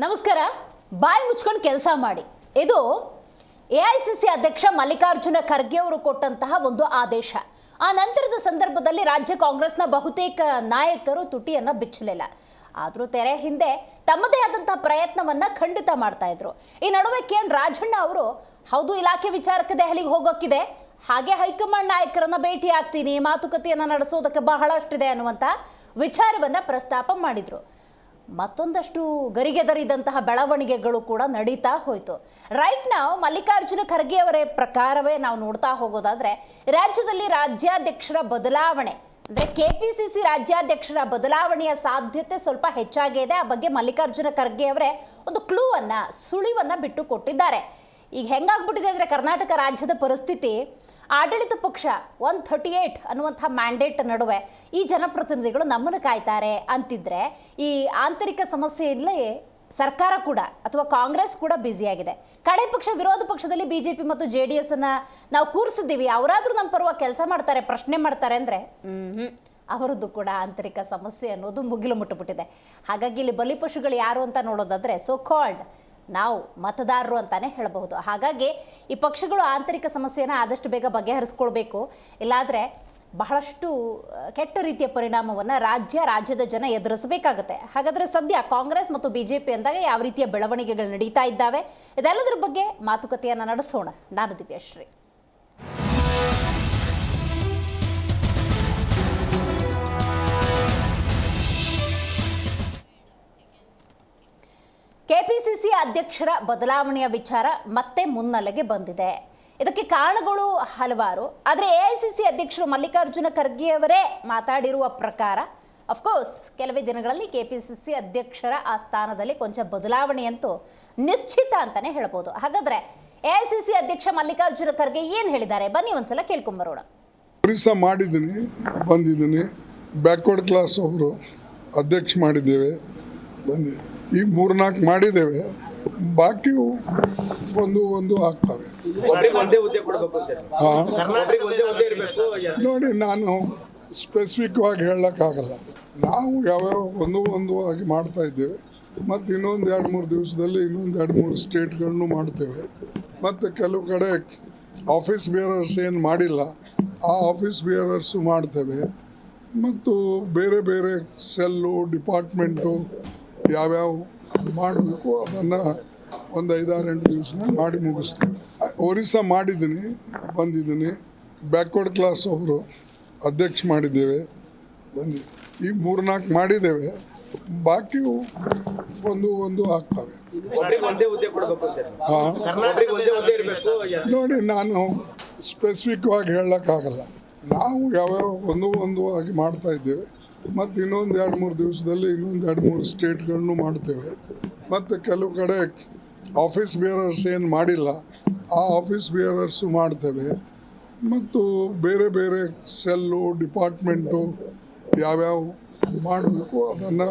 ನಮಸ್ಕಾರ. ಬಾಯಿ ಮುಚ್ಕೊಂಡು ಕೆಲಸ ಮಾಡಿ. ಇದು ಎಐಸಿಸಿ ಅಧ್ಯಕ್ಷ ಮಲ್ಲಿಕಾರ್ಜುನ ಖರ್ಗೆ ಅವರು ಕೊಟ್ಟಂತಹ ಒಂದು ಆದೇಶ. ಆ ನಂತರದ ಸಂದರ್ಭದಲ್ಲಿ ರಾಜ್ಯ ಕಾಂಗ್ರೆಸ್ನ ಬಹುತೇಕ ನಾಯಕರು ತುಟಿಯನ್ನು ಬಿಚ್ಚಲಿಲ್ಲ. ಆದರೂ ತೆರೆ ಹಿಂದೆ ತಮ್ಮದೇ ಆದಂತಹ ಪ್ರಯತ್ನವನ್ನ ಖಂಡಿತ ಮಾಡ್ತಾ ಇದ್ರು. ಈ ನಡುವೆ ಕೆಎನ್ ರಾಜಣ್ಣ ಅವರು ಹೌದು ಇಲಾಖೆ ವಿಚಾರಕ್ಕೆ ದೆಹಲಿಗೆ ಹೋಗೋಕ್ಕಿದೆ, ಹಾಗೆ ಹೈಕಮಾಂಡ್ ನಾಯಕರನ್ನ ಭೇಟಿ ಆಗ್ತೀನಿ, ಮಾತುಕತೆಯನ್ನು ನಡೆಸೋದಕ್ಕೆ ಬಹಳಷ್ಟಿದೆ ಅನ್ನುವಂಥ ವಿಚಾರವನ್ನ ಪ್ರಸ್ತಾಪ ಮಾಡಿದ್ರು. ಮತ್ತೊಂದಷ್ಟು ಗರಿಗೆದರಿದಂತಹ ಬೆಳವಣಿಗೆಗಳು ಕೂಡ ನಡೀತಾ ಹೋಯಿತು. ರೈಟ್ ನಾವು ಮಲ್ಲಿಕಾರ್ಜುನ ಖರ್ಗೆ ಅವರ ಪ್ರಕಾರವೇ ನಾವು ನೋಡ್ತಾ ಹೋಗೋದಾದ್ರೆ ರಾಜ್ಯದಲ್ಲಿ ರಾಜ್ಯಾಧ್ಯಕ್ಷರ ಬದಲಾವಣೆ ಅಂದರೆ ಕೆಪಿಸಿಸಿ ರಾಜ್ಯಾಧ್ಯಕ್ಷರ ಬದಲಾವಣೆಯ ಸಾಧ್ಯತೆ ಸ್ವಲ್ಪ ಹೆಚ್ಚಾಗೇ ಇದೆ. ಆ ಬಗ್ಗೆ ಮಲ್ಲಿಕಾರ್ಜುನ ಖರ್ಗೆ ಅವರೇ ಒಂದು ಸುಳಿವನ್ನ ಬಿಟ್ಟು ಕೊಟ್ಟಿದ್ದಾರೆ. ಈಗ ಹೆಂಗಾಗ್ಬಿಟ್ಟಿದೆ ಅಂದರೆ ಕರ್ನಾಟಕ ರಾಜ್ಯದ ಪರಿಸ್ಥಿತಿ, ಆಡಳಿತ ಪಕ್ಷ 138 ಅನ್ನುವಂಥ ಮ್ಯಾಂಡೇಟ್ ನಡುವೆ ಈ ಜನಪ್ರತಿನಿಧಿಗಳು ನಮ್ಮನ್ನು ಕಾಯ್ತಾರೆ ಅಂತಿದ್ರೆ, ಈ ಆಂತರಿಕ ಸಮಸ್ಯೆಯಲ್ಲೇ ಸರ್ಕಾರ ಕೂಡ ಅಥವಾ ಕಾಂಗ್ರೆಸ್ ಕೂಡ ಬ್ಯುಸಿಯಾಗಿದೆ. ಕಡೆ ಪಕ್ಷ ವಿರೋಧ ಪಕ್ಷದಲ್ಲಿ ಬಿಜೆಪಿ ಮತ್ತು JDS ಅನ್ನ ನಾವು ಕೂರಿಸಿದ್ದೀವಿ, ಅವರಾದ್ರೂ ನಮ್ಮ ಪರವಾಗಿ ಕೆಲಸ ಮಾಡ್ತಾರೆ, ಪ್ರಶ್ನೆ ಮಾಡ್ತಾರೆ ಅಂದರೆ ಅವರದ್ದು ಕೂಡ ಆಂತರಿಕ ಸಮಸ್ಯೆ ಅನ್ನೋದು ಮುಗಿಲು ಮುಟ್ಟುಬಿಟ್ಟಿದೆ. ಹಾಗಾಗಿ ಇಲ್ಲಿ ಬಲಿಪಶುಗಳು ಯಾರು ಅಂತ ನೋಡೋದಾದ್ರೆ ಸೋ ಕಾಲ್ಡ್ ನಾವು ಮತದಾರರು ಅಂತಾನೆ ಹೇಳಬಹುದು. ಹಾಗಾಗಿ ಈ ಪಕ್ಷಗಳು ಆಂತರಿಕ ಸಮಸ್ಯೆನ ಆದಷ್ಟು ಬೇಗ ಬಗೆಹರಿಸ್ಕೊಳ್ಬೇಕು, ಇಲ್ಲಾದರೆ ಬಹಳಷ್ಟು ಕೆಟ್ಟ ರೀತಿಯ ಪರಿಣಾಮವನ್ನು ರಾಜ್ಯದ ಜನ ಎದುರಿಸಬೇಕಾಗುತ್ತೆ. ಹಾಗಾದರೆ ಸದ್ಯ ಕಾಂಗ್ರೆಸ್ ಮತ್ತು ಬಿಜೆಪಿ ಅಂದಾಗ ಯಾವ ರೀತಿಯ ಬೆಳವಣಿಗೆಗಳು ನಡೀತಾ ಇದ್ದಾವೆ, ಇದೆಲ್ಲದರ ಬಗ್ಗೆ ಮಾತುಕತೆಯನ್ನು ನಡೆಸೋಣ. ನಾನು ದಿವ್ಯಶ್ರೀ. ಕೆಪಿಸಿಸಿ ಅಧ್ಯಕ್ಷರ ಬದಲಾವಣೆಯ ವಿಚಾರ ಮತ್ತೆ ಮುನ್ನೆಲೆಗೆ ಬಂದಿದೆ. ಇದಕ್ಕೆ ಕಾರಣಗಳು ಹಲವಾರು. ಆದರೆ ಎಐಸಿಸಿ ಅಧ್ಯಕ್ಷರು ಮಲ್ಲಿಕಾರ್ಜುನ ಖರ್ಗೆ ಅವರೇ ಮಾತಾಡಿರುವ ಪ್ರಕಾರ ಅಫ್ಕೋರ್ಸ್ ಕೆಲವೇ ದಿನಗಳಲ್ಲಿ ಕೆಪಿಸಿಸಿ ಅಧ್ಯಕ್ಷರ ಆ ಸ್ಥಾನದಲ್ಲಿ ಕೊಂಚ ಬದಲಾವಣೆಯಂತೂ ನಿಶ್ಚಿತ ಅಂತಾನೆ ಹೇಳ್ಬೋದು. ಹಾಗಾದ್ರೆ ಎಐಸಿಸಿ ಅಧ್ಯಕ್ಷ ಮಲ್ಲಿಕಾರ್ಜುನ ಖರ್ಗೆ ಏನು ಹೇಳಿದ್ದಾರೆ, ಬನ್ನಿ ಒಂದ್ಸಲ ಕೇಳ್ಕೊಂಬರೋಣ. ಒರಿಸ್ಸಾ ಮಾಡಿದ್ದೀನಿ, ಬಂದಿದ್ದೀನಿ. ಬ್ಯಾಕ್ವರ್ಡ್ ಕ್ಲಾಸ್ ಒಬ್ಬರು ಅಧ್ಯಕ್ಷ ಮಾಡಿದ್ದೇವೆ, ಬಂದಿದೆ. ಈಗ 3-4 ಮಾಡಿದ್ದೇವೆ, ಬಾಕಿ ಒಂದು ಆಗ್ತವೆ. ನೋಡಿ, ನಾನು ಸ್ಪೆಸಿಫಿಕ್ ಆಗಿ ಹೇಳಕ್ಕಾಗಲ್ಲ. ನಾವು ಯಾವ್ಯಾವ ಒಂದು ಆಗಿ ಮಾಡ್ತಾ ಇದ್ದೇವೆ. ಮತ್ತು ಇನ್ನೊಂದು 2-3 ದಿವಸದಲ್ಲಿ ಇನ್ನೊಂದು 2-3 ಸ್ಟೇಟ್ಗಳನ್ನು ಮಾಡ್ತೇವೆ. ಮತ್ತು ಕೆಲವು ಕಡೆ ಆಫೀಸ್ ಬೇರರ್ಸ್ ಏನು ಮಾಡಿಲ್ಲ, ಆ ಆಫೀಸ್ ಬೇರರ್ಸು ಮಾಡ್ತೇವೆ. ಮತ್ತು ಬೇರೆ ಬೇರೆ ಸೆಲ್ಲು ಡಿಪಾರ್ಟ್ಮೆಂಟು ಯಾವ್ಯಾವ ಮಾಡಬೇಕು ಅದನ್ನು ಒಂದು 5-8 ದಿವಸನಾಗ ಮಾಡಿ ಮುಗಿಸ್ತೀವಿ. ಒರಿಸ್ಸಾ ಮಾಡಿದ್ದೀನಿ, ಬಂದಿದ್ದೀನಿ. ಬ್ಯಾಕ್ವರ್ಡ್ ಕ್ಲಾಸ್ ಒಬ್ಬರು ಅಧ್ಯಕ್ಷ ಮಾಡಿದ್ದೇವೆ, ಬಂದಿದೆ. ಈಗ 3-4 ಮಾಡಿದ್ದೇವೆ, ಬಾಕಿ ಒಂದು ಆಗ್ತವೆ. ನೋಡಿ, ನಾನು ಸ್ಪೆಸಿಫಿಕ್ ಆಗಿ ಹೇಳಕ್ಕಾಗಲ್ಲ. ನಾವು ಯಾವ್ಯಾವ ಒಂದು ಆಗಿ ಮಾಡ್ತಾ ಇದ್ದೇವೆ. ಮತ್ತು ಇನ್ನೊಂದು 2-3 ದಿವಸದಲ್ಲಿ ಇನ್ನೊಂದು 2-3 ಸ್ಟೇಟ್ಗಳನ್ನು ಮಾಡ್ತೇವೆ. ಮತ್ತು ಕೆಲವು ಕಡೆ ಆಫೀಸ್ ಬೇರರ್ಸ್ ಏನು ಮಾಡಿಲ್ಲ, ಆ ಆಫೀಸ್ ಬೇರರ್ಸು ಮಾಡ್ತೇವೆ. ಮತ್ತು ಬೇರೆ ಬೇರೆ ಸೆಲ್ಲು ಡಿಪಾರ್ಟ್ಮೆಂಟು ಯಾವ್ಯಾವ ಮಾಡಬೇಕು ಅದನ್ನು.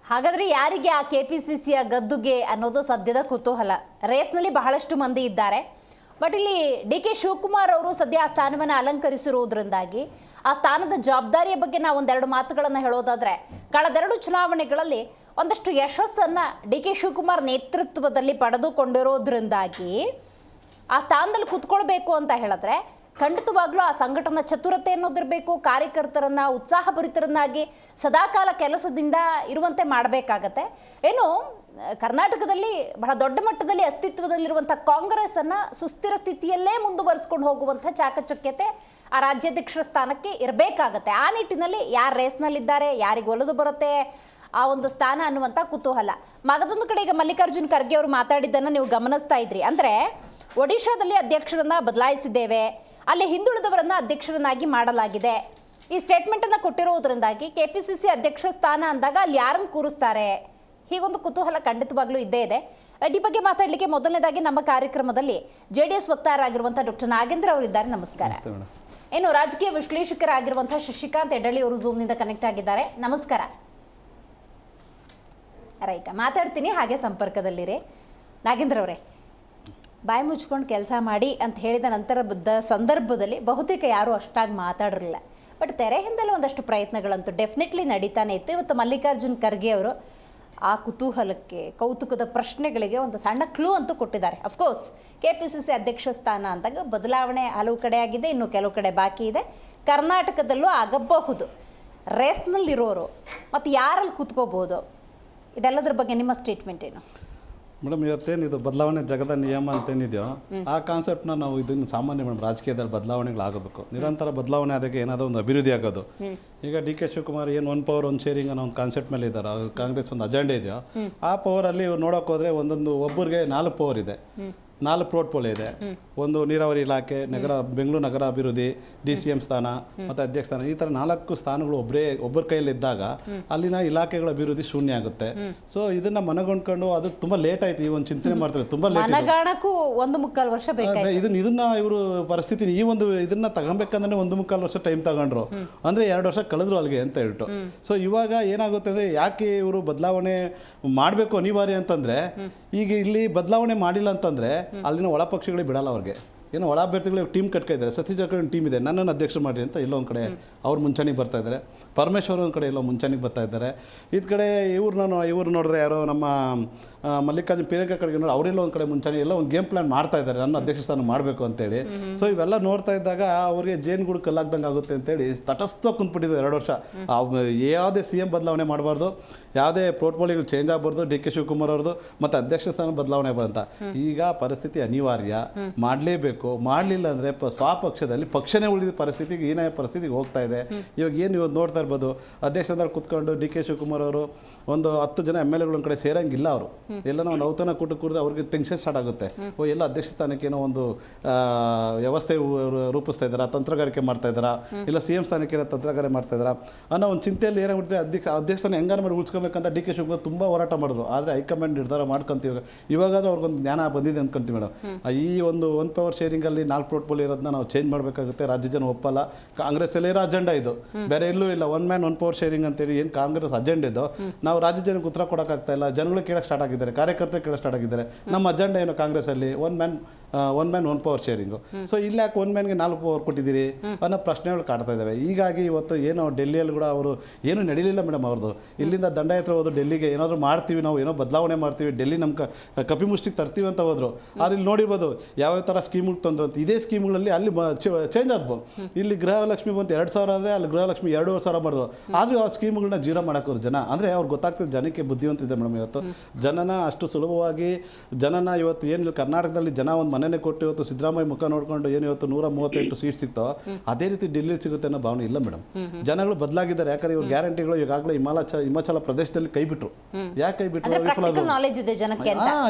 ಹಾಗಾದರೆ ಯಾರಿಗೆ ಆ ಕೆಪಿಸಿಸಿಯ ಗದ್ದುಗೆ ಅನ್ನೋದು ಸದ್ಯದ ಕುತೂಹಲ. ರೇಸ್ನಲ್ಲಿ ಬಹಳಷ್ಟು ಮಂದಿ ಇದ್ದಾರೆ. ಬಟ್ ಇಲ್ಲಿ DK ಶಿವಕುಮಾರ್ ಅವರು ಸದ್ಯ ಆ ಸ್ಥಾನವನ್ನು ಅಲಂಕರಿಸಿರುವುದರಿಂದಾಗಿ ಆ ಸ್ಥಾನದ ಜವಾಬ್ದಾರಿಯ ಬಗ್ಗೆ ನಾವು ಒಂದೆರಡು ಮಾತುಗಳನ್ನು ಹೇಳೋದಾದರೆ, ಕಳೆದೆರಡು ಚುನಾವಣೆಗಳಲ್ಲಿ ಒಂದಷ್ಟು ಯಶಸ್ಸನ್ನು DK ಶಿವಕುಮಾರ್ ನೇತೃತ್ವದಲ್ಲಿ ಪಡೆದುಕೊಂಡಿರೋದ್ರಿಂದಾಗಿ ಆ ಸ್ಥಾನದಲ್ಲಿ ಕೂತ್ಕೊಳ್ಬೇಕು ಅಂತ ಹೇಳಿದ್ರೆ ಖಂಡಿತವಾಗ್ಲೂ ಆ ಸಂಘಟನಾ ಚತುರತೆ ಅನ್ನೋದಿರಬೇಕು. ಕಾರ್ಯಕರ್ತರನ್ನು ಉತ್ಸಾಹಭರಿತರನ್ನಾಗಿ ಸದಾಕಾಲ ಕೆಲಸದಿಂದ ಇರುವಂತೆ ಮಾಡಬೇಕಾಗತ್ತೆ. ಏನು ಕರ್ನಾಟಕದಲ್ಲಿ ಬಹಳ ದೊಡ್ಡ ಮಟ್ಟದಲ್ಲಿ ಅಸ್ತಿತ್ವದಲ್ಲಿರುವಂಥ ಕಾಂಗ್ರೆಸ್ಸನ್ನು ಸುಸ್ಥಿರ ಸ್ಥಿತಿಯಲ್ಲೇ ಮುಂದುವರಿಸ್ಕೊಂಡು ಹೋಗುವಂಥ ಚಾಕಚಕ್ಯತೆ ಆ ರಾಜ್ಯಾಧ್ಯಕ್ಷರ ಸ್ಥಾನಕ್ಕೆ ಇರಬೇಕಾಗತ್ತೆ. ಆ ನಿಟ್ಟಿನಲ್ಲಿ ಯಾರು ರೇಸ್ನಲ್ಲಿದ್ದಾರೆ, ಯಾರಿಗೆ ಒಲಿದು ಬರುತ್ತೆ ಆ ಒಂದು ಸ್ಥಾನ ಅನ್ನುವಂಥ ಕುತೂಹಲ. ಮಗದೊಂದು ಕಡೆ ಈಗ ಮಲ್ಲಿಕಾರ್ಜುನ ಖರ್ಗೆ ಅವರು ಮಾತಾಡಿದ್ದನ್ನು ನೀವು ಗಮನಿಸ್ತಾ ಇದ್ರಿ. ಅಂದರೆ ಒಡಿಶಾದಲ್ಲಿ ಅಧ್ಯಕ್ಷರನ್ನು ಬದಲಾಯಿಸಿದ್ದೇವೆ, ಅಲ್ಲಿ ಹಿಂದುಳಿದವರನ್ನು ಅಧ್ಯಕ್ಷರನ್ನಾಗಿ ಮಾಡಲಾಗಿದೆ. ಈ ಸ್ಟೇಟ್ಮೆಂಟನ್ನು ಕೊಟ್ಟಿರೋದ್ರಿಂದಾಗಿ ಕೆಪಿಸಿಸಿ ಅಧ್ಯಕ್ಷ ಸ್ಥಾನ ಅಂದಾಗ ಅಲ್ಲಿ ಯಾರನ್ನು ಕೂರಿಸ್ತಾರೆ, ಹೀಗೊಂದು ಕುತೂಹಲ ಖಂಡಿತವಾಗ್ಲೂ ಇದ್ದೇ ಇದೆ. ಈ ಬಗ್ಗೆ ಮಾತಾಡಲಿಕ್ಕೆ ಮೊದಲನೇದಾಗಿ ನಮ್ಮ ಕಾರ್ಯಕ್ರಮದಲ್ಲಿ JDS ವಕ್ತಾರರಾಗಿರುವಂಥ ಡಾಕ್ಟರ್ ನಾಗೇಂದ್ರ ಅವರಿದ್ದಾರೆ. ನಮಸ್ಕಾರ. ಏನು ರಾಜಕೀಯ ವಿಶ್ಲೇಷಕರಾಗಿರುವಂಥ ಶಶಿಕಾಂತ್ ಎಡಳಿ ಅವರು ಝೂಮ್ನಿಂದ ಕನೆಕ್ಟ್ ಆಗಿದ್ದಾರೆ. ನಮಸ್ಕಾರ. ರೈಟ್, ಮಾತಾಡ್ತೀನಿ, ಹಾಗೆ ಸಂಪರ್ಕದಲ್ಲಿರಿ. ನಾಗೇಂದ್ರ ಅವರೇ, ಬಾಯಿ ಮುಚ್ಕೊಂಡು ಕೆಲಸ ಮಾಡಿ ಅಂತ ಹೇಳಿದ ನಂತರ ಸಂದರ್ಭದಲ್ಲಿ ಬಹುತೇಕ ಯಾರೂ ಅಷ್ಟಾಗಿ ಮಾತಾಡಿರಲಿಲ್ಲ. ಬಟ್ ತೆರೆ ಹಿಂದೆಲ್ಲ ಒಂದಷ್ಟು ಪ್ರಯತ್ನಗಳಂತೂ ಡೆಫಿನೆಟ್ಲಿ ನಡೀತಾನೆ ಇತ್ತು. ಇವತ್ತು ಮಲ್ಲಿಕಾರ್ಜುನ್ ಖರ್ಗೆ ಅವರು ಆ ಕುತೂಹಲಕ್ಕೆ, ಕೌತುಕದ ಪ್ರಶ್ನೆಗಳಿಗೆ ಒಂದು ಸಣ್ಣ ಕ್ಲೂ ಅಂತೂ ಕೊಟ್ಟಿದ್ದಾರೆ. ಅಫ್ಕೋರ್ಸ್ KPCC ಅಧ್ಯಕ್ಷ ಸ್ಥಾನ ಅಂದಾಗ ಬದಲಾವಣೆ ಹಲವು ಕಡೆ ಆಗಿದೆ, ಇನ್ನು ಕೆಲವು ಕಡೆ ಬಾಕಿ ಇದೆ. ಕರ್ನಾಟಕದಲ್ಲೂ ಆಗಬಹುದು. ರೇಸ್ನಲ್ಲಿರೋರು ಮತ್ತು ಯಾರಲ್ಲಿ ಕೂತ್ಕೋಬೋದು, ಇದೆಲ್ಲದ್ರ ಬಗ್ಗೆ ನಿಮ್ಮ ಸ್ಟೇಟ್ಮೆಂಟ್ ಏನು? ಮೇಡಮ್, ಇವತ್ತೇನಿದು ಬದಲಾವಣೆ ಜಗದ ನಿಯಮ ಅಂತೇನಿದೆಯೋ ಆ ಕಾನ್ಸೆಪ್ಟ್ನ ನಾವು ಇದನ್ನು ಸಾಮಾನ್ಯ ಮೇಡಮ್, ರಾಜಕೀಯದಲ್ಲಿ ಬದಲಾವಣೆಗಳಾಗಬೇಕು. ನಿರಂತರ ಬದಲಾವಣೆ ಆದಾಗ ಏನಾದರೂ ಒಂದು ಅಭಿವೃದ್ಧಿ ಆಗೋದು. ಈಗ DK ಶಿವಕುಮಾರ್ ಏನು 1 ಪವರ್ 1 ಶೇರಿಂಗ್ ಅನ್ನೋ ಒಂದು ಕಾನ್ಸೆಪ್ಟ್ ಮೇಲೆ ಇದ್ದಾರೆ. ಅದು ಕಾಂಗ್ರೆಸ್ ಒಂದು ಅಜೆಂಡಾ ಇದೆಯೋ ಆ ಪವರಲ್ಲಿ ಇವ್ರು ನೋಡೋಕೆ ಹೋದರೆ ಒಬ್ಬರಿಗೆ 4 ಪವರ್ ಇದೆ, 4 ಪೋರ್ಟ್ಫೋಲಿಯೋ ಇದೆ. ಒಂದು ನೀರಾವರಿ ಇಲಾಖೆ, ಬೆಂಗಳೂರು ನಗರ ಅಭಿವೃದ್ಧಿ, DCM ಸ್ಥಾನ ಮತ್ತು ಅಧ್ಯಕ್ಷ ಸ್ಥಾನ, ಈ ಥರ 4 ಸ್ಥಾನಗಳು ಒಬ್ಬರ ಕೈಯಲ್ಲಿದ್ದಾಗ ಅಲ್ಲಿನ ಇಲಾಖೆಗಳ ಅಭಿವೃದ್ಧಿ ಶೂನ್ಯ ಆಗುತ್ತೆ. ಸೊ ಇದನ್ನ ಮನಗೊಂಡ್ಕೊಂಡು ಅದು ತುಂಬ ಲೇಟ್ ಆಯ್ತು. ಈ ಒಂದು ಚಿಂತನೆ ಮಾಡ್ತಾರೆ, ತುಂಬ ಮನಗಾಣಕ್ಕೂ 1.25 ವರ್ಷ ಬೇಕಾಯ್ತು. ಇದನ್ನ ಇವರು ಪರಿಸ್ಥಿತಿ ಈ ಒಂದು ಇದನ್ನ ತಗೊಬೇಕಂದ್ರೆ 1.25 ವರ್ಷ ಟೈಮ್ ತಗೊಂಡ್ರು, ಅಂದ್ರೆ 2 ವರ್ಷ ಕಳೆದ್ರು ಅಲ್ಲಿಗೆ ಅಂತ ಹೇಳ್ಬಿಟ್ಟು. ಸೊ ಇವಾಗ ಏನಾಗುತ್ತೆ ಅಂದ್ರೆ, ಯಾಕೆ ಇವರು ಬದಲಾವಣೆ ಮಾಡಬೇಕು ಅನಿವಾರ್ಯ ಅಂತಂದ್ರೆ, ಈಗ ಇಲ್ಲಿ ಬದಲಾವಣೆ ಮಾಡಿಲ್ಲ ಅಂತಂದ್ರೆ ಅಲ್ಲಿನ ಒಳ ಪಕ್ಷಗಳಿಗೆ ಬಿಡಲ್ಲ ಅವ್ರಿಗೆ. ಏನೋ ಒಳ ಅಭ್ಯರ್ಥಿಗಳಿಗೆ ಟೀಮ್ ಕಟ್ಕಾ ಇದ್ದಾರೆ. ಸತೀಶ್ ಜಾರಕಿಹೊಳಿ ಟೀಮ್ ಇದೆ, ನನ್ನನ್ನು ಅಧ್ಯಕ್ಷ ಮಾಡಿ ಅಂತ ಎಲ್ಲೋ ಒಂದು ಕಡೆ ಅವ್ರು ಮುಂಚೆನಿಗೆ ಬರ್ತಾ ಇದ್ದಾರೆ. ಪರಮೇಶ್ವರ್ ಒಂದು ಕಡೆ ಎಲ್ಲೋ ಮುಂಚೆನಿಗೆ ಬರ್ತಾ ಇದ್ದಾರೆ. ಇದು ಕಡೆ ಇವ್ರು ನೋಡಿದ್ರೆ ಯಾರೋ ನಮ್ಮ ಮಲ್ಲಿಕಾರ್ಜುನ್ ಪ್ರಿಯಾಂಕಾ ಕಡೆಗೆ ನೋಡಿ ಅವರೆಲ್ಲ ಒಂದು ಕಡೆ ಮುಂಚೆನೆ ಎಲ್ಲ ಒಂದು ಗೇಮ್ ಪ್ಲಾನ್ ಮಾಡ್ತಾ ಇದ್ದಾರೆ, ನನ್ನ ಅಧ್ಯಕ್ಷ ಸ್ಥಾನ ಮಾಡಬೇಕು ಅಂತೇಳಿ. ಸೊ ಇವೆಲ್ಲ ನೋಡ್ತಾ ಇದ್ದಾಗ ಅವ್ರಿಗೆ ಜೇನುಗೂಡು ಕಲ್ಲಾಗ್ದಂಗೆ ಆಗುತ್ತೆ ಅಂತೇಳಿ ತಟಸ್ಥ ಕುಂತ್ಬಿಟ್ಟಿದೆ 2 ವರ್ಷ. ಯಾವುದೇ CM ಬದಲಾವಣೆ ಮಾಡಬಾರ್ದು, ಯಾವುದೇ ಪೋರ್ಟ್ಫೋಲಿಯೋಗಳು ಚೇಂಜ್ ಆಗಬಾರ್ದು, DK ಶಿವಕುಮಾರ್ ಅವ್ರದ್ದು ಮತ್ತು ಅಧ್ಯಕ್ಷ ಸ್ಥಾನ ಬದಲಾವಣೆ ಬಂತ. ಈಗ ಪರಿಸ್ಥಿತಿ ಅನಿವಾರ್ಯ, ಮಾಡಲೇಬೇಕು. ಮಾಡಲಿಲ್ಲ ಅಂದರೆ ಸ್ವಪಕ್ಷದಲ್ಲಿ ಪಕ್ಷನೇ ಉಳಿದ ಪರಿಸ್ಥಿತಿಗೆ, ಹೀನಾಯ ಪರಿಸ್ಥಿತಿಗೆ ಹೋಗ್ತಾ ಇದೆ. ಇವಾಗ ಏನು ಇವತ್ತು ನೋಡ್ತಾ ಇರ್ಬೋದು, ಅಧ್ಯಕ್ಷ ಸ್ಥಾನದಲ್ಲಿ ಕುತ್ಕೊಂಡು DK ಶಿವಕುಮಾರ್ ಅವರು ಒಂದು 10 ಜನ MLA ಗಳ ಕಡೆ ಸೇರಂಗಿಲ್ಲ. ಅವರು ಎಲ್ಲನೋ ಒಂದು ಔತಣ ಕೂಡಿದ್ರೆ ಅವ್ರಿಗೆ ಟೆನ್ಷನ್ ಸ್ಟಾರ್ಟ್ ಆಗುತ್ತೆ. ಎಲ್ಲ ಅಧ್ಯಕ್ಷ ಸ್ಥಾನಕ್ಕೆ ಏನೋ ಒಂದು ವ್ಯವಸ್ಥೆ ರೂಪಿಸ್ತಾ ಇದ್ದಾರಾ, ತಂತ್ರಗಾರಿಕೆ ಮಾಡ್ತಾ ಇದ್ದಾರಾ, ಇಲ್ಲ CM ಸ್ಥಾನಕ್ಕೆ ಏನೋ ತಂತ್ರಗಾರಿಕೆ ಮಾಡ್ತಾ ಇದ್ದಾರಾ ಅನ್ನೋ ಒಂದು ಚಿಂತೆಯಲ್ಲಿ ಏನಾಗ್ಬಿಡುತ್ತೆ. ಅಧ್ಯಕ್ಷ ಸ್ಥಾನ ಹೆಂಗಾರು ಮಾಡಿ ಉಳಿಸ್ಕೊಬೇಕಂತ DK ಶಿವಕುಮಾರ್ ತುಂಬ ಹೋರಾಟ ಮಾಡಿದ್ರು. ಆದರೆ ಹೈಕಮಾಂಡ್ ನಿರ್ಧಾರ ಮಾಡ್ಕೊಂತೀವಿ. ಇವಾಗಾದ್ರೂ ಅವ್ರಿಗೊಂದು ಜ್ಞಾನ ಬಂದಿದೆ ಅಂದ್ಕೊಂತೀವಿ ಮೇಡಮ್. ಈ ಒಂದು 1 ಪವರ್ ಶೇರಿಂಗಲ್ಲಿ 4 ಪೋರ್ಟ್ಫೋಲಿಯೋ ಇರೋದನ್ನ ನಾವು ಚೇಂಜ್ ಮಾಡಬೇಕಾಗುತ್ತೆ. ರಾಜ್ಯ ಜನ ಒಪ್ಪಲ್ಲ. ಕಾಂಗ್ರೆಸ್ ಇರೋ ಅಜೆಂಡಾ ಇದು, ಬೇರೆ ಎಲ್ಲೂ ಇಲ್ಲ. 1 ಮ್ಯಾನ್ 1 ಪವರ್ ಶೇರಿಂಗ್ ಅಂತೇಳಿ ಏನು ಕಾಂಗ್ರೆಸ್ ಅಜೆಂಡಾ ಇದ್ದು ನಾವು ರಾಜ್ಯ ಜನಕ್ಕೆ ಉತ್ತರ ಕೊಡೋಕ್ಕಾಗ್ತಾ ಇಲ್ಲ. ಜನಗಳು ಕೇಳಕ್ಕೆ ಸ್ಟಾರ್ಟ್ ಆಗಿದ್ದಾರೆ, ಕಾರ್ಯಕರ್ತರು ಕೇಳಕ್ಕೆ ಸ್ಟಾರ್ಟ್ ಆಗಿದ್ದಾರೆ. ನಮ್ಮ ಅಜೆಂಡಾ ಏನು ಕಾಂಗ್ರೆಸ್ಸಲ್ಲಿ 1 ಮ್ಯಾನ್ 1 ಪವರ್ ಶೇರಿಂಗು. ಸೊ ಇಲ್ಲಿ ಯಾಕೆ 1 ಮ್ಯಾನ್ಗೆ 4 ಪವರ್ ಕೊಟ್ಟಿದ್ದೀರಿ ಅನ್ನೋ ಪ್ರಶ್ನೆಗಳು ಕಾಡ್ತಾ ಇದ್ದಾವೆ. ಹೀಗಾಗಿ ಇವತ್ತು ಏನೋ ಡೆಲ್ಲಿಯಲ್ಲಿ ಕೂಡ ಅವರು ಏನೂ ನಡೀಲಿಲ್ಲ ಮೇಡಮ್. ಅವ್ರದ್ದು ಇಲ್ಲಿಂದ ದಂಡಯಾತ್ರೆ ಹೋದ್ರು ಡೆಲ್ಲಿಗೆ, ಏನಾದರೂ ಮಾಡ್ತೀವಿ ನಾವು, ಏನೋ ಬದಲಾವಣೆ ಮಾಡ್ತೀವಿ, ಡೆಲ್ಲಿ ನಮ್ಮ ಕಪಿಮುಷ್ಟಿಗೆ ತರ್ತೀವಿ ಅಂತ ಹೋದ್ರು. ಆದರೆ ಇಲ್ಲಿ ನೋಡಿರ್ಬೋದು ಯಾವ್ಯಾವ ಥರ ಸ್ಕೀಮ್ಗಳು ತಂದ್ರು ಅಂತ. ಇದೇ ಸ್ಕೀಮ್ಗಳಲ್ಲಿ ಅಲ್ಲಿ ಚೇಂಜ್ ಆದ್ವು. ಇಲ್ಲಿ ಗೃಹಲಕ್ಷ್ಮಿ ಬಂತು 2,000 ಆದರೆ ಅಲ್ಲಿ ಗೃಹಲಕ್ಷ್ಮಿ 2,500 ಮಾಡಿದ್ರು. ಆದರೂ ಆ ಸ್ಕೀಮ್ಗಳನ್ನ ಜೀರೋ ಮಾಡೋಕ್ಕೋರು ಜನ. ಅಂದರೆ ಅವ್ರಿಗೆ ಗೊತ್ತಾಗ್ತದೆ ಜನಕ್ಕೆ ಬುದ್ಧಿವಂತ ಇದೆ ಮೇಡಮ್. ಇವತ್ತು ಜನನ ಅಷ್ಟು ಸುಲಭವಾಗಿ ಇವತ್ತು ಏನು ಕರ್ನಾಟಕದಲ್ಲಿ ಜನ ಒಂದು ಮನೆನೇ ಕೊಟ್ಟು ಇವತ್ತು ಸಿದ್ದರಾಮಯ್ಯ ಮುಖ ನೋಡ್ಕೊಂಡು ಏನು ಇವತ್ತು 138 ಸೀಟ್ ಸಿಗ್ತೋ ಅದೇ ರೀತಿ ಡೆಲ್ಲಿ ಸಿಗುತ್ತೆ ಅನ್ನೋ ಭಾವನೆ ಇಲ್ಲ ಮೇಡಮ್. ಜನಗಳು ಬದಲಾಗಿದ್ದಾರೆ. ಯಾಕಂದ್ರೆ ಇವ್ರ ಗ್ಯಾರಂಟಿಗಳು ಈಗಾಗಲೇ ಹಿಮಾಚಲ ಪ್ರದೇಶದಲ್ಲಿ ಕೈ ಬಿಟ್ರು. ಯಾಕೆ ಕೈ ಬಿಟ್ಟರು?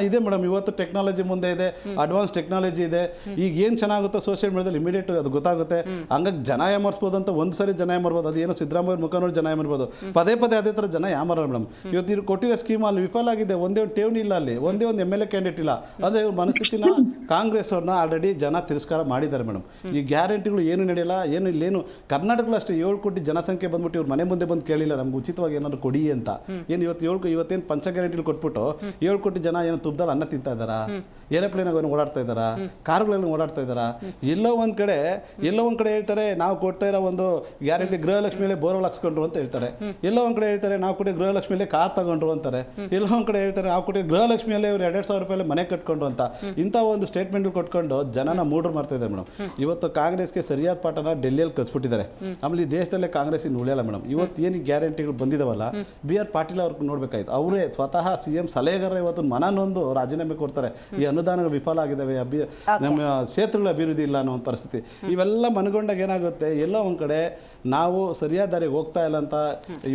ಇದೆ ಮೇಡಮ್. ಇವತ್ತು ಟೆಕ್ನಾಲಜಿ ಮುಂದೆ ಇದೆ, ಅಡ್ವಾನ್ಸ್ ಟೆಕ್ನಾಲಜಿ ಇದೆ. ಈಗ ಏನು ಚೆನ್ನಾಗುತ್ತೋ ಸೋಷಿಯಲ್ ಮೀಡಿಯಾದಲ್ಲಿ ಇಮಿಡಿಯೇಟ್ ಅದು ಗೊತ್ತಾಗುತ್ತೆ. ಹಂಗಾಗಿ ಜನ ಯಾಮರ್ಸ್ಬೋದು ಅಂತ ಒಂದ್ಸರಿ ಜನ ಯಾಮರ್ಬೋದು. ಅದು ಏನೋ ಸಿದ್ದರಾಮಯ್ಯ ಮುಖ ನೋಡಿ ಜನ ಯಾಮರ್ಬೋದು. ಪದೇ ಅದೇ ಥರ ಜನ ಯಾಮರ ಮೇಡಮ್. ಇವತ್ತು ಇವ್ರು ಕೊಟ್ಟಿರೋ ಸ್ಕೀಮ್ ಅಲ್ಲಿ ವಿಫಲ ಆಗಿದೆ. ಒಂದೇ ಒಂದು ಠೇವಣಿ ಇಲ್ಲ, ಅಲ್ಲಿ ಒಂದೇ ಒಂದು MLA ಕ್ಯಾಂಡಿಡೇಟ್ ಇಲ್ಲ. ಅಂದರೆ ಇವ್ರ ಮನಸ್ಥಿತಿನ ಕಾಂಗ್ರೆಸ್ ಅವ್ರನ್ನ ಆಲ್ರೆಡಿ ಜನ ತಿರಸ್ಕಾರ ಮಾಡಿದ್ದಾರೆ ಮೇಡಮ್. ಈ ಗ್ಯಾರಂಟಿಗಳು ಏನು ನಡೆಯಲ್ಲ, ಏನು ಇಲ್ಲೇನು ಕರ್ನಾಟಕದಲ್ಲಿ ಅಷ್ಟೇ 7 ಕೋಟಿ ಜನಸಂಖ್ಯೆ ಬಂದ್ಬಿಟ್ಟು ಇವ್ರ ಮನೆ ಮುಂದೆ ಬಂದು ಕೇಳಿಲ್ಲ ನಮ್ಗೆ ಉಚಿತವಾಗಿ ಏನಾದ್ರು ಕೊಡಿ ಅಂತ. ಏನು ಇವತ್ತೇನು ಪಂಚ ಗ್ಯಾರಂಟಿಗಳು ಕೊಟ್ಬಿಟ್ಟು 7 ಕೋಟಿ ಜನ ಏನು ತುಪ್ಪದಲ್ಲಿ ಅನ್ನ ತಿಂತಾ ಇದ್ದಾರಾ, ಏರೋಪ್ಲೇನಾಗ ಓಡಾಡ್ತಾ ಇದ್ದಾರಾ, ಕಾರುಗಳಲ್ಲಿ ಓಡಾಡ್ತಾ ಇದ್ದಾರಾ? ಎಲ್ಲೋ ಒಂದು ಕಡೆ ಹೇಳ್ತಾರೆ ನಾವು ಕೊಡ್ತಾ ಇರೋ ಒಂದು ಗ್ಯಾರಂಟಿ ಗೃಹಲಕ್ಷ್ಮಿಯಲ್ಲೇ ಬೋರ್ವೆಲ್ ಹಾಕ್ಸ್ಕೊಂಡ್ರು ಅಂತ ಹೇಳ್ತಾರೆ. ಎಲ್ಲೋ ಒಂದು ಕಡೆ ಹೇಳ್ತಾರೆ ನಾವು ಕೊಟ್ಟಿರೋ ಗೃಹಲಕ್ಷ್ಮಿಯಲ್ಲೇ ಕಾರ್ ತಗೊಂಡ್ರು ಅಂತಾರೆ. ಎಲ್ಲೋ ಒಂದು ಕಡೆ ಹೇಳ್ತಾರೆ ನಾವು ಕೊಟ್ಟಿರೋ ಗೃಹಲಕ್ಷ್ಮಿಯಲ್ಲೇ ಇವ್ರು 2,000 ರೂಪಾಯಿ ಮನೆ ಕಟ್ಕೊಂಡ್ರು ಅಂತ. ಇಂಥ ಒಂದು ಸ್ಟೇಟ್ಮೆಂಟ್ ಕೊಟ್ಕೊಂಡು ಜನನ ಮೂಡ್ರು ಮಾಡ್ತಾ ಇದ್ದಾರೆ ಮೇಡಮ್. ಇವತ್ತು ಕಾಂಗ್ರೆಸ್ಗೆ ಸರಿಯಾದ ಪಾಠನ ಡೆಲ್ಲಿಯಲ್ಲಿ ಕಲ್ಸ್ಬಿಟ್ಟಿದ್ದಾರೆ. ಆಮೇಲೆ ಈ ದೇಶದಲ್ಲೇ ಕಾಂಗ್ರೆಸ್ ಇನ್ನು ಉಳಿಯಲ್ಲ ಮೇಡಮ್. ಇವತ್ತು ಏನು ಗ್ಯಾರಂಟಿಗಳು ಬಂದಿದಾವಲ್ಲ, BR ಪಾಟೀಲ್ ಅವ್ರಿಗೆ ನೋಡ್ಬೇಕಾಯ್ತು. ಅವರೇ ಸ್ವತಃ CM ಸಲಹೆಗಾರ ಇವತ್ತು ಮನನೊಂದು ರಾಜೀನಾಮೆ ಕೊಡ್ತಾರೆ. ಈ ಅನುದಾನಗಳು ವಿಫಲ ಆಗಿದ್ದಾವೆ, ನಮ್ಮ ಕ್ಷೇತ್ರಗಳ ಅಭಿವೃದ್ಧಿ ಇಲ್ಲ ಅನ್ನೋ ಒಂದು ಪರಿಸ್ಥಿತಿ. ಇವೆಲ್ಲ ಮನಗೊಂಡಾಗ ಏನಾಗುತ್ತೆ, ಎಲ್ಲೋ ಒಂದು ಕಡೆ ನಾವು ಸರಿಯಾದ ದಾರಿಗೆ ಹೋಗ್ತಾ ಇಲ್ಲ ಅಂತ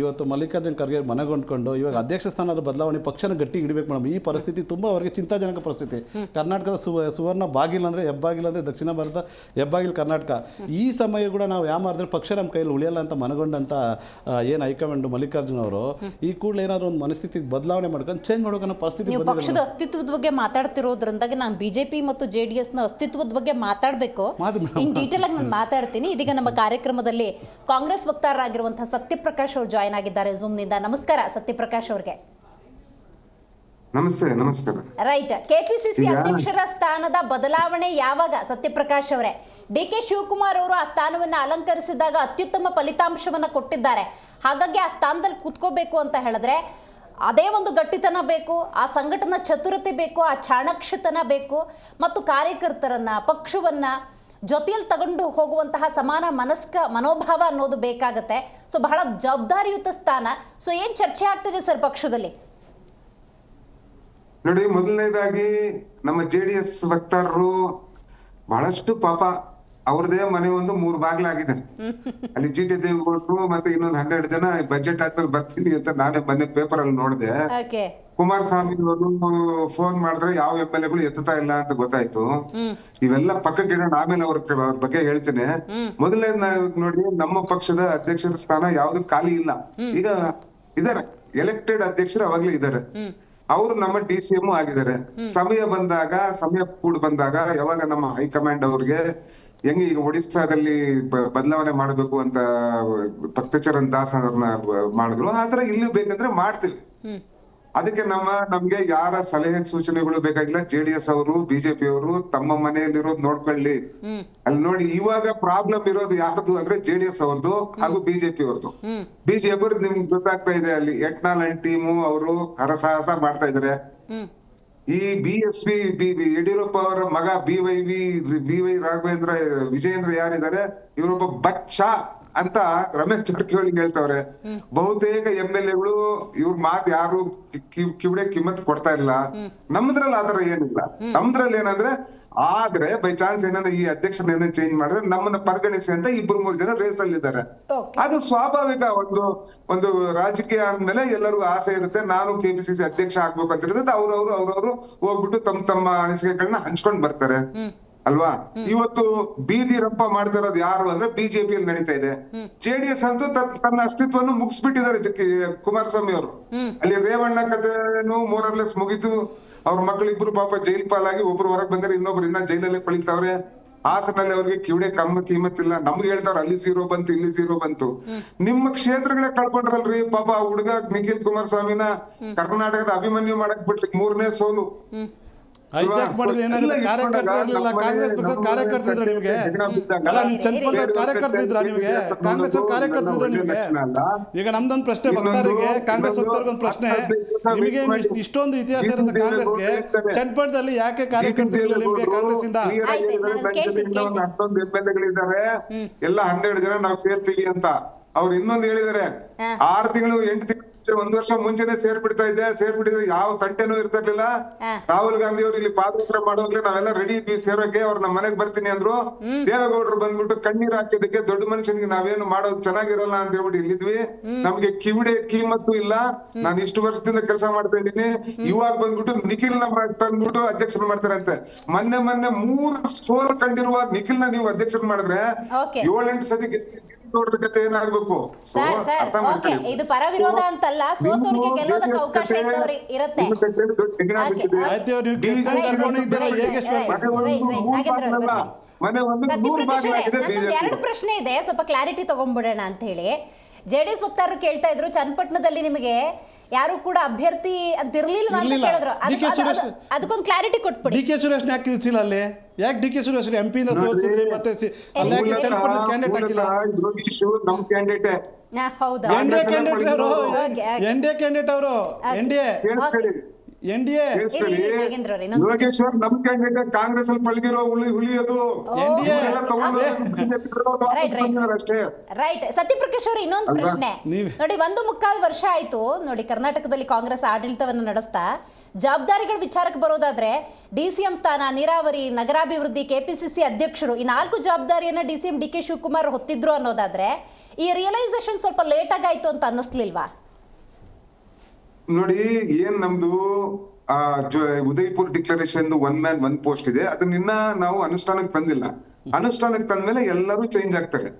ಇವತ್ತು ಮಲ್ಲಿಕಾರ್ಜುನ್ ಖರ್ಗೆ ಮನಗೊಂಡ್ಕೊಂಡು ಇವಾಗ ಅಧ್ಯಕ್ಷ ಸ್ಥಾನದ ಬದಲಾವಣೆ ಪಕ್ಷನ ಗಟ್ಟಿ ಹಿಡಿಬೇಕು ಮೇಡಮ್. ಈ ಪರಿಸ್ಥಿತಿ ತುಂಬ ಅವರಿಗೆ ಚಿಂತಾಜನಕ ಪರಿಸ್ಥಿತಿ. ಕರ್ನಾಟಕದ ಸುವರ್ಣ ಬಾಗಿಲ್ ಅಂದರೆ ಹೆಬ್ಬಾಗಿಲ್ ಅಂದರೆ ದಕ್ಷಿಣ ಭಾರತ, ಹೆಬ್ಬಾಗಿಲ್ ಕರ್ನಾಟಕ. ಈ ಸಮಯ ಕೂಡ ನಾವು ಮಾಡಿದ್ರೆ ಪಕ್ಷ ನಮ್ಮ ಕೈಯಲ್ಲಿ ಉಳಿಯಲ್ಲ ಅಂತ ಮನಗೊಂಡಂತ ಏನು ಹೈಕಮಾಂಡ್ ಮಲ್ಲಿಕಾರ್ಜುನ್ ಅವರು ಈ ಕೂಡಲೇ ಏನಾದರೂ ಒಂದು ಮನಸ್ಥಿತಿಗೆ ಬದಲಾವಣೆ ಮಾಡ್ಕೊಂಡು ಚೇಂಜ್ ಮಾಡೋಕೆ ಪರಿಸ್ಥಿತಿ. ನೀವು ಪಕ್ಷದ ಅಸ್ತಿತ್ವದ ಬಗ್ಗೆ ಮಾತಾಡ್ತಿರೋದ್ರಿಂದಾಗ ನಾನು BJP ಮತ್ತು JDS ನ ಅಸ್ತಿತ್ವದ ಬಗ್ಗೆ ಮಾತಾಡಬೇಕು. ಇನ್ ಡೀಟೇಲ್ ಆಗಿ ನಾನು ಮಾತಾಡ್ತೀನಿ. ಇದೀಗ ನಮ್ಮ ಕಾರ್ಯಕ್ರಮದಲ್ಲಿ ಕಾಂಗ್ರೆಸ್ ವಕ್ತಾರರಾಗಿರುವಂತಹ ಸತ್ಯಪ್ರಕಾಶ್ ಅವರು ಜಾಯ್ನ್ ಆಗಿದ್ದಾರೆ ಝೂಮ್ ನಿಂದ. ನಮಸ್ಕಾರ ಸತ್ಯಪ್ರಕಾಶ್ ಅವ್ರಿಗೆ. ನಮಸ್ತೆ, ನಮಸ್ಕಾರ. ರೈಟ್. ಕೆಪಿಸಿಸಿ ಈಗ ಅಧ್ಯಕ್ಷರ ಸ್ಥಾನದ ಬದಲಾವಣೆ ಯಾವಾಗ? ಸತ್ಯಪ್ರಕಾಶ್ ಅವರೇ, ಡಿ ಕೆ ಶಿವಕುಮಾರ್ ಅವರು ಆ ಸ್ಥಾನವನ್ನು ಅಲಂಕರಿಸಿದಾಗ ಅತ್ಯುತ್ತಮ ಫಲಿತಾಂಶವನ್ನ ಕೊಟ್ಟಿದ್ದಾರೆ. ಹಾಗಾಗಿ ಆ ಸ್ಥಾನದಲ್ಲಿ ಕೂತ್ಕೋಬೇಕು ಅಂತ ಹೇಳಿದ್ರೆ ಅದೇ ಒಂದು ಗಟ್ಟಿತನ ಬೇಕು, ಆ ಸಂಘಟನಾ ಚತುರತೆ ಬೇಕು, ಆ ಚಾಣಕ್ಷತನ ಬೇಕು, ಮತ್ತು ಕಾರ್ಯಕರ್ತರನ್ನ ಪಕ್ಷವನ್ನ ಜೊತೆಯಲ್ಲಿ ತಗೊಂಡು ಹೋಗುವಂತಹ ಸಮಾನ ಮನೋಭಾವ ಅನ್ನೋದು ಬೇಕಾಗತ್ತೆ. ಸೊ ಬಹಳ ಜವಾಬ್ದಾರಿಯುತ ಸ್ಥಾನ. ಸೊ ಏನ್ ಚರ್ಚೆ ಆಗ್ತಿದೆ ಸರ್ ಪಕ್ಷದಲ್ಲಿ? ನೋಡಿ, ಮೊದಲನೇದಾಗಿ ನಮ್ಮ JDS ವಕ್ತಾರರು ಬಹಳಷ್ಟು ಪಾಪ ಅವ್ರದೇ ಮನೆ ಒಂದು 3 ಬಾಗ್ಲಾಗಿದೆ. ಅಲ್ಲಿ GT ದೇವೇಗೌಡರು ಮತ್ತೆ ಇನ್ನೊಂದು 12 ಜನ ಬಜೆಟ್ ಆದ್ಮೇಲೆ ಬರ್ತೀನಿ ಅಂತ ನಾನೇ ಮೊನ್ನೆ ಪೇಪರ್ ಅಲ್ಲಿ ನೋಡಿದೆ. ಕುಮಾರಸ್ವಾಮಿ ಅವರು ಫೋನ್ ಮಾಡಿದ್ರೆ ಯಾವ MLA ಎತ್ತುತ್ತಾ ಇಲ್ಲ ಅಂತ ಗೊತ್ತಾಯ್ತು. ಇವೆಲ್ಲ ಪಕ್ಕಕ್ಕೆ ಇಡೋಣ, ಆಮೇಲೆ ಅವ್ರ ಬಗ್ಗೆ ಹೇಳ್ತೇನೆ. ಮೊದಲನೇ ನೋಡಿ, ನಮ್ಮ ಪಕ್ಷದ ಅಧ್ಯಕ್ಷರ ಸ್ಥಾನ ಯಾವ್ದು ಖಾಲಿ ಇಲ್ಲ. ಈಗ ಇದಾರೆ ಎಲೆಕ್ಟೆಡ್ ಅಧ್ಯಕ್ಷರು ಅವಾಗ್ಲೇ ಇದಾರೆ. ಅವರು ನಮ್ಮ DCM ಆಗಿದ್ದಾರೆ. ಸಮಯ ಬಂದಾಗ, ಸಮಯ ಕೂಡ್ ಬಂದಾಗ, ಯಾವಾಗ ನಮ್ಮ ಹೈಕಮಾಂಡ್ ಅವ್ರಿಗೆ ಹೆಂಗೆ ಈಗ ಒಡಿಸ್ಸಾದಲ್ಲಿ ಬದಲಾವಣೆ ಮಾಡಬೇಕು ಅಂತ ಭಕ್ತಚರಣ್ ದಾಸ್ ಅವ್ರನ್ನ ಮಾಡಿದ್ರು, ಆತರ ಇಲ್ಲಿ ಬೇಕಂದ್ರೆ ಮಾಡ್ತೀವಿ. ಅದಕ್ಕೆ ನಮ್ಗೆ ಯಾರ ಸಲಹೆ ಸೂಚನೆಗಳು ಬೇಕಾಗಿಲ್ಲ. JDS ಅವರು, BJP ಅವರು ತಮ್ಮ ಮನೆಯಲ್ಲಿರೋದು ನೋಡ್ಕೊಳ್ಳಿ. ಅಲ್ಲಿ ನೋಡಿ, ಇವಾಗ ಪ್ರಾಬ್ಲಮ್ ಇರೋದು ಯಾರ್ದು ಅಂದ್ರೆ JDS ಅವ್ರದ್ದು ಹಾಗೂ BJP ಅವ್ರದ್ದು. BJP ಅವ್ರದ್ದು ನಿಮ್ಗೆ ಗೊತ್ತಾಗ್ತಾ ಇದೆ, ಅಲ್ಲಿ ಯತ್ನಾಳ್ ಅಂಡ್ ಟೀಮು ಅವರು ಹರಸಾಹಸ ಮಾಡ್ತಾ ಇದಾರೆ. ಈ BSP ಯಡಿಯೂರಪ್ಪ ಅವರ ಮಗ BY ರಾಘವೇಂದ್ರ ವಿಜಯೇಂದ್ರ ಯಾರಿದ್ದಾರೆ, ಇವರೊಬ್ಬ ಬಚ್ಚ ಅಂತ ರಮೇಶ್ ಜಾರಕಿಹೊಳಿ ಹೇಳ್ತವ್ರೆ. ಬಹುತೇಕ MLAಗಳು ಇವ್ರ ಮಾತು ಯಾರು ಕಿವಿಡೆ ಕಿಮ್ಮತ್ ಕೊಡ್ತಾ ಇಲ್ಲ. ನಮ್ದ್ರಲ್ಲಿ ಆತರ ಏನಿಲ್ಲ. ನಮ್ದ್ರಲ್ಲಿ ಏನಂದ್ರೆ, ಆದ್ರೆ ಬೈ ಚಾನ್ಸ್ ಏನಂದ್ರೆ ಈ ಅಧ್ಯಕ್ಷನ ಚೇಂಜ್ ಮಾಡಿದ್ರೆ ನಮ್ಮನ್ನ ಪರಿಗಣಿಸಿ ಅಂತ 2-3 ಜನ ರೇಸ್ ಅಲ್ಲಿ ಇದ್ದಾರೆ. ಅದು ಸ್ವಾಭಾವಿಕ. ಒಂದು ರಾಜಕೀಯ ಅಂದ್ಮೇಲೆ ಎಲ್ಲರಿಗೂ ಆಸೆ ಇರುತ್ತೆ, ನಾನು KPCC ಅಧ್ಯಕ್ಷ ಆಗ್ಬೇಕು ಅಂತ ಇರುತ್ತೆ. ಅವ್ರವ್ರು ಹೋಗ್ಬಿಟ್ಟು ತಮ್ಮ ಅನಿಸಿಕೆಗಳನ್ನ ಹಂಚ್ಕೊಂಡ್ ಬರ್ತಾರೆ ಅಲ್ವಾ. ಇವತ್ತು ಬೀದಿ ರಂಪ ಮಾಡ್ತಾ ಇರೋದು ಯಾರು ಅಂದ್ರೆ BJP ಅಲ್ಲಿ ನಡೀತಾ ಇದೆ. JDS ಅಂತೂ ತನ್ನ ಅಸ್ತಿತ್ವವನ್ನು ಮುಗಿಸ್ಬಿಟ್ಟಿದ್ದಾರೆ ಕುಮಾರಸ್ವಾಮಿ ಅವರು. ಅಲ್ಲಿ ರೇವಣ್ಣ ಕಥೆನು ಮೋರರ್ಲೆಸ್ ಮುಗಿತು. ಅವ್ರ ಮಕ್ಕಳಿಬ್ರು ಪಾಪ ಜೈಲ್ ಪಾಲಾಗಿ ಒಬ್ರು ಹೊರಗೆ ಬಂದ್ರೆ ಇನ್ನೊಬ್ರು ಇನ್ನ ಜೈಲಲ್ಲೇ ಕಳೀತಾವ್ರೆ. ಹಾಸನಲ್ಲಿ ಅವ್ರಿಗೆ ಕಿವಿಡೆ ಕಿಮ್ಮತ್ತಿಲ್ಲ. ನಮ್ಗೆ ಹೇಳ್ತಾರ ಅಲ್ಲಿ 0 ಬಂತು, ಇಲ್ಲಿ 0 ಬಂತು. ನಿಮ್ಮ ಕ್ಷೇತ್ರಗಳೇ ಕಳ್ಕೊಂಡ್ರಲ್ರಿ ಪಾಪ. ಹುಡುಗ ನಿಖಿಲ್ ಕುಮಾರಸ್ವಾಮಿನ ಕರ್ನಾಟಕದ ಅಭಿಮನ್ಯು ಮಾಡಕ್ ಬಿಟ್ರಿ, 3ನೇ ಸೋಲು. ಹೈಜಾಕ್ ಮಾಡಿದ್ರೆ ಏನಾಗುತ್ತೆ? ಕಾರ್ಯಕರ್ತರಿಲ್ಲ, ಕಾಂಗ್ರೆಸ್ ಪಕ್ಷದ ಕಾರ್ಯಕರ್ತರಿದ್ರ ನಿಮ್ಗೆ? ಅಲ್ಲ, ಚನ್ನಪಟ್ಟಣದ ಕಾರ್ಯಕರ್ತರಿದ್ರ ನಿಮ್ಗೆ? ಕಾಂಗ್ರೆಸ್ ಕಾರ್ಯಕರ್ತರಿದ್ರ ನಿಮ್ಗೆ? ಈಗ ನಮ್ದೊಂದು ಪ್ರಶ್ನೆ ಭಕ್ತರಿಗೆ, ಕಾಂಗ್ರೆಸ್ ಭಕ್ತರಿಗೊಂದು ಪ್ರಶ್ನೆ. ನಿಮಗೆ ಇಷ್ಟೊಂದು ಇತಿಹಾಸ ಇರುತ್ತೆ ಕಾಂಗ್ರೆಸ್ಗೆ, ಚನ್ನಪಟ್ಟಣದಲ್ಲಿ ಯಾಕೆ ಕಾರ್ಯಕರ್ತರಿಲ್ಲ ನಿಮ್ಗೆ ಕಾಂಗ್ರೆಸ್ ಇಂದ? 11 MLAಗಳಿದ್ದಾರೆ, ಎಲ್ಲ 12 ಜನ ನಾವು ಸೇರ್ತೀವಿ ಅಂತ. ಅವ್ರು ಇನ್ನೊಂದು ಹೇಳಿದಾರೆ, 6 ತಿಂಗಳು 8 ತಿಂಗಳು 1 ವರ್ಷ ಮುಂಚೆನೆ ಸೇರ್ಬಿಟ್ಟಿದ್ರೆ ಯಾವ ತಂಟೆನೂ ಇರ್ತಿರ್ಲಿಲ್ಲ. ರಾಹುಲ್ ಗಾಂಧಿ ಅವ್ರು ಇಲ್ಲಿ ಪಾದಯಾತ್ರೆ ಮಾಡೋಗ್ಲೇ ನಾವೆಲ್ಲ ರೆಡಿ ಇದ್ವಿ ಸೇರೋಕೆ. ಅವ್ರು ನಮ್ಮ ಮನೆಗ್ ಬರ್ತೀನಿ ಅಂದ್ರು. ದೇವೇಗೌಡರು ಬಂದ್ಬಿಟ್ಟು ಕಣ್ಣೀರ್ ಹಾಕಿದಕ್ಕೆ ದೊಡ್ಡ ಮನುಷ್ಯನಿಗೆ ನಾವೇನು ಮಾಡೋದು ಚೆನ್ನಾಗಿರಲ್ಲ ಅಂತ ಹೇಳ್ಬಿಟ್ಟು ಇಲ್ಲಿದ್ವಿ. ನಮ್ಗೆ ಕಿವಿಡೆ ಕಿಮ್ಮತ್ತು ಇಲ್ಲ. ನಾನು ಇಷ್ಟು ವರ್ಷದಿಂದ ಕೆಲಸ ಮಾಡ್ತಾ ಇದ್ದೀನಿ. ಇವಾಗ ಬಂದ್ಬಿಟ್ಟು ನಿಖಿಲ್ ತಂದ್ಬಿಟ್ಟು ಅಧ್ಯಕ್ಷರು ಮಾಡ್ತಾರಂತೆ. ಮೊನ್ನೆ 3 ಸೋಲು ಕಂಡಿರುವ ನಿಖಿಲ್ನ ನೀವು ಅಧ್ಯಕ್ಷರು ಮಾಡಿದ್ರೆ 7-8 ಸತಿ ಕತೆ ಏನಾಗ್ಬೇಕು? ಇದು ಪರ ವಿರೋಧ ಅಂತಲ್ಲ, ಸೋತೋರಿಗೆ ಗೆಲ್ಲೋದಕ್ಕೆ ಅವಕಾಶ ಇರುತ್ತೆ. ಎರಡು ಪ್ರಶ್ನೆ ಇದೆ, ಸ್ವಲ್ಪ ಕ್ಲಾರಿಟಿ ತಗೊಂಡ್ಬಿಡೋಣ ಅಂತ ಹೇಳಿ. JDS ವಕ್ತಾರರು ಕೇಳ್ತಾ ಇದ್ರು, ಚನ್ನಪಟ್ಟಣದಲ್ಲಿ ನಿಮಗೆ ಯಾರು ಕೂಡ ಅಭ್ಯರ್ಥಿ ಅಂತ ಇರ್ಲಿಲ್ಲ ಅಂತ ಹೇಳಿದ್ರು. ಅದಕ್ಕೊಂದು ಕ್ಲಾರಿಟಿ ಕೊಟ್ಬಿಡಿ. DK ಸುರೇಶ್ ಯಾಕೆ ನಿಲ್ಸಿಲ್ಲ ಅಲ್ಲಿ? ಯಾಕೆ DK ಸುರೇಶ್ MP ಇಂದ ಸೋಲ್ಸಿದ್ರಿ, ಮತ್ತೆ ಚನ್ನಪಟ್ಟಣದ ಕ್ಯಾಂಡಿಡೇಟ್ ಆಗಿಲ್ಲ? ನಮ್ಮ ಕ್ಯಾಂಡಿಡೇಟ್ ಹೌದಾ? NDA ಕ್ಯಾಂಡಿಡೇಟ್ ಅವರು. NDA ಯೋಗೇಶ್ವರ್ ನಮ್ ಕ್ಯಾಂಡಿಡೇಟ್. ಕಾಂಗ್ರೆಸ್ ಅಲ್ಲಿ ಪಳಗಿರೋ ಹುಲಿ ಅದು. ರೈಟ್. ಸತ್ಯಪ್ರಕಾಶ್ ಅವರು, ಇನ್ನೊಂದು ಪ್ರಶ್ನೆ ನೋಡಿ. 1.25 ವರ್ಷ ಆಯ್ತು ನೋಡಿ ಕರ್ನಾಟಕದಲ್ಲಿ ಕಾಂಗ್ರೆಸ್ ಆಡಳಿತವನ್ನು ನಡೆಸ್ತಾ. ಜವಾಬ್ದಾರಿಗಳ ವಿಚಾರಕ್ಕೆ ಬರೋದಾದ್ರೆ, DCM ಸ್ಥಾನ, ನೀರಾವರಿ, ನಗರಾಭಿವೃದ್ಧಿ, KPCC ಅಧ್ಯಕ್ಷರು, ಈ 4 ಜವಾಬ್ದಾರಿಯನ್ನ DCM DK ಶಿವಕುಮಾರ್ ಹೊತ್ತಿದ್ರು ಅನ್ನೋದಾದ್ರೆ, ಈ ರಿಯಲೈಸೇಷನ್ ಸ್ವಲ್ಪ ಲೇಟ್ ಆಗಾಯ್ತು ಅಂತ ಅನ್ನಿಸ್ಲಿಲ್ವಾ? ನೋಡಿ, ಏನ್ ನಮ್ದು ಉದಯಪುರ್ ಡಿಕ್ಲರೇಷನ್ 1 man 1 post ಇದೆ. ಅದನ್ನ ನಾವು ಅನುಷ್ಠಾನಕ್ಕೆ ತಂದಿಲ್ಲ. ಅನುಷ್ಠಾನಕ್ಕೆ ತಂದ್ಮೇಲೆ ಎಲ್ಲರೂ ಚೇಂಜ್ ಆಗ್ತಾರೆ.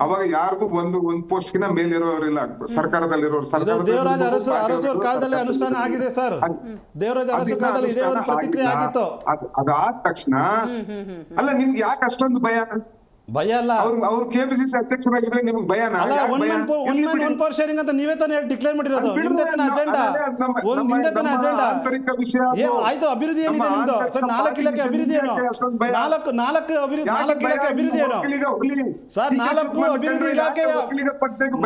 ಅವಾಗ ಯಾರಿಗೂ ಒಂದು ಪೋಸ್ಟ್ ಗಿನ ಮೇಲಿರೋರಿಲ್ಲ. ಸರ್ಕಾರದಲ್ಲಿರೋರು ದೇವರಾಜ ಅರಸು ಕಾಲದಲ್ಲಿ ಅನುಷ್ಠಾನ ಆಗಿದೆ ಸರ್. ದೇವರಾಜ ಅರಸು ಕಾಲದಲ್ಲಿ ಇದೇ ಒಂದು ಪ್ರತಿಕ್ರಿಯೆ ಆಗಿತ್ತು. ಅದಾದ ತಕ್ಷಣ ಅಲ್ಲ, ನಿಮ್ಗೆ ಯಾಕೆ ಅಷ್ಟೊಂದು ಭಯ? ಭಯ ಅಲ್ಲ. ಅವ್ರು ಕೆಪಿಸಿಸಿ ಅಧ್ಯಕ್ಷರಾಗಿದ್ರೆ ನಿಮ್ಗೆ ಭಯನಾ? ಅಲ್ಲ, ಯಾಕ್ ಒನ್ ಭಯ? ಮ್ಯಾನ್ ಒನ್ ಪವರ್ ಶೇರಿಂಗ್ ಅಂತ ನೀವೇ ತಾನೇ ಡಿಕ್ಲೇರ್ ಮಾಡಿರೋದು. ನಿಮ್ದೇ ತಾನೇ ಅಜೆಂಡಾ, ನಿಮ್ದೇ ತಾನೇ ಅಜೆಂಡಾ. ಆಂತರಿಕ ವಿಷಯ ಆಯ್ತು, ಅಭಿವೃದ್ಧಿ ಏನಿದೆ ನಿಮ್ದು? ಸರ್, 4 ಇಲಾಖೆ ಅಭಿವೃದ್ಧಿ ಏನು? 4 ಇಲಾಖೆ ಅಭಿವೃದ್ಧಿ ಏನು ಸರ್? 4 ಅಭಿವೃದ್ಧಿ ಇಲಾಖೆ,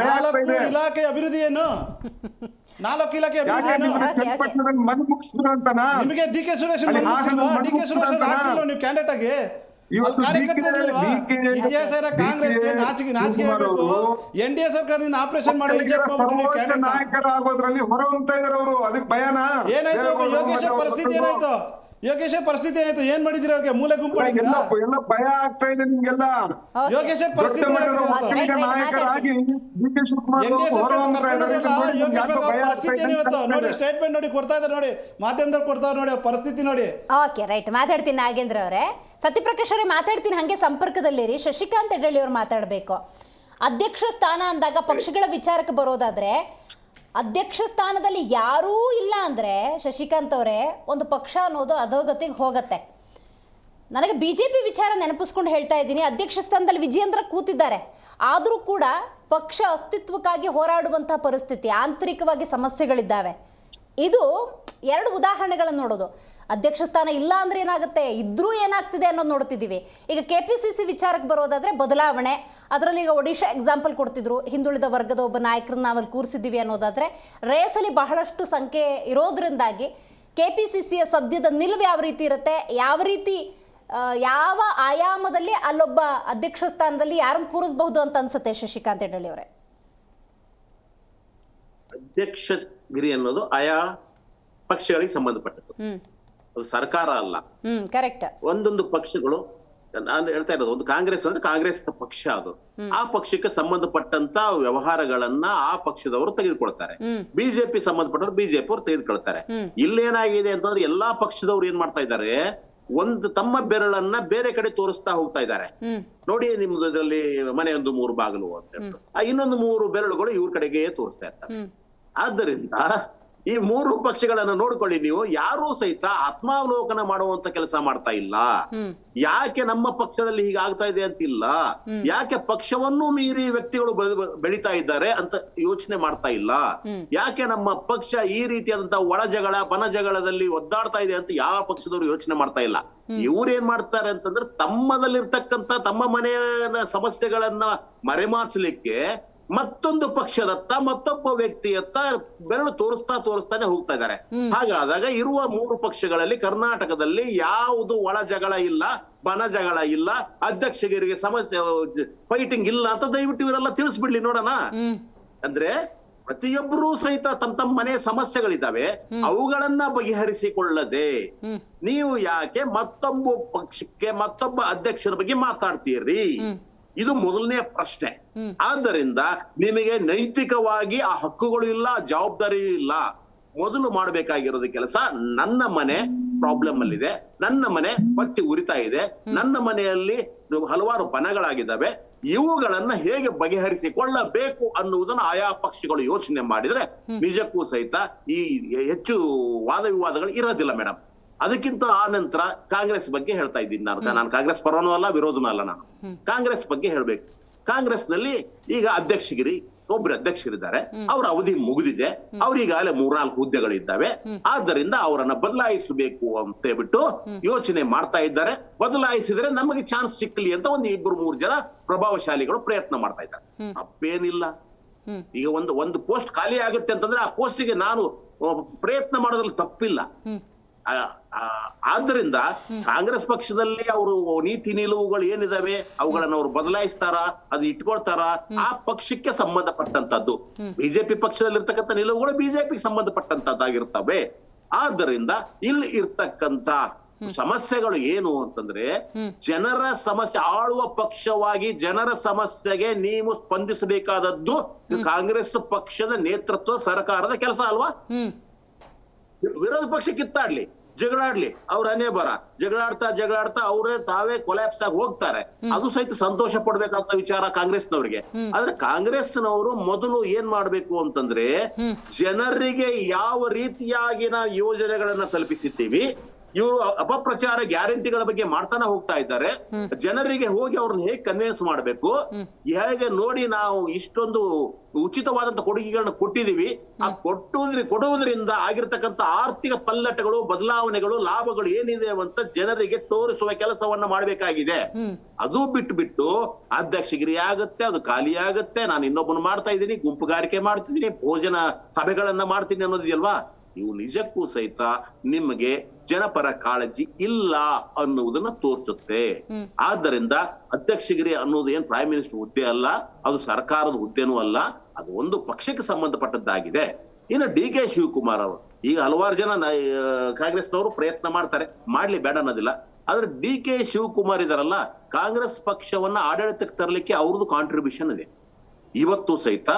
4 ಇಲಾಖೆ ಅಭಿವೃದ್ಧಿ ಏನು? 4 ಇಲಾಖೆ ಅಭಿವೃದ್ಧಿ ಏನು? ಚನ್ನಪಟ್ಟಣದಲ್ಲಿ ಮಣ್ಣು ಮುಗಿಸಿದ್ರು ಅಂತನಾ? ನಿಮಗೆ ಡಿ ಕೆ ಸುರೇಶ್ ನೀವು ಕ್ಯಾಂಡಿಡೇಟ್ ಆಗಿ ಇತಿಹಾಸ ಕಾಂಗ್ರೆಸ್ಗೆ ನಾಚಿಕೆ ಆಗಬೇಕು. NDA ಸರ್ಕಾರದಿಂದ ಆಪರೇಷನ್ ಮಾಡಿ ಸರ್ವೋಚ್ಚ ನಾಯಕರಾಗೋದ್ರಲ್ಲಿ ಹೊರ ಹೊಮ್ತಾ ಇದಾರೆ ಅವರು. ಅದಕ್ಕೆ ಭಯನಾ? ಏನಾಯ್ತು ಯೋಗೇಶ್ವರ್ ಪರಿಸ್ಥಿತಿ? ಏನಾಯ್ತು ಯೋಗೇಶ್ವರ್ ಪರಿಸ್ಥಿತಿ? ಏನಾಯ್ತು? ಏನ್ ಮಾಡಿದಿರಿ ಅವ್ರಿಗೆ? ಮೂಲೆ ಗುಂಪು ಎಲ್ಲ ಭಯ ಆಗ್ತಾ ಇದೆ ನಿಮ್ಗೆಲ್ಲ. ಯೋಗೇಶ್ವರ್ ಪರಿಸ್ಥಿತಿ ನಾಯಕರಾಗಿ DK ಶಿವಕುಮಾರ್ ಹೊರ ಹೊಮ್ತಾ ಇದ್ದಾರೆ. ನೋಡಿ, ಸ್ಟೇಟ್ಮೆಂಟ್ ನೋಡಿ ಕೊಡ್ತಾ ಇದ್ದಾರೆ, ನೋಡಿ ಮಾಧ್ಯಮದಲ್ಲಿ ಕೊಡ್ತಾವ್ರೆ, ನೋಡಿ ಪರಿಸ್ಥಿತಿ ನೋಡಿ. ಓಕೆ, ರೈಟ್, ಮಾತಾಡ್ತೀನಿ ನಾಗೇಂದ್ರ ಅವರೇ. ಸತ್ಯಪ್ರಕಾಶ್ ಅವರೇ ಮಾತಾಡ್ತೀನಿ, ಹಂಗೆ ಸಂಪರ್ಕದಲ್ಲಿರಿ. ಶಶಿಕಾಂತ್ ಹೆಡ್ಡಳ್ಳಿ ಅವ್ರು ಮಾತಾಡಬೇಕು. ಅಧ್ಯಕ್ಷ ಸ್ಥಾನ ಅಂದಾಗ ಪಕ್ಷಗಳ ವಿಚಾರಕ್ಕೆ ಬರೋದಾದ್ರೆ, ಅಧ್ಯಕ್ಷ ಸ್ಥಾನದಲ್ಲಿ ಯಾರೂ ಇಲ್ಲ ಅಂದರೆ ಶಶಿಕಾಂತ್ ಅವರೇ, ಒಂದು ಪಕ್ಷ ಅನ್ನೋದು ಅಧೋಗತಿಗೆ ಹೋಗುತ್ತೆ. ನನಗೆ BJP ವಿಚಾರ ನೆನಪಿಸ್ಕೊಂಡು ಹೇಳ್ತಾ ಇದ್ದೀನಿ. ಅಧ್ಯಕ್ಷ ಸ್ಥಾನದಲ್ಲಿ ವಿಜಯೇಂದ್ರ ಕೂತಿದ್ದಾರೆ, ಆದರೂ ಕೂಡ ಪಕ್ಷ ಅಸ್ತಿತ್ವಕ್ಕಾಗಿ ಹೋರಾಡುವಂಥ ಪರಿಸ್ಥಿತಿ, ಆಂತರಿಕವಾಗಿ ಸಮಸ್ಯೆಗಳಿದ್ದಾವೆ. ಇದು 2 ಉದಾಹರಣೆಗಳನ್ನು ನೋಡೋದು. ಅಧ್ಯಕ್ಷ ಸ್ಥಾನ ಇಲ್ಲ ಅಂದರೆ ಏನಾಗುತ್ತೆ, ಇದ್ರೂ ಏನಾಗ್ತಿದೆ ಅನ್ನೋದು ನೋಡ್ತಿದ್ದೀವಿ. ಈಗ KPCC ವಿಚಾರಕ್ಕೆ ಬರೋದಾದರೆ ಬದಲಾವಣೆ, ಅದರಲ್ಲಿ ಈಗ ಒಡಿಶಾ ಎಕ್ಸಾಂಪಲ್ ಕೊಡ್ತಿದ್ರು, ಹಿಂದುಳಿದ ವರ್ಗದ ಒಬ್ಬ ನಾಯಕರನ್ನ ನಾವಲ್ಲಿ ಕೂರಿಸಿದ್ದೀವಿ ಅನ್ನೋದಾದರೆ ರೇಸಲ್ಲಿ ಬಹಳಷ್ಟು ಸಂಖ್ಯೆ ಇರೋದ್ರಿಂದಾಗಿ KPCCಯ ಸದ್ಯದ ನಿಲುವು ಯಾವ ರೀತಿ ಇರುತ್ತೆ, ಯಾವ ರೀತಿ ಯಾವ ಆಯಾಮದಲ್ಲಿ ಅಲ್ಲೊಬ್ಬ ಅಧ್ಯಕ್ಷ ಸ್ಥಾನದಲ್ಲಿ ಯಾರನ್ನು ಕೂರಿಸಬಹುದು ಅಂತ ಅನ್ಸುತ್ತೆ ಶಶಿಕಾಂತ್ ಹೆಡ್ಡಳ್ಳಿ ಅವರೇ? ಅಧ್ಯಕ್ಷಗಿರಿ ಅನ್ನೋದು ಆಯಾ ಪಕ್ಷಗಳಿಗೆ ಸಂಬಂಧಪಟ್ಟದ್ದು, ಅದು ಸರ್ಕಾರ ಅಲ್ಲ. ಕರೆಕ್ಟ್. ಒಂದೊಂದು ಪಕ್ಷಗಳು, ನಾನು ಹೇಳ್ತಾ ಇರೋದು, ಒಂದು ಕಾಂಗ್ರೆಸ್ ಅಂದ್ರೆ ಕಾಂಗ್ರೆಸ್ ಪಕ್ಷ, ಅದು ಆ ಪಕ್ಷಕ್ಕೆ ಸಂಬಂಧಪಟ್ಟಂತ ವ್ಯವಹಾರಗಳನ್ನ ಆ ಪಕ್ಷದವರು ತೆಗೆದುಕೊಳ್ತಾರೆ. ಬಿಜೆಪಿ ಸಂಬಂಧಪಟ್ಟವ್ರು ಬಿಜೆಪಿ ಅವರು ತೆಗೆದುಕೊಳ್ತಾರೆ. ಇಲ್ಲೇನಾಗಿದೆ ಅಂತಂದ್ರೆ ಎಲ್ಲಾ ಪಕ್ಷದವ್ರು ಏನ್ ಮಾಡ್ತಾ ಇದ್ದಾರೆ, ಒಂದು ತಮ್ಮ ಬೆರಳನ್ನ ಬೇರೆ ಕಡೆ ತೋರಿಸ್ತಾ ಹೋಗ್ತಾ ಇದ್ದಾರೆ. ನೋಡಿ, ನಿಮ್ದು ಇದರಲ್ಲಿ ಮನೆಯೊಂದು 3 ಬಾಗಿಲು ಅಂತ ಹೇಳ್ಬಿಟ್ಟು ಇನ್ನೊಂದು 3 ಬೆರಳುಗಳು ಇವ್ರ ಕಡೆಗೆ ತೋರಿಸ್ತಾ ಇರ್ತಾರೆ. ಆದ್ದರಿಂದ ಈ 3 ಪಕ್ಷಗಳನ್ನ ನೋಡ್ಕೊಳ್ಳಿ ನೀವು, ಯಾರೂ ಸಹಿತ ಆತ್ಮಾವಲೋಕನ ಮಾಡುವಂತ ಕೆಲಸ ಮಾಡ್ತಾ ಇಲ್ಲ. ಯಾಕೆ ನಮ್ಮ ಪಕ್ಷದಲ್ಲಿ ಹೀಗಾಗ್ತಾ ಇದೆ ಅಂತಿಲ್ಲ, ಯಾಕೆ ಪಕ್ಷವನ್ನು ಮೀರಿ ವ್ಯಕ್ತಿಗಳು ಬೆಳೀತಾ ಇದ್ದಾರೆ ಅಂತ ಯೋಚನೆ ಮಾಡ್ತಾ ಇಲ್ಲ, ಯಾಕೆ ನಮ್ಮ ಪಕ್ಷ ಈ ರೀತಿಯಾದಂತಹ ಒಳ ಜಗಳ ಬನ ಜಗಳದಲ್ಲಿ ಒದ್ದಾಡ್ತಾ ಇದೆ ಅಂತ ಯಾವ ಪಕ್ಷದವರು ಯೋಚನೆ ಮಾಡ್ತಾ ಇಲ್ಲ. ಇವ್ರೇನ್ ಮಾಡ್ತಾರೆ ಅಂತಂದ್ರೆ, ತಮ್ಮದಲ್ಲಿರ್ತಕ್ಕಂಥ ತಮ್ಮ ಮನೆಯ ಸಮಸ್ಯೆಗಳನ್ನ ಮರೆಮಾಚಲಿಕ್ಕೆ ಮತ್ತೊಂದು ಪಕ್ಷದತ್ತ ಮತ್ತೊಬ್ಬ ವ್ಯಕ್ತಿಯತ್ತ ಬೆರಳು ತೋರಿಸ್ತಾನೆ ಹೋಗ್ತಾ ಇದ್ದಾರೆ. ಹಾಗಾದಾಗ ಇರುವ 3 ಪಕ್ಷಗಳಲ್ಲಿ ಕರ್ನಾಟಕದಲ್ಲಿ ಯಾವುದು ಒಳ ಜಗಳ ಇಲ್ಲ, ಬನ ಜಗಳ ಇಲ್ಲ, ಅಧ್ಯಕ್ಷಗಿರಿಗೆ ಸಮಸ್ಯೆ ಫೈಟಿಂಗ್ ಇಲ್ಲ ಅಂತ ದಯವಿಟ್ಟು ಇವರೆಲ್ಲ ತಿಳಿಸ್ಬಿಡ್ಲಿ ನೋಡೋಣ. ಅಂದ್ರೆ ಪ್ರತಿಯೊಬ್ಬರೂ ಸಹಿತ ತಮ್ಮ ಮನೆ ಸಮಸ್ಯೆಗಳಿದ್ದಾವೆ, ಅವುಗಳನ್ನ ಬಗೆಹರಿಸಿಕೊಳ್ಳದೆ ನೀವು ಯಾಕೆ ಮತ್ತೊಬ್ಬ ಪಕ್ಷಕ್ಕೆ ಮತ್ತೊಬ್ಬ ಅಧ್ಯಕ್ಷರ ಬಗ್ಗೆ ಮಾತಾಡ್ತೀರಿ? ಇದು ಮೊದಲನೇ ಪ್ರಶ್ನೆ. ಆದ್ದರಿಂದ ನಿಮಗೆ ನೈತಿಕವಾಗಿ ಆ ಹಕ್ಕುಗಳು ಇಲ್ಲ, ಜವಾಬ್ದಾರಿ ಇಲ್ಲ. ಮೊದಲು ಮಾಡಬೇಕಾಗಿರೋದು ಕೆಲಸ, ನನ್ನ ಮನೆ ಪ್ರಾಬ್ಲಮ್ ಅಲ್ಲಿದೆ, ನನ್ನ ಮನೆ ಬತ್ತಿ ಉರಿತಾ ಇದೆ, ನನ್ನ ಮನೆಯಲ್ಲಿ ಹಲವಾರು ಬನಗಳಾಗಿದ್ದಾವೆ, ಇವುಗಳನ್ನ ಹೇಗೆ ಬಗೆಹರಿಸಿಕೊಳ್ಳಬೇಕು ಅನ್ನುವುದನ್ನು ಆಯಾ ಪಕ್ಷಗಳು ಯೋಚನೆ ಮಾಡಿದ್ರೆ ನಿಜಕ್ಕೂ ಸಹಿತ ಈ ಹೆಚ್ಚು ವಾದ ವಿವಾದಗಳು ಇರೋದಿಲ್ಲ ಮೇಡಮ್. ಅದಕ್ಕಿಂತ ಆ ನಂತರ ಕಾಂಗ್ರೆಸ್ ಬಗ್ಗೆ ಹೇಳ್ತಾ ಇದ್ದೀನಿ. ನಾನು ಕಾಂಗ್ರೆಸ್ ಪರನೂ ಅಲ್ಲ, ವಿರೋಧನೂ ಅಲ್ಲ. ನಾನು ಕಾಂಗ್ರೆಸ್ ಬಗ್ಗೆ ಹೇಳ್ಬೇಕು. ಕಾಂಗ್ರೆಸ್ ನಲ್ಲಿ ಈಗ ಅಧ್ಯಕ್ಷಗಿರಿ ಒಬ್ರು ಅಧ್ಯಕ್ಷರಿದ್ದಾರೆ, ಅವರ ಅವಧಿ ಮುಗಿದಿದೆ, ಅವ್ರೀಗಾಗಲೇ 3-4 ಹುದ್ದೆಗಳಿದ್ದಾವೆ. ಆದ್ದರಿಂದ ಅವರನ್ನ ಬದಲಾಯಿಸಬೇಕು ಅಂತ ಹೇಳ್ಬಿಟ್ಟು ಯೋಚನೆ ಮಾಡ್ತಾ ಇದ್ದಾರೆ. ಬದಲಾಯಿಸಿದ್ರೆ ನಮಗೆ ಚಾನ್ಸ್ ಸಿಕ್ಕಲಿ ಅಂತ 1-2-3 ಜನ ಪ್ರಭಾವಶಾಲಿಗಳು ಪ್ರಯತ್ನ ಮಾಡ್ತಾ ಇದ್ದಾರೆ. ತಪ್ಪೇನಿಲ್ಲ. ಈಗ ಒಂದು ಪೋಸ್ಟ್ ಖಾಲಿ ಆಗುತ್ತೆ ಅಂತಂದ್ರೆ ಆ ಪೋಸ್ಟಿಗೆ ನಾನು ಪ್ರಯತ್ನ ಮಾಡೋದ್ರಲ್ಲಿ ತಪ್ಪಿಲ್ಲ. ಆದ್ದರಿಂದ ಕಾಂಗ್ರೆಸ್ ಪಕ್ಷದಲ್ಲಿ ಅವರು ನೀತಿ ನಿಲುವುಗಳು ಏನಿದಾವೆ ಅವುಗಳನ್ನ ಅವರು ಬದಲಾಯಿಸ್ತಾರ, ಅದು ಇಟ್ಕೊಳ್ತಾರ, ಆ ಪಕ್ಷಕ್ಕೆ ಸಂಬಂಧಪಟ್ಟಂತದ್ದು. ಬಿಜೆಪಿ ಪಕ್ಷದಲ್ಲಿರ್ತಕ್ಕಂಥ ನಿಲುವುಗಳು ಬಿಜೆಪಿಗೆ ಸಂಬಂಧಪಟ್ಟಂತದ್ದಾಗಿರ್ತವೆ. ಆದ್ದರಿಂದ ಇಲ್ಲಿ ಇರ್ತಕ್ಕಂತ ಸಮಸ್ಯೆಗಳು ಏನು ಅಂತಂದ್ರೆ, ಜನರ ಸಮಸ್ಯೆ, ಆಳುವ ಪಕ್ಷವಾಗಿ ಜನರ ಸಮಸ್ಯೆಗೆ ನೀವು ಸ್ಪಂದಿಸಬೇಕಾದದ್ದು ಕಾಂಗ್ರೆಸ್ ಪಕ್ಷದ ನೇತೃತ್ವ ಸರ್ಕಾರದ ಕೆಲಸ ಅಲ್ವಾ? ವಿರೋಧ ಪಕ್ಷ ಕಿತ್ತಾಡ್ಲಿ, ಜಗಳಾಡ್ಲಿ, ಅವ್ರ ಹಣೆ ಬರ, ಜಗಳಾಡ್ತಾ ಅವರೇ ತಾವೇ ಕೊಲ್ಯಾಪ್ಸ್ ಆಗಿ ಹೋಗ್ತಾರೆ. ಅದು ಸಹಿತ ಸಂತೋಷ ಪಡ್ಬೇಕಂತ ವಿಚಾರ ಕಾಂಗ್ರೆಸ್ನವ್ರಿಗೆ. ಆದ್ರೆ ಕಾಂಗ್ರೆಸ್ನವರು ಮೊದಲು ಏನ್ ಮಾಡ್ಬೇಕು ಅಂತಂದ್ರೆ, ಜನರಿಗೆ ಯಾವ ರೀತಿಯಾಗಿ ನಾವು ಯೋಜನೆಗಳನ್ನ ತಲುಪಿಸಿದ್ದೀವಿ, ಇವರು ಅಪಪ್ರಚಾರ ಗ್ಯಾರಂಟಿಗಳ ಬಗ್ಗೆ ಮಾಡ್ತಾನೆ ಹೋಗ್ತಾ ಇದ್ದಾರೆ. ಜನರಿಗೆ ಹೋಗಿ ಅವ್ರನ್ನ ಹೇಗೆ ಕನ್ವಿನ್ಸ್ ಮಾಡಬೇಕು, ಹೇಗೆ ನೋಡಿ ನಾವು ಇಷ್ಟೊಂದು ಉಚಿತವಾದಂತ ಕೊಡುಗೆಗಳನ್ನ ಕೊಟ್ಟಿದೀವಿ, ಆ ಕೊಡುವುದರಿಂದ ಆಗಿರ್ತಕ್ಕಂಥ ಆರ್ಥಿಕ ಪಲ್ಲಟಗಳು, ಬದಲಾವಣೆಗಳು, ಲಾಭಗಳು ಏನಿದೆ ಅಂತ ಜನರಿಗೆ ತೋರಿಸುವ ಕೆಲಸವನ್ನ ಮಾಡಬೇಕಾಗಿದೆ. ಅದು ಬಿಟ್ಟು ಅಧ್ಯಕ್ಷಗಿರಿ ಆಗುತ್ತೆ, ಅದು ಖಾಲಿ ಆಗುತ್ತೆ, ನಾನು ಇನ್ನೊಬ್ಬನು ಮಾಡ್ತಾ ಇದ್ದೀನಿ, ಗುಂಪುಗಾರಿಕೆ ಮಾಡ್ತಿದ್ದೀನಿ, ಭೋಜನ ಸಭೆಗಳನ್ನ ಮಾಡ್ತೀನಿ ಅನ್ನೋದಿದೆಯಲ್ವಾ, ಇವು ನಿಜಕ್ಕೂ ಸಹಿತ ನಿಮಗೆ ಜನಪರ ಕಾಳಜಿ ಇಲ್ಲ ಅನ್ನುವುದನ್ನ ತೋರಿಸುತ್ತೆ. ಆದ್ದರಿಂದ ಅಧ್ಯಕ್ಷಗಿರಿ ಅನ್ನೋದು ಏನ್ ಪ್ರೈಮ್ ಮಿನಿಸ್ಟರ್ ಹುದ್ದೆ ಅಲ್ಲ, ಅದು ಸರ್ಕಾರದ ಹುದ್ದೆನೂ ಅಲ್ಲ, ಅದು ಒಂದು ಪಕ್ಷಕ್ಕೆ ಸಂಬಂಧಪಟ್ಟದ್ದಾಗಿದೆ. ಇನ್ನು DK ಶಿವಕುಮಾರ್ ಅವರು ಈಗ ಹಲವಾರು ಜನ ಕಾಂಗ್ರೆಸ್ನವರು ಪ್ರಯತ್ನ ಮಾಡ್ತಾರೆ, ಮಾಡ್ಲಿ ಬೇಡ ಅನ್ನೋದಿಲ್ಲ. ಆದ್ರೆ DK ಶಿವಕುಮಾರ್ ಇದಾರಲ್ಲ, ಕಾಂಗ್ರೆಸ್ ಪಕ್ಷವನ್ನ ಆಡಳಿತಕ್ಕೆ ತರಲಿಕ್ಕೆ ಅವ್ರದ್ದು ಕಾಂಟ್ರಿಬ್ಯೂಷನ್ ಇದೆ. ಇವತ್ತು ಸಹಿತ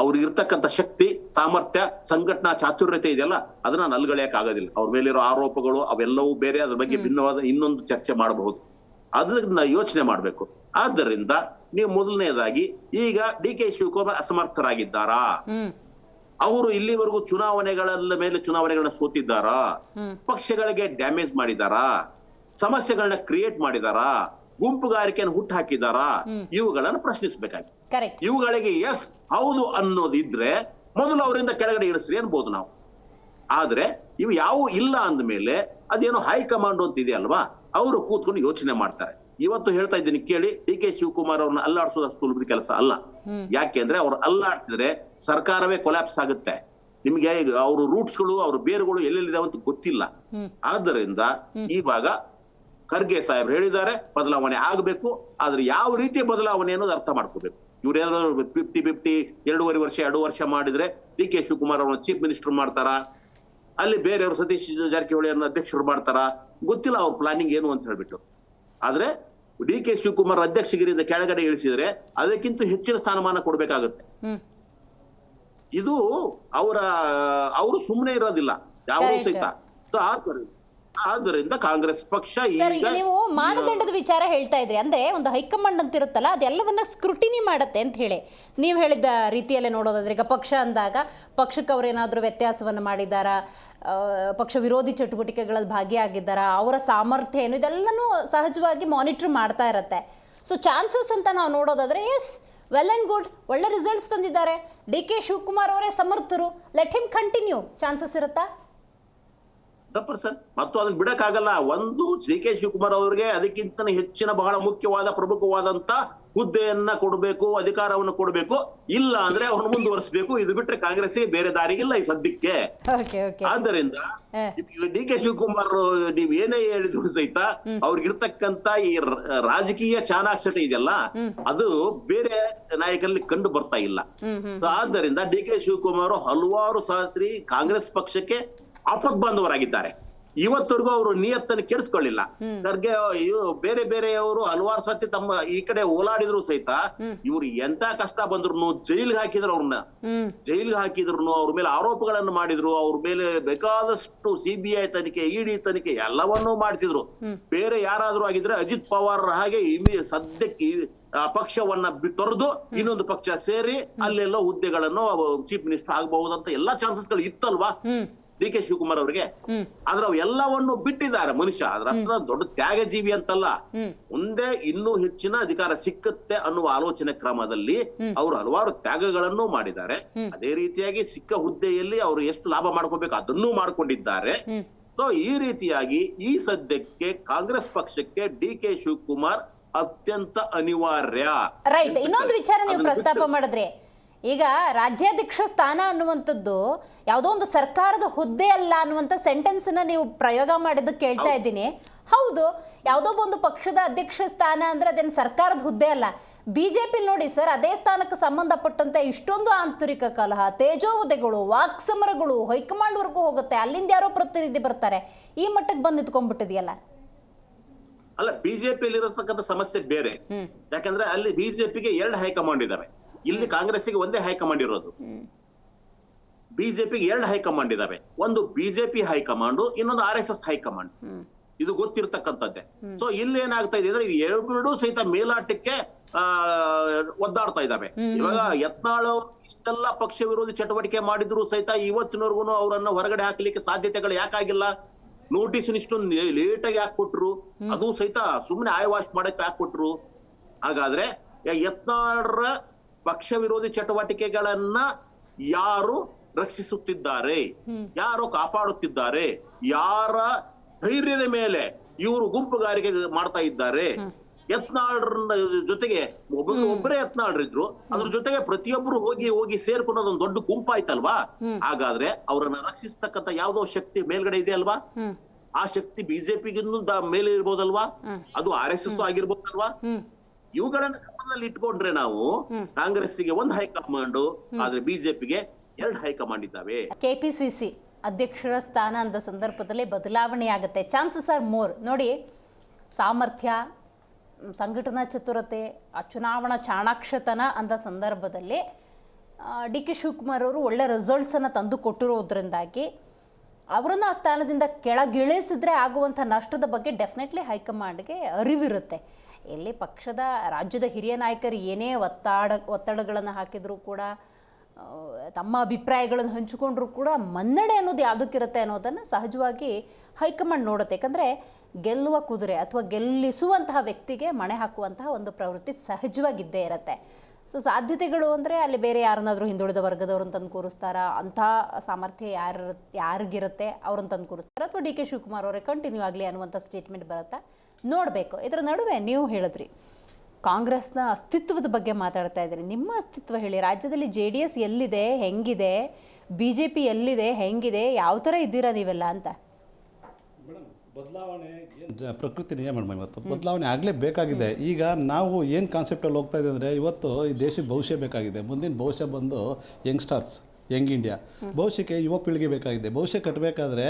ಅವ್ರಿಗೆ ಇರ್ತಕ್ಕಂಥ ಶಕ್ತಿ, ಸಾಮರ್ಥ್ಯ, ಸಂಘಟನಾ ಚಾತುರ್ಯತೆ ಇದೆಯಲ್ಲ, ಅದನ್ನ ನಲ್ಗಳೆಯಕ್ ಆಗೋದಿಲ್ಲ. ಅವ್ರ ಮೇಲಿರೋ ಆರೋಪಗಳು ಅವೆಲ್ಲವೂ ಬೇರೆ, ಅದ್ರ ಬಗ್ಗೆ ಭಿನ್ನವಾದ ಇನ್ನೊಂದು ಚರ್ಚೆ ಮಾಡಬಹುದು. ಅದನ್ನ ಯೋಚನೆ ಮಾಡ್ಬೇಕು. ಆದ್ದರಿಂದ ನೀವು ಮೊದಲನೇದಾಗಿ ಈಗ DK ಶಿವಕುಮಾರ್ ಅಸಮರ್ಥರಾಗಿದ್ದಾರಾ, ಅವರು ಇಲ್ಲಿವರೆಗೂ ಚುನಾವಣೆಗಳನ್ನ ಸೋತಿದ್ದಾರಾ, ಪಕ್ಷಗಳಿಗೆ ಡ್ಯಾಮೇಜ್ ಮಾಡಿದಾರಾ, ಸಮಸ್ಯೆಗಳನ್ನ ಕ್ರಿಯೇಟ್ ಮಾಡಿದಾರಾ, ಗುಂಪುಗಾರಿಕೆಯನ್ನು ಹುಟ್ಟು ಹಾಕಿದಾರಾ, ಇವುಗಳನ್ನ ಪ್ರಶ್ನಿಸಬೇಕಾಗಿದೆ. ಇವುಗಳಿಗೆ ಎಸ್ ಹೌದು ಅನ್ನೋದಿದ್ರೆ ಮೊದಲು ಅವರಿಂದ ಕೆಳಗಡೆ ಇಳಿಸ್ರಿ ಅನ್ಬೋದು ನಾವು. ಆದ್ರೆ ಇವು ಯಾವ ಇಲ್ಲ ಅಂದ್ಮೇಲೆ ಅದೇನೋ ಹೈಕಮಾಂಡ್ ಅಂತ ಇದೆ ಅಲ್ವಾ, ಅವರು ಕೂತ್ಕೊಂಡು ಯೋಚನೆ ಮಾಡ್ತಾರೆ. ಇವತ್ತು ಹೇಳ್ತಾ ಇದ್ದೀನಿ ಕೇಳಿ, DK ಶಿವಕುಮಾರ್ ಅವ್ರನ್ನ ಅಲ್ಲಾಡಿಸೋದು ಸುಲಭದ ಕೆಲಸ ಅಲ್ಲ. ಯಾಕೆಂದ್ರೆ ಅವ್ರು ಅಲ್ಲಾಡಿಸಿದ್ರೆ ಸರ್ಕಾರವೇ ಕೊಲ್ಯಾಪ್ಸ್ ಆಗುತ್ತೆ. ನಿಮ್ಗೆ ಅವ್ರ ರೂಟ್ಸ್ಗಳು, ಅವ್ರ ಬೇರುಗಳು ಎಲ್ಲೆಲ್ಲಿದಾವೆ ಅಂತ ಗೊತ್ತಿಲ್ಲ. ಆದ್ದರಿಂದ ಇವಾಗ ಖರ್ಗೆ ಸಾಹೇಬ್ರು ಹೇಳಿದ್ದಾರೆ, ಬದಲಾವಣೆ ಆಗಬೇಕು. ಆದ್ರೆ ಯಾವ ರೀತಿಯ ಬದಲಾವಣೆ ಅನ್ನೋದು ಅರ್ಥ ಮಾಡ್ಕೋಬೇಕು. ಇವ್ರೇನಾದ್ರು 50-50 2 ವರ್ಷ ಮಾಡಿದ್ರೆ DK ಶಿವಕುಮಾರ್ ಅವ್ರನ್ನ ಚೀಫ್ ಮಿನಿಸ್ಟರ್ ಮಾಡ್ತಾರ, ಅಲ್ಲಿ ಬೇರೆಯವರು ಸತೀಶ್ ಜಾರಕಿಹೊಳಿ ಅವ್ರನ್ನ ಅಧ್ಯಕ್ಷರು ಮಾಡ್ತಾರ, ಗೊತ್ತಿಲ್ಲ ಅವ್ರ ಪ್ಲಾನಿಂಗ್ ಏನು ಅಂತ ಹೇಳ್ಬಿಟ್ಟು. ಆದ್ರೆ DK ಶಿವಕುಮಾರ್ ಅಧ್ಯಕ್ಷಗಿರಿಯಿಂದ ಕೆಳಗಡೆ ಇಳಿಸಿದ್ರೆ ಅದಕ್ಕಿಂತ ಹೆಚ್ಚಿನ ಸ್ಥಾನಮಾನ ಕೊಡ್ಬೇಕಾಗುತ್ತೆ. ಇದು ಅವರು ಸುಮ್ಮನೆ ಇರೋದಿಲ್ಲ ಯಾರು ಸಹಿತ. ಆದ್ದರಿಂದ ಕಾಂಗ್ರೆಸ್ ಪಕ್ಷ ಈಗ ನೀವು ಮಾನದಂಡದ ವಿಚಾರ ಹೇಳ್ತಾ ಇದ್ರಿ, ಅಂದ್ರೆ ಒಂದು ಹೈಕಮಾಂಡ್ ಅಂತ ಇರುತ್ತಲ್ಲ, ಅದೆಲ್ಲವನ್ನ ಸ್ಕ್ರೂಟಿನಿ ಮಾಡತ್ತೆ ಅಂತ ಹೇಳಿ ನೀವು ಹೇಳಿದ ರೀತಿಯಲ್ಲೇ ನೋಡೋದಾದ್ರೆ, ಈಗ ಪಕ್ಷ ಅಂದಾಗ ಪಕ್ಷಕ್ಕೆ ಅವ್ರೇನಾದ್ರೂ ವ್ಯತ್ಯಾಸವನ್ನು ಮಾಡಿದಾರಾ, ಪಕ್ಷ ವಿರೋಧಿ ಚಟುವಟಿಕೆಗಳಲ್ಲಿ ಭಾಗಿಯಾಗಿದ್ದಾರಾ, ಅವರ ಸಾಮರ್ಥ್ಯ ಏನು, ಇದೆಲ್ಲನೂ ಸಹಜವಾಗಿ ಮಾನಿಟರ್ ಮಾಡ್ತಾ ಇರತ್ತೆ. ಸೊ ಚಾನ್ಸಸ್ ಅಂತ ನಾವು ನೋಡೋದಾದ್ರೆ ಎಸ್, ವೆಲ್ ಆ್ಯಂಡ್ ಗುಡ್, ಒಳ್ಳೆ ರಿಸಲ್ಟ್ಸ್ ತಂದಿದ್ದಾರೆ, DK ಶಿವಕುಮಾರ್ ಅವರೇ ಸಮರ್ಥರು, ಲೆಟ್ ಹಿಮ್ ಕಂಟಿನ್ಯೂ, ಚಾನ್ಸಸ್ ಇರುತ್ತಾ? 100%. ಮತ್ತು ಅದನ್ನ ಬಿಡಕ್ಕಾಗಲ್ಲ. ಒಂದು DK ಶಿವಕುಮಾರ್ ಅವರಿಗೆ ಅದಕ್ಕಿಂತ ಹೆಚ್ಚಿನ ಬಹಳ ಮುಖ್ಯವಾದ ಪ್ರಮುಖವಾದಂತ ಹುದ್ದೆಯನ್ನ ಕೊಡಬೇಕು, ಅಧಿಕಾರವನ್ನು ಕೊಡಬೇಕು. ಇಲ್ಲ ಅಂದ್ರೆ ಅವ್ರನ್ನ ಮುಂದುವರಿಸಬೇಕು. ಇದು ಬಿಟ್ರೆ ಕಾಂಗ್ರೆಸ್ ಬೇರೆ ದಾರಿಗಿಲ್ಲ ಈ ಸದ್ಯಕ್ಕೆ. ಆದ್ದರಿಂದ DK ಶಿವಕುಮಾರ್ ನೀವ್ ಏನೇ ಹೇಳಿದ್ರು ಸಹಿತ ಅವ್ರಿಗಿರ್ತಕ್ಕಂತ ಈ ರಾಜಕೀಯ ಚಾಣಾಕ್ಷತೆ ಇದೆಯಲ್ಲ, ಅದು ಬೇರೆ ನಾಯಕರಲ್ಲಿ ಕಂಡು ಬರ್ತಾ ಇಲ್ಲ. ಆದ್ದರಿಂದ DK ಶಿವಕುಮಾರ್ ಹಲವಾರು ಸಾರಿ ಕಾಂಗ್ರೆಸ್ ಪಕ್ಷಕ್ಕೆ ಆಪದ್ಬಾಂಧವರಾಗಿದ್ದಾರೆ. ಇವತ್ತವರೆಗೂ ಅವರು ನಿಯತ್ತನ್ನು ಕೆಡಿಸ್ಕೊಳ್ಳಿಲ್ಲ. ಖರ್ಗೆ ಬೇರೆ ಬೇರೆಯವರು ಹಲವಾರು ಸತಿ ತಮ್ಮ ಈ ಕಡೆ ಓಲಾಡಿದ್ರು ಸಹಿತ ಇವ್ರು ಎಂತ ಕಷ್ಟ ಬಂದ್ರು ಜೈಲ್ಗೆ ಹಾಕಿದ್ರು, ಜೈಲ್ಗೆ ಹಾಕಿದ್ರು, ಅವ್ರ ಮೇಲೆ ಆರೋಪಗಳನ್ನು ಮಾಡಿದ್ರು, ಅವ್ರ ಮೇಲೆ ಬೇಕಾದಷ್ಟು CBI ತನಿಖೆ, ED ತನಿಖೆ ಎಲ್ಲವನ್ನೂ ಮಾಡಿಸಿದ್ರು. ಬೇರೆ ಯಾರಾದ್ರೂ ಆಗಿದ್ರೆ ಅಜಿತ್ ಪವಾರ್ ಹಾಗೆ ಸದ್ಯಕ್ಕೆ ಪಕ್ಷವನ್ನ ತೊರೆದು ಇನ್ನೊಂದು ಪಕ್ಷ ಸೇರಿ ಅಲ್ಲೆಲ್ಲ ಹುದ್ದೆಗಳನ್ನು ಚೀಫ್ ಮಿನಿಸ್ಟರ್ ಆಗಬಹುದಂತ ಎಲ್ಲಾ ಚಾನ್ಸಸ್ಗಳು ಇತ್ತಲ್ವಾ DK ಶಿವಕುಮಾರ್ ಅವರಿಗೆ. ಆದ್ರೆ ಅವು ಎಲ್ಲವನ್ನು ಬಿಟ್ಟಿದ್ದಾರೆ ಮನುಷ್ಯ. ಅದ್ರ ಅರ್ಥ ದೊಡ್ಡ ತ್ಯಾಗಜೀವಿ ಅಂತಲ್ಲ, ಮುಂದೆ ಇನ್ನೂ ಹೆಚ್ಚಿನ ಅಧಿಕಾರ ಸಿಕ್ಕತ್ತೆ ಅನ್ನುವ ಆಲೋಚನೆ ಕ್ರಮದಲ್ಲಿ ಅವರು ಹಲವಾರು ತ್ಯಾಗಗಳನ್ನು ಮಾಡಿದ್ದಾರೆ. ಅದೇ ರೀತಿಯಾಗಿ ಸಿಕ್ಕ ಹುದ್ದೆಯಲ್ಲಿ ಅವರು ಎಷ್ಟು ಲಾಭ ಮಾಡ್ಕೋಬೇಕು ಅದನ್ನೂ ಮಾಡ್ಕೊಂಡಿದ್ದಾರೆ. ಸೊ ಈ ರೀತಿಯಾಗಿ ಈ ಸದ್ಯಕ್ಕೆ ಕಾಂಗ್ರೆಸ್ ಪಕ್ಷಕ್ಕೆ DK ಶಿವಕುಮಾರ್ ಅತ್ಯಂತ ಅನಿವಾರ್ಯ. ರೈಟ್. ಇನ್ನೊಂದು ವಿಚಾರ ನೀವು ಪ್ರಸ್ತಾಪ ಮಾಡಿದ್ರೆ, ಈಗ ರಾಜ್ಯಾಧ್ಯಕ್ಷ ಸ್ಥಾನ ಅನ್ನುವಂಥದ್ದು ಯಾವುದೋ ಒಂದು ಸರ್ಕಾರದ ಹುದ್ದೆ ಅಲ್ಲ ಅನ್ನುವಂಥ ಸೆಂಟೆನ್ಸನ್ನ ನೀವು ಪ್ರಯೋಗ ಮಾಡಿದ್ದಕ್ಕೆ ಕೇಳ್ತಾ ಇದ್ದೀನಿ. ಹೌದು, ಯಾವುದೋ ಒಂದು ಪಕ್ಷದ ಅಧ್ಯಕ್ಷ ಸ್ಥಾನ ಅಂದರೆ ಅದೇನು ಸರ್ಕಾರದ ಹುದ್ದೆ ಅಲ್ಲ. BJP ನೋಡಿ ಸರ್, ಅದೇ ಸ್ಥಾನಕ್ಕೆ ಸಂಬಂಧಪಟ್ಟಂತೆ ಇಷ್ಟೊಂದು ಆಂತರಿಕ ಕಲಹ, ತೇಜೋವಧೆಗಳು, ವಾಕ್ಸಮರಗಳು ಹೈಕಮಾಂಡ್ವರೆಗೂ ಹೋಗುತ್ತೆ. ಅಲ್ಲಿಂದ ಯಾರೋ ಪ್ರತಿನಿಧಿ ಬರ್ತಾರೆ, ಈ ಮಟ್ಟಕ್ಕೆ ಬಂದು ನಿಂತ್ಕೊಂಡ್ಬಿಟ್ಟಿದೆಯಲ್ಲ. ಅಲ್ಲ, ಬಿಜೆಪಿಯಲ್ಲಿ ಇರತಕ್ಕಂಥ ಸಮಸ್ಯೆ ಬೇರೆ. ಯಾಕಂದ್ರೆ ಅಲ್ಲಿ ಬಿಜೆಪಿಗೆ 2 ಹೈಕಮಾಂಡ್ ಇದಾವೆ, ಇಲ್ಲಿ ಕಾಂಗ್ರೆಸ್ಗೆ ಒಂದೇ ಹೈಕಮಾಂಡ್ ಇರೋದು. ಬಿಜೆಪಿಗೆ 2 ಹೈಕಮಾಂಡ್ ಇದಾವೆ, ಒಂದು ಬಿಜೆಪಿ ಹೈಕಮಾಂಡ್, ಇನ್ನೊಂದು RSS ಹೈಕಮಾಂಡ್. ಇದು ಗೊತ್ತಿರ್ತಕ್ಕಂಥದ್ದೇ. ಸೊ ಇಲ್ಲಿ ಏನಾಗ್ತಾ ಇದೆ ಅಂದ್ರೆ ಎರಡೂ ಸಹಿತ ಮೇಲಾಟಕ್ಕೆ ಒದ್ದಾಡ್ತಾ ಇದ್ದಾವೆ. ಇವಾಗ ಯತ್ನಾಳ್ ಇಷ್ಟೆಲ್ಲ ಪಕ್ಷ ವಿರೋಧಿ ಚಟುವಟಿಕೆ ಮಾಡಿದ್ರು ಸಹಿತ ಇವತ್ತಿನವರೆಗೂ ಅವರನ್ನ ಹೊರಗಡೆ ಹಾಕ್ಲಿಕ್ಕೆ ಸಾಧ್ಯತೆಗಳು ಯಾಕಾಗಿಲ್ಲ? ನೋಟಿಸ್ ಇಷ್ಟೊಂದು ಲೇಟಾಗಿ ಯಾಕೆ ಕೊಟ್ರು, ಅದು ಸಹಿತ ಸುಮ್ಮನೆ ಆಯ್ ವಾಶ್ ಮಾಡಕ್ ಯಾಕೆ ಕೊಟ್ರು? ಹಾಗಾದ್ರೆ ಯತ್ನಾಳ್ರ ಪಕ್ಷ ವಿರೋಧಿ ಚಟುವಟಿಕೆಗಳನ್ನ ಯಾರು ರಕ್ಷಿಸುತ್ತಿದ್ದಾರೆ, ಯಾರು ಕಾಪಾಡುತ್ತಿದ್ದಾರೆ, ಯಾರ ಧೈರ್ಯದ ಮೇಲೆ ಇವರು ಗುಂಪುಗಾರಿಕೆ ಮಾಡ್ತಾ ಇದ್ದಾರೆ? ಯತ್ನಾಳ್ರ ಜೊತೆಗೆ ಒಬ್ಬರೇ ಯತ್ನಾಳ್ರಿದ್ರು, ಅದ್ರ ಜೊತೆಗೆ ಪ್ರತಿಯೊಬ್ಬರು ಹೋಗಿ ಸೇರ್ಕೊಂಡೋದೊಂದು ದೊಡ್ಡ ಗುಂಪಾಯ್ತಲ್ವಾ? ಹಾಗಾದ್ರೆ ಅವರನ್ನ ರಕ್ಷಿಸ್ತಕ್ಕಂತ ಯಾವ್ದೋ ಶಕ್ತಿ ಮೇಲ್ಗಡೆ ಇದೆ ಅಲ್ವಾ? ಆ ಶಕ್ತಿ ಬಿಜೆಪಿಗಿನ್ನೂ ಮೇಲೆ ಇರ್ಬೋದಲ್ವಾ? ಅದು RSS ಆಗಿರ್ಬೋದಲ್ವಾ? ಇವುಗಳನ್ನ ಗಮನದಲ್ಲಿ ಇಟ್ಕೊಂಡ್ರೆ ನಾವು ಕಾಂಗ್ರೆಸ್ಸಿಗೆ ಒಂದು ಹೈಕಮಾಂಡ್, ಆದ್ರೆ ಬಿಜೆಪಿಗೆ 2 ಹೈಕಮಾಂಡ್ ಇದ್ದಾವೆ. KPCC ಅಧ್ಯಕ್ಷರ ಸ್ಥಾನ ಅಂದ ಸಂದರ್ಭದಲ್ಲಿ ಬದಲಾವಣೆ ಆಗುತ್ತೆ, ಚಾನ್ಸಸ್ ಆರ್ ಮೋರ್. ನೋಡಿ, ಸಾಮರ್ಥ್ಯ, ಸಂಘಟನಾ ಚತುರತೆ, ಚುನಾವಣಾ ಚಾಣಾಕ್ಷತನ ಅಂದ ಸಂದರ್ಭದಲ್ಲಿ DK ಶಿವಕುಮಾರ್ ಅವರು ಒಳ್ಳೆ ರಿಸಲ್ಟ್ಸನ್ನು ತಂದು ಕೊಟ್ಟಿರೋದ್ರಿಂದಾಗಿ ಅವರನ್ನು ಆ ಸ್ಥಾನದಿಂದ ಕೆಳಗಿಳಿಸಿದ್ರೆ ಆಗುವಂಥ ನಷ್ಟದ ಬಗ್ಗೆ ಡೆಫಿನೆಟ್ಲಿ ಹೈಕಮಾಂಡ್ಗೆ ಅರಿವಿರುತ್ತೆ. ಎಲ್ಲಿ ಪಕ್ಷದ ರಾಜ್ಯದ ಹಿರಿಯ ನಾಯಕರು ಏನೇ ಒತ್ತಡಗಳನ್ನು ಹಾಕಿದರೂ ಕೂಡ, ತಮ್ಮ ಅಭಿಪ್ರಾಯಗಳನ್ನು ಹಂಚಿಕೊಂಡ್ರೂ ಕೂಡ ಮನ್ನಣೆ ಅನ್ನೋದು ಯಾವುದಕ್ಕಿರುತ್ತೆ ಅನ್ನೋದನ್ನು ಸಹಜವಾಗಿ ಹೈಕಮಾಂಡ್ ನೋಡುತ್ತೆ. ಯಾಕಂದರೆ ಗೆಲ್ಲುವ ಕುದುರೆ ಅಥವಾ ಗೆಲ್ಲಿಸುವಂತಹ ವ್ಯಕ್ತಿಗೆ ಮಣೆ ಹಾಕುವಂತಹ ಒಂದು ಪ್ರವೃತ್ತಿ ಸಹಜವಾಗಿದ್ದೇ ಇರುತ್ತೆ. ಸೊ ಸಾಧ್ಯತೆಗಳು ಅಂದರೆ ಅಲ್ಲಿ ಬೇರೆ ಯಾರನ್ನಾದರೂ ಹಿಂದುಳಿದ ವರ್ಗದವ್ರನ್ನ ತಂದು ಕೂರಿಸ್ತಾರ, ಅಂಥ ಸಾಮರ್ಥ್ಯ ಯಾರಿಗಿರುತ್ತೆ ಅವ್ರನ್ನ ತಂದು ಕೂರಿಸ್ತಾರೆ, ಅಥವಾ DK ಶಿವಕುಮಾರ್ ಅವರೇ ಕಂಟಿನ್ಯೂ ಆಗಲಿ ಅನ್ನುವಂಥ ಸ್ಟೇಟ್ಮೆಂಟ್ ಬರುತ್ತಾ ನೋಡಬೇಕು. ಇದರ ನಡುವೆ ನೀವು ಹೇಳಿದ್ರಿ ಕಾಂಗ್ರೆಸ್ನ ಅಸ್ತಿತ್ವದ ಬಗ್ಗೆ ಮಾತಾಡ್ತಾ ಇದ್ದೀರಿ. ನಿಮ್ಮ ಅಸ್ತಿತ್ವ ಹೇಳಿ. ರಾಜ್ಯದಲ್ಲಿ JDS ಎಲ್ಲಿದೆ, ಹೆಂಗಿದೆ, BJP ಎಲ್ಲಿದೆ, ಹೆಂಗಿದೆ, ಯಾವ ಥರ ಇದ್ದೀರಾ ನೀವೆಲ್ಲ ಅಂತ? ಬದಲಾವಣೆ ಪ್ರಕೃತಿ ನಿಯಮ ಇವತ್ತು ಬದಲಾವಣೆ ಆಗಲೇ ಬೇಕಾಗಿದೆ. ಈಗ ನಾವು ಏನು ಕಾನ್ಸೆಪ್ಟಲ್ಲಿ ಹೋಗ್ತಾ ಇದ್ದೀವಿ ಅಂದರೆ, ಇವತ್ತು ಈ ದೇಶಕ್ಕೆ ಭವಿಷ್ಯ ಬೇಕಾಗಿದೆ. ಮುಂದಿನ ಭವಿಷ್ಯ ಬಂದು ಯಂಗ್ಸ್ಟರ್ಸ್, ಯಂಗ್ ಇಂಡಿಯಾ. ಭವಿಷ್ಯಕ್ಕೆ ಯುವ ಪೀಳಿಗೆ ಬೇಕಾಗಿದೆ. ಭವಿಷ್ಯ ಕಟ್ಟಬೇಕಾದ್ರೆ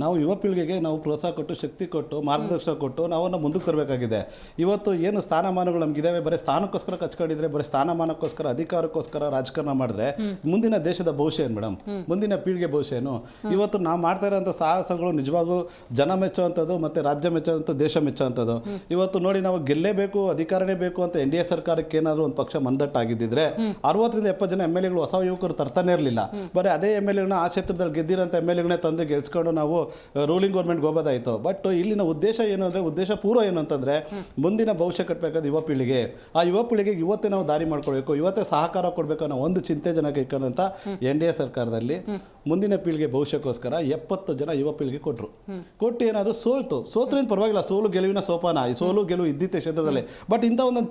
ನಾವು ಯುವ ಪೀಳಿಗೆಗೆ ನಾವು ಪ್ರೋತ್ಸಾಹ ಕೊಟ್ಟು, ಶಕ್ತಿ ಕೊಟ್ಟು, ಮಾರ್ಗದರ್ಶನ ಕೊಟ್ಟು ನಾವನ್ನ ಮುಂದಕ್ಕೆ ತರಬೇಕಾಗಿದೆ. ಇವತ್ತು ಏನು ಸ್ಥಾನಮಾನಗಳು ನಮಗಿದ್ದಾವೆ, ಬರೀ ಸ್ಥಾನಕ್ಕೋಸ್ಕರ ಕಚ್ಕೊಂಡಿದ್ರೆ, ಬರೀ ಸ್ಥಾನಮಾನಕ್ಕೋಸ್ಕರ, ಅಧಿಕಾರಕ್ಕೋಸ್ಕರ ರಾಜಕಾರಣ ಮಾಡಿದ್ರೆ ಮುಂದಿನ ದೇಶದ ಭವಿಷ್ಯ ಏನು ಮೇಡಮ್? ಮುಂದಿನ ಪೀಳಿಗೆ ಭವಿಷ್ಯ ಏನು? ಇವತ್ತು ನಾವು ಮಾಡ್ತಾ ಇರೋಂಥ ಸಾಹಸಗಳು ನಿಜವಾಗೂ ಜನ ಮೆಚ್ಚುವಂಥದ್ದು, ಮತ್ತು ರಾಜ್ಯ ಮೆಚ್ಚುವಂಥದ್ದು, ದೇಶ ಮೆಚ್ಚುವಂಥದ್ದು. ಇವತ್ತು ನೋಡಿ, ನಾವು ಗೆಲ್ಲೇಬೇಕು, ಅಧಿಕಾರನೇ ಬೇಕು ಅಂತ NDA ಸರ್ಕಾರಕ್ಕೆ ಏನಾದರೂ ಒಂದು ಪಕ್ಷ ಮಂದಟ್ಟಾಗಿದ್ದಿದ್ರೆ 60-70 ಜನ MLAಗಳು ಹೊಸ ಯುವಕರು ತರ್ತಾನೆ ಇರಲಿಲ್ಲ. ಬರೀ ಅದೇ MLAಗಳನ್ನ ಆ ಕ್ಷೇತ್ರದಲ್ಲಿ ಗೆದ್ದಿರೋಂಥ MLAಗಳನ್ನೇ ತಂದು ಗೆಲ್ಸ್ಕೊಂಡು ನಾವು ರೂಲಿಂಗ್ ಗೌರ್ಮೆಂಟ್ಗೆ ಹೋಗೋದಾಯಿತು. ಬಟ್ ಇಲ್ಲಿನ ಉದ್ದೇಶ ಏನು ಅಂದರೆ, ಉದ್ದೇಶ ಪೂರ್ವ ಏನು ಅಂತಂದರೆ, ಮುಂದಿನ ಭವಿಷ್ಯ ಕಟ್ಟಬೇಕಾದ ಯುವ ಪೀಳಿಗೆ. ಆ ಯುವ ಪೀಳಿಗೆಗೆ ಇವತ್ತೇ ನಾವು ದಾರಿ ಮಾಡ್ಕೊಳ್ಬೇಕು, ಇವತ್ತೇ ಸಹಕಾರ ಕೊಡಬೇಕು ಅನ್ನೋ ಒಂದು ಚಿಂತೆ ಜನಕ್ಕೆ ಇಟ್ಕೊಂಡಂಥ NDA ಸರ್ಕಾರದಲ್ಲಿ ಮುಂದಿನ ಪೀಳಿಗೆ ಭವಿಷ್ಯಕ್ಕೋಸ್ಕರ 70 ಜನ ಯುವ ಪೀಳಿಗೆ ಕೊಟ್ಟು ಏನಾದರೂ ಸೋತ್ರು ಏನು ಪರವಾಗಿಲ್ಲ, ಸೋಲು ಗೆಲುವಿನ ಸೋಪಾನ, ಈ ಸೋಲು ಗೆಲುವು ಇದ್ದಿತ್ತೆ ಕ್ಷೇತ್ರದಲ್ಲಿ. ಬಟ್ ಇಂಥ ಒಂದು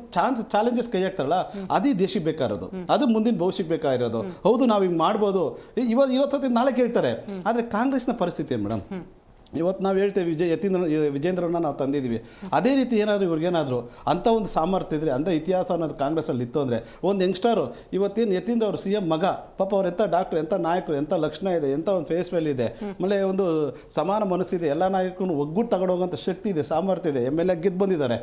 ಚಾಲೆಂಜಸ್ ಕೈ ಹಾಕ್ತಾರಲ್ಲ, ಅದೇ ದೇಶಕ್ಕೆ ಬೇಕಾಗಿರೋದು, ಅದು ಮುಂದಿನ ಭವಿಷ್ಯಕ್ಕೆ ಬೇಕಾಗಿರೋದು. ಹೌದು, ನಾವು ಹಿಂಗೆ ಮಾಡ್ಬೋದು, ಇವತ್ತು ಸತಿ ನಾಳೆ ಕೇಳ್ತಾರೆ. ಆದರೆ ಕಾಂಗ್ರೆಸ್ನ ಪರಿಸ್ಥಿತಿ ಏನು ಮೇಡಮ್? ಇವತ್ತು ನಾವು ಹೇಳ್ತೇವೆ ವಿಜೇಂದ್ರನ್ನ ನಾವು ತಂದಿದ್ದೀವಿ. ಅದೇ ರೀತಿ ಏನಾದರೂ ಇವ್ರಿಗೇನಾದರೂ ಅಂಥ ಒಂದು ಸಾಮರ್ಥ್ಯ ಇದ್ದರೆ, ಅಂಥ ಇತಿಹಾಸ ಅನ್ನೋದು ಕಾಂಗ್ರೆಸ್ಸಲ್ಲಿ ಇತ್ತು ಅಂದರೆ, ಒಂದು ಯಂಗ್ಸ್ಟರು ಇವತ್ತೇನು ಯತೀಂದ್ರ ಅವರು CM ಮಗ, ಪಾಪ ಅವ್ರು ಎಂಥ ಡಾಕ್ಟ್ರು, ಎಂಥ ನಾಯಕರು, ಎಂಥ ಲಕ್ಷಣ ಇದೆ, ಎಂಥ ಒಂದು ಫೇಸ್ ವ್ಯಾಲ್ಯೂ ಇದೆ, ಆಮೇಲೆ ಒಂದು ಸಮಾನ ಮನಸ್ಸಿದೆ, ಎಲ್ಲ ನಾಯಕರು ಒಗ್ಗೂಟ್ಟು ತಗೊಂಡೋಗೋಂಥ ಶಕ್ತಿ ಇದೆ, ಸಾಮರ್ಥ್ಯ ಇದೆ, MLA ಗೆದ್ದು ಬಂದಿದ್ದಾರೆ.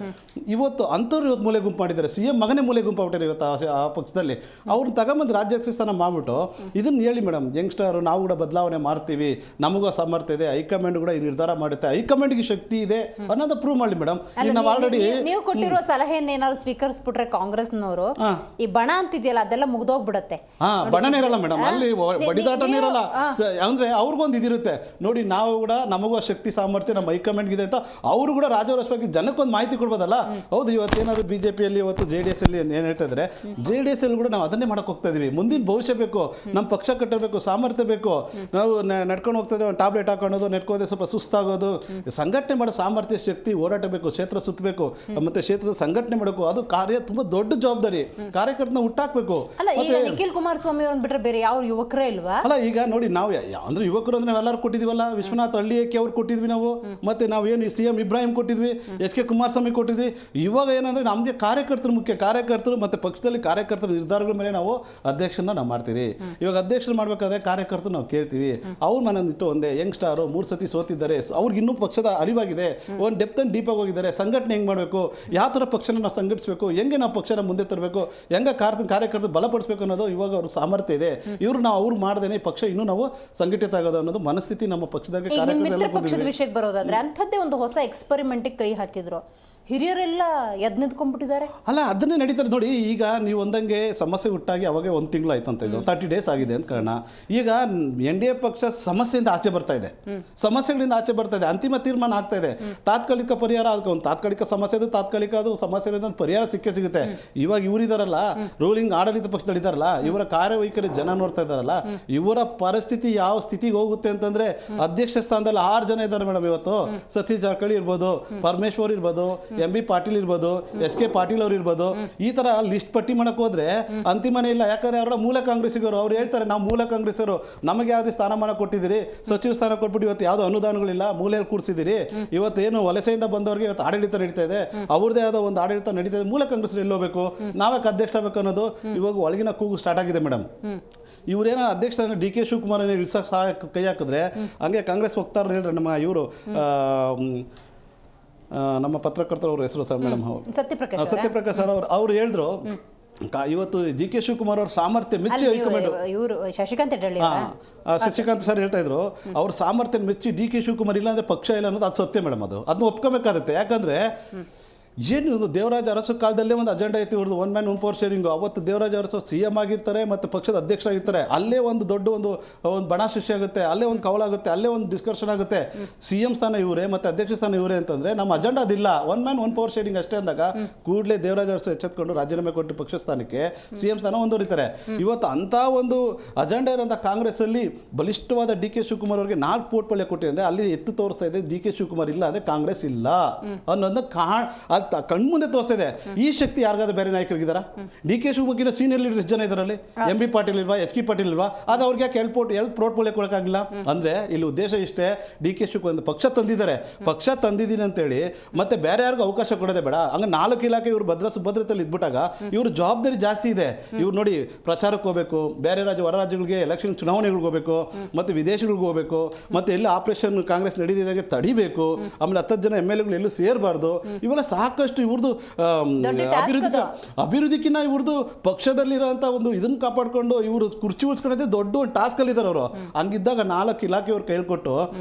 ಇವತ್ತು ಅಂಥವ್ರು ಇವತ್ತು ಮೂಲೆ ಗುಂಪು ಮಾಡಿದ್ದಾರೆ. CM ಮಗನೇ ಮೂಲೆ ಗುಂಪು ಆಗ್ಬಿಟ್ಟಾರೆ ಇವತ್ತು ಆ ಪಕ್ಷದಲ್ಲಿ. ಅವ್ರನ್ನ ತಗೊಂಬಂದು ರಾಜ್ಯಾಧ್ಯಕ್ಷ ಸ್ಥಾನ ಮಾಡಿಬಿಟ್ಟು ಇದನ್ನು ಹೇಳಿ ಮೇಡಮ್, ಯಂಗ್ಸ್ಟರು ನಾವು ಕೂಡ ಬದಲಾವಣೆ ಮಾಡ್ತೀವಿ, ನಮಗೂ ಸಾಮರ್ಥ್ಯ ಇದೆ, ಹೈಕಮಾಂಡ್ ಕೂಡ ನಿರ್ಧಾರ ಮಾಡುತ್ತೆ, ಹೈಕಮಾಂಡ್ಗೆ ಶಕ್ತಿ ಇದೆ ಅನ್ನೋದು ಪ್ರೂವ್ ಮಾಡಿ ಮೇಡಮ್. ನಾವು ಆಲ್ರೆಡಿ ನೀವು ಕೊಟ್ಟಿರೋ ಸಲಹೆಯನ್ನು ಏನಾದ್ರು ಸ್ವೀಕರಿಸ್ಬಿಟ್ರೆ ಕಾಂಗ್ರೆಸ್ನವರು ಈ ಬಣ ಅಂತಿದೆಯಲ್ಲ ಅದೆಲ್ಲ ಮುಗ್ದೋಗ್ಬಿಡುತ್ತೆ. ಬಣನೇ ಇರಲ್ಲ ಮೇಡಮ್, ಅಲ್ಲಿ ಬಡಿದಾಟನೇ ಇರಲ್ಲ. ಅಂದ್ರೆ ಅವ್ರಿಗೊಂದು ಇದಿರುತ್ತೆ ನೋಡಿ, ನಾವು ಕೂಡ ನಮಗೂ ಶಕ್ತಿ ಸಾಮರ್ಥ್ಯ ನಮ್ಮ ಹೈಕಮಾಂಡ್ಗಿದೆ ಅಂತ ಅವರು ಕೂಡ ರಾಜವರಸ್ವಾಗಿ ಜನಕ್ಕೊಂದು ಮಾಹಿತಿ ಕೊಡ್ಬೋದಲ್ಲ. ಹೌದು, ಇವತ್ತೇನಾದ್ರು BJPಯಲ್ಲಿ ಇವತ್ತು JDS ಅಲ್ಲಿ ಏನು ಹೇಳ್ತಾ ಇದ್ದಾರೆ, JDS ಅಲ್ಲಿ ಕೂಡ ನಾವು ಅದನ್ನೇ ಮಾಡಕ್ಕೆ ಹೋಗ್ತಾ ಇದೀವಿ. ಮುಂದಿನ ಭವಿಷ್ಯ ಬೇಕು, ನಮ್ಮ ಪಕ್ಷ ಕಟ್ಟಬೇಕು, ಸಾಮರ್ಥ್ಯ ಬೇಕು. ನಾವು ನಡ್ಕೊಂಡು ಹೋಗ್ತಾ ಇದ್ದೀವಿ, ಟ್ಯಾಬ್ಲೆಟ್ ಹಾಕೊಳ್ಳೋದು, ನೆಟ್ಕೋದೆ ಸ್ವಲ್ಪ ಸುಸ್ತಾಗೋದು. ಸಂಘಟನೆ ಮಾಡೋ ಸಾಮರ್ಥ್ಯ, ಶಕ್ತಿ, ಹೋರಾಟ ಬೇಕು, ಕ್ಷೇತ್ರ ಸುತ್ತಬೇಕು, ಮತ್ತೆ ಕ್ಷೇತ್ರದ ಸಂಘಟನೆ ಮಾಡಬೇಕು. ಅದು ಕಾರ್ಯ ತುಂಬಾ ದೊಡ್ಡ ಜವಾಬ್ದಾರಿ. ಕಾರ್ಯಕರ್ತನ ಹುಟ್ಟಾಕ್ಬೇಕು. ಅಲ್ಲ, ಈಗ ನಿಖಿಲ್ ಕುಮಾರಸ್ವಾಮಿ ಅವ್ರನ್ನ ಬಿಟ್ರೆ ಬೇರೆ ಯಾವ ಯುವಕರೇ ಇಲ್ವಾ? ಅಲ್ಲ, ಈಗ ನೋಡಿ, ನಾವು ಅಂದ್ರೆ ಯುವಕರು ಅಂದ್ರೆ ನಾವೆಲ್ಲರೂ ಕೊಟ್ಟಿದ್ವಲ್ಲ. ವಿಶ್ವನಾಥ್ ಹಳ್ಳಿಯಕ್ಕೆ ಅವ್ರು ಕೊಟ್ಟಿದ್ವಿ ನಾವು, ಮತ್ತೆ ನಾವು ಏನು CM ಇಬ್ರಾಹಿಂ ಕೊಟ್ಟಿದ್ವಿ, HK ಕುಮಾರಸ್ವಾಮಿ ಕೊಟ್ಟಿದ್ವಿ. ಇವಾಗ ಏನಂದ್ರೆ ನಮಗೆ ಕಾರ್ಯಕರ್ತರು ಮುಖ್ಯ. ಕಾರ್ಯಕರ್ತರು ಮತ್ತೆ ಪಕ್ಷದಲ್ಲಿ ಕಾರ್ಯಕರ್ತರ ನಿರ್ಧಾರಗಳ ಮೇಲೆ ನಾವು ಅಧ್ಯಕ್ಷರನ್ನ ನಾವು ಮಾಡ್ತೀವಿ. ಇವಾಗ ಅಧ್ಯಕ್ಷರು ಮಾಡ್ಬೇಕಾದ್ರೆ ಕಾರ್ಯಕರ್ತರು ನಾವು ಕೇಳ್ತೀವಿ. ಅವ್ರು ಮನಂದಿಟ್ಟು ಒಂದೇ ಯಂಗ್ಸ್ಟಾರು 3 ಸತಿ ಸೋತಿದ್ದಾರೆ, ಅವ್ರಿಗೆ ಇನ್ನೂ ಪಕ್ಷದ ಅರಿವಾಗಿದೆ, ಒಂದು ಡೆಪ್ತ್ ಅಂಡ್ ಡೀಪ್ ಆಗಿ ಹೋಗಿದ್ದಾರೆ. ಸಂಘಟನೆ ಹೆಂಗೆ ಮಾಡಬೇಕು, ಯಾವ ಥರ ಪಕ್ಷನ ನಾವು ಸಂಘಟಿಸಬೇಕು, ಹೆಂಗೆ ನಾವು ಪಕ್ಷನ ಮುಂದೆ ತರಬೇಕು, ಹೆಂಗೆ ಕಾರ್ಯಕರ್ತರು ಬಲಪಡಿಸಬೇಕು ಅನ್ನೋದು ಇವಾಗ ಅವ್ರಿಗೆ ಸಾಮರ್ಥ್ಯ ಇದೆ. ಅವ್ರು ಮಾಡ್ದೇನೆ ಪಕ್ಷ ಇನ್ನೂ ನಾವು ಸಂಘಟಿತ ಆಗೋದು ಅನ್ನೋದು ಮನಸ್ಥಿತಿ ನಮ್ಮ ಪಕ್ಷದಾಗ. ಪಕ್ಷದ ವಿಷಯಕ್ಕೆ ಬರೋದಾದ್ರೆ ಅಂಥದ್ದೇ ಒಂದು ಹೊಸ ಎಕ್ಸ್ಪೆರಿಮೆಂಟಿಗೆ ಕೈ ಹಾಕಿದ್ರು. ಹಿರಿಯರೆಲ್ಲ ಎದ್ ನಿಂತ್ಕೊಂಡ್ಬಿಟ್ಟಿದ್ದಾರೆ. ಅಲ್ಲ ಅದನ್ನೇ ನಡೀತಾರೆ ನೋಡಿ. ಈಗ ನೀವು ಒಂದಂಗೆ ಸಮಸ್ಯೆ ಹುಟ್ಟಾಗಿ ಅವಾಗೆ 1 ತಿಂಗಳು ಆಯ್ತು ಅಂತ ಇದ್ರು, 30 ಡೇಸ್ ಆಗಿದೆ ಅಂತ ಕಾರಣ. ಈಗ NDA ಪಕ್ಷ ಸಮಸ್ಯೆಯಿಂದ ಆಚೆ ಬರ್ತಾ ಇದೆ, ಸಮಸ್ಯೆಗಳಿಂದ ಆಚೆ ಬರ್ತಾ ಇದೆ, ಅಂತಿಮ ತೀರ್ಮಾನ ಆಗ್ತಾ ಇದೆ. ತಾತ್ಕಾಲಿಕ ಪರಿಹಾರ, ಅದಕ್ಕೆ ಒಂದು ತಾತ್ಕಾಲಿಕ ಸಮಸ್ಯೆ, ಅದು ತಾತ್ಕಾಲಿಕ, ಅದು ಸಮಸ್ಯೆಗಳಿಂದ ಪರಿಹಾರ ಸಿಗುತ್ತೆ. ಇವಾಗ ಇವರಿದಾರಲ್ಲ, ರೂಲಿಂಗ್ ಆಡಳಿತ ಪಕ್ಷದಲ್ಲಿದ್ದಾರಲ್ಲ, ಇವರ ಕಾರ್ಯವೈಖರಿ ಜನ ನೋಡ್ತಾ ಇದ್ದಾರಲ್ಲ, ಇವರ ಪರಿಸ್ಥಿತಿ ಯಾವ ಸ್ಥಿತಿಗೆ ಹೋಗುತ್ತೆ ಅಂತಂದ್ರೆ, ಅಧ್ಯಕ್ಷ ಸ್ಥಾನದಲ್ಲಿ 6 ಜನ ಇದ್ದಾರೆ ಮೇಡಮ್ ಇವತ್ತು. ಸತೀಶ್ ಜಾರಕಿಹೊಳಿ ಇರ್ಬೋದು, ಪರಮೇಶ್ವರ್ ಇರ್ಬೋದು, MB ಪಾಟೀಲ್ ಇರ್ಬೋದು, SK ಪಾಟೀಲ್ ಅವ್ರು ಇರ್ಬೋದು. ಈ ತರ ಲಿಸ್ಟ್ ಪಟ್ಟಿ ಮಾಡಕ್ ಹೋದ್ರೆ ಅಂತಿಮನೇ ಇಲ್ಲ. ಯಾಕಂದ್ರೆ ಅವರ ಮೂಲ ಕಾಂಗ್ರೆಸ್ಸಿಗರು ಅವ್ರು ಹೇಳ್ತಾರೆ, ನಾವು ಮೂಲ ಕಾಂಗ್ರೆಸ್ಸರು, ನಮಗೆ ಯಾವುದೇ ಸ್ಥಾನಮಾನ ಕೊಟ್ಟಿದ್ದೀರಿ, ಸಚಿವ ಸ್ಥಾನ ಕೊಟ್ಬಿಟ್ಟು ಇವತ್ತು ಯಾವುದೋ ಅನುದಾನಗಳಿಲ್ಲ, ಮೂಲೆಯಲ್ಲಿ ಕೂರಿಸಿದಿರಿ. ಇವತ್ತೇನು ವಲಸೆಯಿಂದ ಬಂದವರಿಗೆ ಇವತ್ತು ಆಡಳಿತ ನಡೀತಾ ಇದೆ, ಅವ್ರದೇ ಆದ ಒಂದು ಆಡಳಿತ ನಡೀತಾ ಇದೆ. ಮೂಲ ಕಾಂಗ್ರೆಸ್ ಎಲ್ಲೋಬೇಕು, ನಾವೇ ಅಧ್ಯಕ್ಷ ಆಗಬೇಕು ಅನ್ನೋದು ಇವಾಗ ಒಳಗಿನ ಕೂಗು ಸ್ಟಾರ್ಟ್ ಆಗಿದೆ ಮೇಡಮ್. ಇವರೇನೋ ಅಧ್ಯಕ್ಷ DK ಶಿವಕುಮಾರ್ ಇಳಿಸಕ್ಕೆ ಸಹ ಕೈ ಹಾಕಿದ್ರೆ, ಹಂಗೆ ಕಾಂಗ್ರೆಸ್ ವಕ್ತಾರರು ಹೇಳ್ರೆ, ನಮ್ಮ ಇವರು ನಮ್ಮ ಪತ್ರಕರ್ತರು ಅವ್ರ ಹೆಸರು ಸರ್ ಮೇಡಮ್, ಸತ್ಯಪ್ರಕಾಶ್ ಸರ್ ಅವ್ರು ಹೇಳಿದ್ರು, ಇವತ್ತು DK ಶಿವಕುಮಾರ್ ಅವ್ರ ಸಾಮರ್ಥ್ಯ ಮೆಚ್ಚಿ ಹೈಕಮಾಂಡ್, ಇವರು ಶಶಿಕಾಂತ್ ಸರ್ ಹೇಳ್ತಾ ಇದ್ರು, ಅವ್ರ ಸಾಮರ್ಥ್ಯ ಮೆಚ್ಚಿ DK ಶಿವಕುಮಾರ್ ಇಲ್ಲ ಅಂದ್ರೆ ಪಕ್ಷ ಇಲ್ಲ ಅನ್ನೋದು ಅದು ಸತ್ಯ ಮೇಡಮ್. ಅದನ್ನ ಒಪ್ಕೋಬೇಕಾಗುತ್ತೆ. ಯಾಕಂದ್ರೆ ಏನು ದೇವರಾಜ ಅರಸು ಕಾಲದಲ್ಲೇ ಒಂದು ಅಜೆಂಡಾ ಐತಿ ಇವ್ರದ್ದು, 1 ಮ್ಯಾನ್ 1 ಪವರ್ ಶೇರಿಂಗು. ಅವತ್ತು ದೇವರಾಜ ಅರಸು CM ಆಗಿರ್ತಾರೆ ಮತ್ತು ಪಕ್ಷದ ಅಧ್ಯಕ್ಷರಾಗಿರ್ತಾರೆ. ಅಲ್ಲೇ ಒಂದು ದೊಡ್ಡ ಒಂದು ಬಣ ಸೃಷ್ಟಿ ಆಗುತ್ತೆ, ಅಲ್ಲೇ ಒಂದು ಕವಲಾಗುತ್ತೆ, ಅಲ್ಲೇ ಒಂದು ಡಿಸ್ಕಷನ್ ಆಗುತ್ತೆ. CM ಸ್ಥಾನ ಇವರೇ ಮತ್ತು ಅಧ್ಯಕ್ಷ ಸ್ಥಾನ ಇವರೇ ಅಂತಂದ್ರೆ ನಮ್ಮ ಅಜೆಂಡಾ ಅದಿಲ್ಲ, 1 ಮ್ಯಾನ್ 1 ಪವರ್ ಶೇರಿಂಗ್ ಅಷ್ಟೇ ಅಂದಾಗ ಕೂಡಲೇ ದೇವರಾಜ ಅರಸು ಎಚ್ಚೆತ್ಕೊಂಡು ರಾಜೀನಾಮೆ ಕೊಟ್ಟು ಪಕ್ಷ ಸ್ಥಾನಕ್ಕೆ CM ಸ್ಥಾನ ಮುಂದುವರಿತಾರೆ. ಇವತ್ತು ಅಂಥ ಒಂದು ಅಜೆಂಡಾ ಇರೋಂಥ ಕಾಂಗ್ರೆಸ್ಸಲ್ಲಿ ಬಲಿಷ್ಠವಾದ DK ಶಿವಕುಮಾರ್ ಅವರಿಗೆ 4 ಪೋರ್ಟ್ಫೋಲಿಯೋ ಕೊಟ್ಟಿದೆ. ಅಲ್ಲಿ ಎತ್ತು ತೋರಿಸ್ತಾ ಇದೆ, DK ಶಿವಕುಮಾರ್ ಇಲ್ಲ ಅಂದರೆ ಕಾಂಗ್ರೆಸ್ ಇಲ್ಲ ಅನ್ನೋದನ್ನ ಕಣ್ಮುಂದೆ ತೋರಿಸ್ತಾ ಇದೆ. ಈ ಶಕ್ತಿ ಯಾರಿಗಾದ್ರೂ ಬೇರೆ ನಾಯಕರಿಗಿದಾರ? DK ಶಿವಕುಮಾರ್ ಸೀನಿಯರ್ ಲೀಡರ್ ಎಷ್ಟು ಜನ ಇದರಲ್ಲಿ? MB ಪಾಟೀಲ್ ಇಲ್ವಾ, SK ಪಾಟೀಲ್ ಇಲ್ವಾ? ಅದು ಅವ್ರಿಗೆ ಯಾಕೆ ಪೋರ್ಟ್ಫೋಲಿಯೋ ಕೊಡೋಕ್ಕಾಗಿಲ್ಲ? ಅಂದರೆ ಇಲ್ಲಿ ಉದ್ದೇಶ ಇಷ್ಟೇ, DK ಶಿವಕುಮಾರ್ ಪಕ್ಷ ತಂದಿದ್ದಾರೆ, ಪಕ್ಷ ತಂದಿದ್ದೀನಿ ಅಂತೇಳಿ ಮತ್ತೆ ಬೇರೆ ಯಾರಿಗೂ ಅವಕಾಶ ಕೊಡೋದೇ ಬೇಡ. ಹಂಗೆ 4 ಇಲಾಖೆ ಇವರು ಸುಭದ್ರತೆಯಲ್ಲಿ ಇದ್ಬಿಟ್ಟಾಗ ಇವ್ರ ಜವಾಬ್ದಾರಿ ಜಾಸ್ತಿ ಇದೆ. ಇವ್ರು ನೋಡಿ, ಪ್ರಚಾರಕ್ಕೆ ಹೋಗಬೇಕು, ಬೇರೆ ಹೊರ ರಾಜ್ಯಗಳಿಗೆ ಎಲೆಕ್ಷನ್ ಚುನಾವಣೆಗಳಿಗೆ ಹೋಗಬೇಕು, ಮತ್ತು ವಿದೇಶಗಳಿಗೆ ಹೋಗಬೇಕು, ಮತ್ತು ಎಲ್ಲ ಆಪರೇಷನ್ ಕಾಂಗ್ರೆಸ್ ನಡೆದಿದ್ದಾಗೆ ತಡಿಬೇಕು, ಆಮೇಲೆ 10 ಜನ MLAಗಳು ಎಲ್ಲೂ ಸೇರಬಾರ್ದು. ಇವೆಲ್ಲ ಸಾಕಷ್ಟು ಇವ್ರದ್ದು ಅಭಿವೃದ್ಧಿಕಿನ್ನ ಇವ್ರದ್ದು ಪಕ್ಷದಲ್ಲಿರೋಂಥ ಒಂದು ಇದನ್ನು ಕಾಪಾಡ್ಕೊಂಡು ಇವರು ಕುರ್ಚಿ ಉಳಿಸ್ಕೊಂಡೇ ದೊಡ್ಡ ಒಂದು ಟಾಸ್ಕಲ್ಲಿ ಇದ್ದಾರೆ ಅವರು. ಹಂಗಿದ್ದಾಗ 4 ಇಲಾಖೆಯವ್ರು ಕೈಕೊಟ್ಟು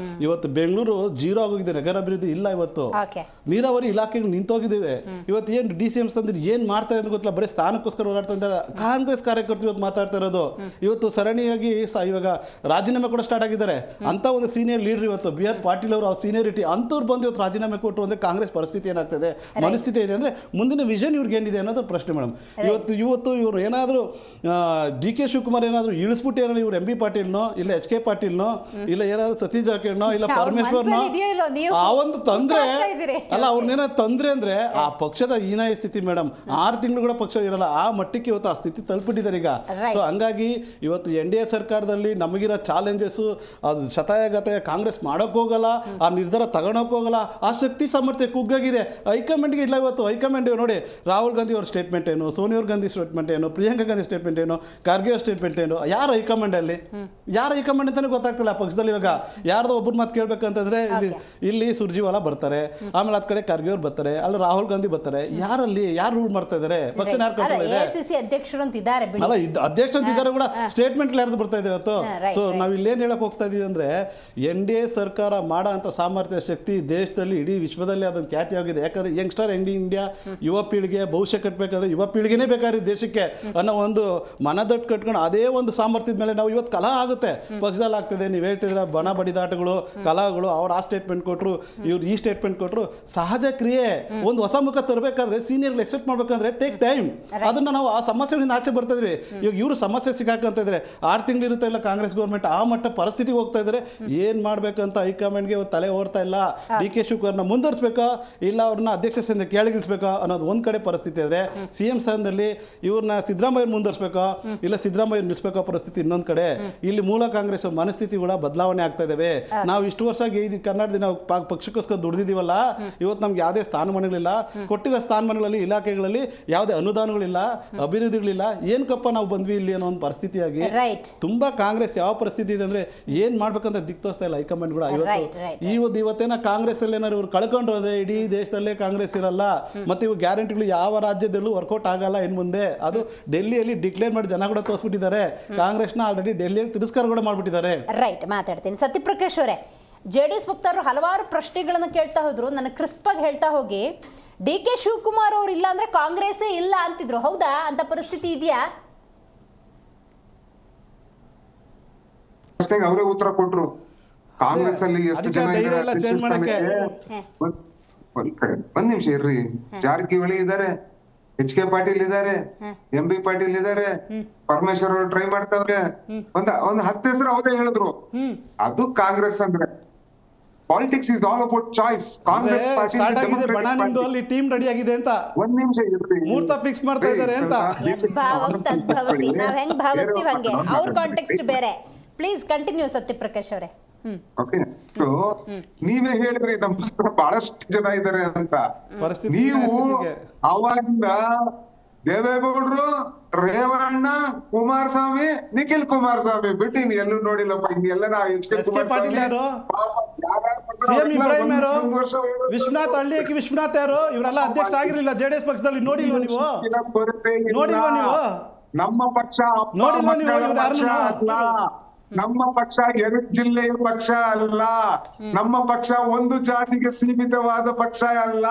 ಇವತ್ತು ಬೆಂಗಳೂರು ಜೀರೋ ಆಗೋಗಿದೆ, ನಗರ ಅಭಿವೃದ್ಧಿ ಇಲ್ಲ. ಇವತ್ತು ನೀರಾವರಿ ಇಲಾಖೆಗಳು ನಿಂತೋಗಿದ್ದೇವೆ. ಇವತ್ತು ಏನು DCM ತಂದಿದ್ದು ಏನು ಮಾಡ್ತಾ ಇರೋದು ಗೊತ್ತಿಲ್ಲ, ಬರೀ ಸ್ಥಾನಕ್ಕೋಸ್ಕರ ಓಡಾಡ್ತಾ ಇದ್ದಾರೆ. ಕಾಂಗ್ರೆಸ್ ಕಾರ್ಯಕರ್ತರು ಇವತ್ತು ಮಾತಾಡ್ತಾ ಇರೋದು, ಇವತ್ತು ಸರಣಿಯಾಗಿ ಇವಾಗ ರಾಜೀನಾಮೆ ಕೂಡ ಸ್ಟಾರ್ಟ್ ಆಗಿದ್ದಾರೆ. ಅಂತ ಒಂದು ಸೀನಿಯರ್ ಲೀಡರ್ ಇವತ್ತು BR ಪಾಟೀಲ್ ಅವರು, ಸೀನಿಯರಿಟಿ ಅಂಥವ್ರು ಬಂದು ಇವತ್ತು ರಾಜೀನಾಮೆ ಕೊಟ್ಟರು ಅಂದರೆ ಕಾಂಗ್ರೆಸ್ ಪರಿಸ್ಥಿತಿ ಏನಾಗ್ತದೆ, ಮನಸ್ಥಿತಿ ಇದೆ ಅಂದರೆ ಮುಂದಿನ ವಿಷನ್ ಇವ್ರಿಗೆ ಏನಿದೆ ಅನ್ನೋದು ಪ್ರಶ್ನೆ ಮೇಡಮ್. ಇವತ್ತು ಇವರು ಏನಾದರೂ DK ಶಿವಕುಮಾರ್ ಏನಾದರೂ ಇಳಿಸ್ಬಿಟ್ಟು ಏನಾದ್ರು ಇವ್ರು MB ಪಾಟೀಲ್ನೋ ಇಲ್ಲ SK ಪಾಟೀಲ್ನೋ ಇಲ್ಲ ಏನಾದ್ರು ಸತೀಶ್ ಜಾರಕಿಹೊಳಿನೋ ಇಲ್ಲ ಪರಮೇಶ್ವರ್ನೋ ಆ ಒಂದು ತಂದ್ರೆ ಅಲ್ಲ, ಅವ್ರನ್ನೇನಾದ್ರು ತಂದ್ರೆ ಅಂದ್ರೆ ಆ ಪಕ್ಷದ ಹೀನಾಯ ಸ್ಥಿತಿ ಮೇಡಮ್. 6 ತಿಂಗಳು ಕೂಡ ಪಕ್ಷ ಇರಲ್ಲ, ಆ ಮಟ್ಟಕ್ಕೆ ಇವತ್ತು ಆ ಸ್ಥಿತಿ ತಲುಪಿಟ್ಟಿದ್ದಾರೆ ಈಗ. ಸೊ ಹಂಗಾಗಿ ಇವತ್ತು NDA ಸರ್ಕಾರದಲ್ಲಿ ನಮಗಿರೋ ಚಾಲೆಂಜಸ್, ಅದು ಶತಾಯಗತಾಯ ಕಾಂಗ್ರೆಸ್ ಮಾಡೋಕೆ ಹೋಗಲ್ಲ, ಆ ನಿರ್ಧಾರ ತಗೊಳಕ್ ಹೋಗಲ್ಲ, ಆ ಶಕ್ತಿ ಸಾಮರ್ಥ್ಯ ಕುಗ್ಗಾಗಿದೆ. ಹೈಕಮಾಂಡ್ಗೆ ಇಲ್ಲ. ಇವತ್ತು ಹೈಕಮಾಂಡ್ ನೋಡಿ, ರಾಹುಲ್ ಗಾಂಧಿ ಅವ್ರ ಸ್ಟೇಟ್ಮೆಂಟ್ ಏನು, ಸೋನಿಯಾ ಗಾಂಧಿ ಸ್ಟೇಟ್ಮೆಂಟ್ ಏನು, ಪ್ರಿಯಾಂಕಾ ಗಾಂಧಿ ಸ್ಟೇಟ್ಮೆಂಟ್ ಏನು, ಖರ್ಗೆ ಅವ್ರ ಸ್ಟೇಟ್ಮೆಂಟ್ ಏನು, ಯಾರು ಹೈಕಮಾಂಡ್ ಅಲ್ಲಿ ಯಾರು ಹೈಕಮಾಂಡ್ ಅಂತಾನೆ ಗೊತ್ತಾಗ್ತಿಲ್ಲ ಪಕ್ಷದಲ್ಲಿ. ಇವಾಗ ಯಾರ್ದೋ ಒಬ್ಬರು ಮಾತು ಕೇಳ್ಬೇಕಂತಂದ್ರೆ ಇಲ್ಲಿ ಸುರ್ಜಿವಾಲಾ ಬರ್ತಾರೆ, ಆಮೇಲೆ ಅದ್ ಕಡೆ ಖರ್ಗೆ ಅವ್ರು ಬರ್ತಾರೆ, ಅಲ್ಲಿ ರಾಹುಲ್ ಗಾಂಧಿ ಬರ್ತಾರೆ. ಯಾರಲ್ಲಿ ಯಾರು ರೂಲ್ ಮಾಡ್ತಾ ಇದಾರೆ? ಪಕ್ಷ ಯಾರು ಕಂಟ್ರೋಲ್ ಇದೆ? ಅಧ್ಯಕ್ಷರು ಅಂತ ಇದ್ದಾರೆ, ಅಲ್ಲ ಅಧ್ಯಕ್ಷ ಅಂತ ಇದ್ದಾರೆ ಕೂಡ ಸ್ಟೇಟ್ಮೆಂಟ್ ಯಾರ್ದು ಬರ್ತಾ ಇದೆ ಇವತ್ತು. ಸೊ ನಾವ್ ಇಲ್ಲೇನ್ ಹೇಳಕ್ ಹೋಗ್ತಾ ಇದೀವಿ ಅಂದ್ರೆ, NDA ಸರ್ಕಾರ ಮಾಡೋ ಅಂತ ಸಾಮರ್ಥ್ಯ ಶಕ್ತಿ ದೇಶದಲ್ಲಿ ಇಡೀ ವಿಶ್ವದಲ್ಲಿ ಅದೊಂದು ಖ್ಯಾತಿ ಆಗಿದೆ. ಯಾಕಂದ್ರೆ ಯಂಗ್ಸ್ಟರ್ ಇಂಡಿಯಾ, ಯುವ ಪೀಳಿಗೆ ಭವಿಷ್ಯ ಕಟ್ಟಬೇಕಾದ್ರೆ ಯುವ ಪೀಳಿಗೆನೇ ಬೇಕಾದ್ರೆ ದೇಶಕ್ಕೆ ಅನ್ನೋ ಒಂದು ಮನದಟ್ಟು ಕಟ್ಕೊಂಡು ಅದೇ ಒಂದು ಸಾಮರ್ಥ್ಯದ ಮೇಲೆ ನಾವು ಇವತ್ತು ಕಲಾ ಆಗುತ್ತೆ ಪಕ್ಷದಲ್ಲಿ ಆಗ್ತದೆ. ನೀವು ಹೇಳ್ತಿದ್ರೆ ಬಣ ಬಡಿದಾಟಗಳು, ಕಲಾಗಳು, ಅವ್ರು ಆ ಸ್ಟೇಟ್ಮೆಂಟ್ ಕೊಟ್ಟರು, ಇವ್ರು ಈ ಸ್ಟೇಟ್ಮೆಂಟ್ ಕೊಟ್ಟರು. ಸಹಜ ಕ್ರಿಯೆ. ಒಂದು ಹೊಸ ಮುಖ ತರಬೇಕಾದ್ರೆ ಸೀನಿಯರ್ಗಳು ಎಕ್ಸೆಪ್ಟ್ ಮಾಡ್ಬೇಕಂದ್ರೆ ಟೇಕ್ ಟೈಮ್. ಅದನ್ನ ನಾವು ಆ ಸಮಸ್ಯೆಗಳಿಂದ ಆಚೆ ಬರ್ತಾ ಇದ್ವಿ. ಇವಾಗ ಇವರು ಸಮಸ್ಯೆ ಸಿಕ್ಕಾಕಂತ ಇದ್ರೆ 6 ತಿಂಗಳು ಇರುತ್ತೆ ಇಲ್ಲ ಕಾಂಗ್ರೆಸ್ ಗೌರ್ಮೆಂಟ್, ಆ ಮಟ್ಟ ಪರಿಸ್ಥಿತಿಗೆ ಹೋಗ್ತಾ ಇದ್ದಾರೆ. ಏನ್ ಮಾಡ್ಬೇಕಂತ ಹೈಕಮಾಂಡ್ಗೆ ತಲೆ ಓಡ್ತಾ ಇಲ್ಲ. DK ಶಿವಕುಮಾರ್ನ ಮುಂದುವರಿಸಬೇಕಾ ಇಲ್ಲ ಅವ್ರನ್ನ ಅಧ್ಯಕ್ಷ ಸ್ಥಾನದಿಂದ ಕೆಳಗಿಳಿಸ್ಬೇಕಾ ಅನ್ನೋದು ಒಂದ್ ಕಡೆ ಪರಿಸ್ಥಿತಿ ಇದ್ರೆ, CM ಸ್ಥಾನದಲ್ಲಿ ಇವ್ರನ್ನ ಸಿದ್ದರಾಮಯ್ಯ ಮುಂದುವರಿಸಬೇಕಾ ಇಲ್ಲ ಸಿದ್ದರಾಮಯ್ಯ ನಿಲ್ಲಿಸಬೇಕಾ ಪರಿಸ್ಥಿತಿ ಇನ್ನೊಂದ್ ಕಡೆ. ಇಲ್ಲಿ ಮೂಲ ಕಾಂಗ್ರೆಸ್ ಮನಸ್ಥಿತಿ ಕೂಡ ಬದಲಾವಣೆ ಆಗ್ತಾ ಇದಾವೆ. ನಾವು ಇಷ್ಟು ವರ್ಷ ಕರ್ನಾಟಕದ ನಾವು ಪಕ್ಷಕ್ಕೋಸ್ಕರ ದುಡಿದಿವಲ್ಲ, ಇವತ್ತು ನಮ್ಗೆ ಯಾವುದೇ ಸ್ಥಾನಮಾನಗಳಿಲ್ಲ, ಕೊಟ್ಟಿರೋ ಸ್ಥಾನಮಾನಗಳಲ್ಲಿ ಇಲಾಖೆಗಳಲ್ಲಿ ಯಾವುದೇ ಅನುದಾನಗಳಿಲ್ಲ, ಅಭಿವೃದ್ಧಿಗಳಿಲ್ಲ. ಏನಕ್ಕಪ್ಪ ನಾವು ಬಂದ್ವಿ ಇಲ್ಲಿ ಅನ್ನೋ ಒಂದು ಪರಿಸ್ಥಿತಿಯಾಗಿ ತುಂಬಾ ಕಾಂಗ್ರೆಸ್ ಯಾವ ಪರಿಸ್ಥಿತಿ ಇದೆ ಅಂದ್ರೆ ಏನ್ ಮಾಡ್ಬೇಕಂತ ದಿಕ್ ತೋರಿಸ್ತಾ ಇಲ್ಲ ಹೈಕಮಾಂಡ್ ಕೂಡ. ಇವತ್ತೇನ ಕಾಂಗ್ರೆಸ್ ಅಲ್ಲಿ ಏನಾದ್ರು ಇವ್ರು ಕಳ್ಕೊಂಡ್ರು ಅಂದ್ರೆ ಇಡೀ ದೇಶದಲ್ಲೇ ಕಾಂಗ್ರೆಸ್ ಇರಲ್ಲ. ಮತ್ತೆ ಇವು ಗ್ಯಾರಂಟಿಗಳು ಯಾವ ರಾಜ್ಯದಲ್ಲೂ ವರ್ಕೌಟ್ ಆಗಲ್ಲ ಇನ್ ಮುಂದೆ. ಅದು ಡೆಲ್ಲಿಯಲ್ಲಿ ಡಿಕ್ಲೇರ್ ಮಾಡಿ ಜನ ಕೂಡ ತೋರಿಸ್ಬಿಟ್ಟಿದ್ದಾರೆ. ಕಾಂಗ್ರೆಸ್ನ ಆಲ್ರೆಡಿ ಡೆಲ್ಲಿಯಲ್ಲಿ ತಿರಸ್ಕಾರ ಕೂಡ ಮಾಡ್ಬಿಟ್ಟಿದ್ದಾರೆ. ರೈಟ್, ಮಾತಾಡ್ತೀನಿ. ಸತ್ಯಪ್ರಕಾಶ್ ಅವರೇ, JDS ವಕ್ತಾರರು ಹಲವಾರು ಪ್ರಶ್ನೆಗಳನ್ನು ಕೇಳ್ತಾ ಹೋದ್ರು. ನನಗೆ ಕ್ರಿಸ್ಪಾಗಿ ಹೇಳ್ತಾ ಹೋಗಿ, DK ಶಿವಕುಮಾರ್ ಅವ್ರು ಇಲ್ಲ ಅಂದ್ರೆ ಕಾಂಗ್ರೆಸ್ಸೇ ಇಲ್ಲ ಅಂತಿದ್ರು, ಹೌದಾ? ಅಂತ ಪರಿಸ್ಥಿತಿ ಇದೆಯಾ? ಅವರೇ ಉತ್ತರ ಕೊಟ್ರು. ಕಾಂಗ್ರೆಸ್ ಅಲ್ಲಿ ಎಷ್ಟು ಅದಕ್ಕೆ ಜನ ಧೈರ್ಯ ಇದ್ದಾರೆ ಇಲ್ಲ change ಮಾಡಕ್ಕೆ. ಒಂದ್ ನಿಮಿಷ ಇರ್ರಿ. ಜಾರಕಿಹೊಳಿ ಇದಾರೆ, HK ಪಾಟೀಲ್ ಇದಾರೆ, MB ಪಾಟೀಲ್ ಇದಾರೆ, ಪರಮೇಶ್ವರ್ ಅವರು ಟ್ರೈ ಮಾಡ್ತಾವ್ರೆ. ಒಂದ್ 10 ಹೆಸರು ಅವರೇ ಹೇಳಿದ್ರು. ಅದು ಕಾಂಗ್ರೆಸ್ ಅಂದ್ರೆ. Politics is all about choice. Congress party start ಆಗಿದೆ ಬಣ, ನಿಮ್ದು ಅಲ್ಲಿ ಟೀಮ್ ರೆಡಿ ಆಗಿದೆ ಅಂತ. ಒಂದ್ ನಿಮಿಷ ಇರ್ರಿ. ಮುಹೂರ್ತ ಫಿಕ್ಸ್ ಮಾಡ್ತಾ ಇದ್ದಾರೆ ಅಂತ. ಭಾವಂ ತದ್ಭವತಿ, ನಾವ್ ಹೆಂಗ್ ಭಾವಿಸ್ತೀವಿ ಹಂಗೆ. ಅವ್ರ ಕಾಂಟೆಕ್ಸ್ಟ್ ಬೇರೆ. ಪ್ಲೀಸ್ ಕಂಟಿನ್ಯೂ ಸತ್ಯಪ್ರಕಾಶ್ ಅವರೇ. ಓಕೆ, ಸೊ ನೀವೇ ಹೇಳಿದ್ರಿ ನಮ್ಮ ಹತ್ರ ಬಹಳಷ್ಟು ಜನ ಇದಾರೆ ಅಂತ. ಪರಿಸ್ಥಿತಿ ನೀವು ಸ್ಥಿತಿಗೆ. ಅವಾಗಿಂದ ದೇವೇಗೌಡರು, ರೇವಣ್ಣ, ಕುಮಾರಸ್ವಾಮಿ, ನಿಖಿಲ್ ಕುಮಾರಸ್ವಾಮಿ ಬಿಟ್ಟು ಇನ್ ಎಲ್ಲೂ ನೋಡಿಲ್ಲಪ್ಪ. ಇನ್ನೆಲ್ಲ SK ಪಾಟೀಲ್ ಯಾರು? CM ಇಬ್ರಾಹಿಂ ಯಾರು? ವಿಶ್ವನಾಥ್ ಹಳ್ಳಿಯಕ್ಕೆ ವಿಶ್ವನಾಥ್ ಯಾರು? ಇವರೆಲ್ಲ ಅಧ್ಯಕ್ಷ ಆಗಿರ್ಲಿಲ್ಲ JDS ಪಕ್ಷದಲ್ಲಿ, ನೋಡಿಲ್ವಾ ನೀವು? ನೋಡಿಲ್ವಾ ನೀವು? ನಮ್ಮ ಪಕ್ಷ ನೋಡಿಲ್ವಾ ನೀವು ಇವ್ರು ಯಾರನ್ನೂ? ನಮ್ಮ ಪಕ್ಷ 2 ಜಿಲ್ಲೆಯ ಪಕ್ಷ ಅಲ್ಲ. ನಮ್ಮ ಪಕ್ಷ ಒಂದು ಜಾತಿಗೆ ಸೀಮಿತವಾದ ಪಕ್ಷ ಅಲ್ಲ.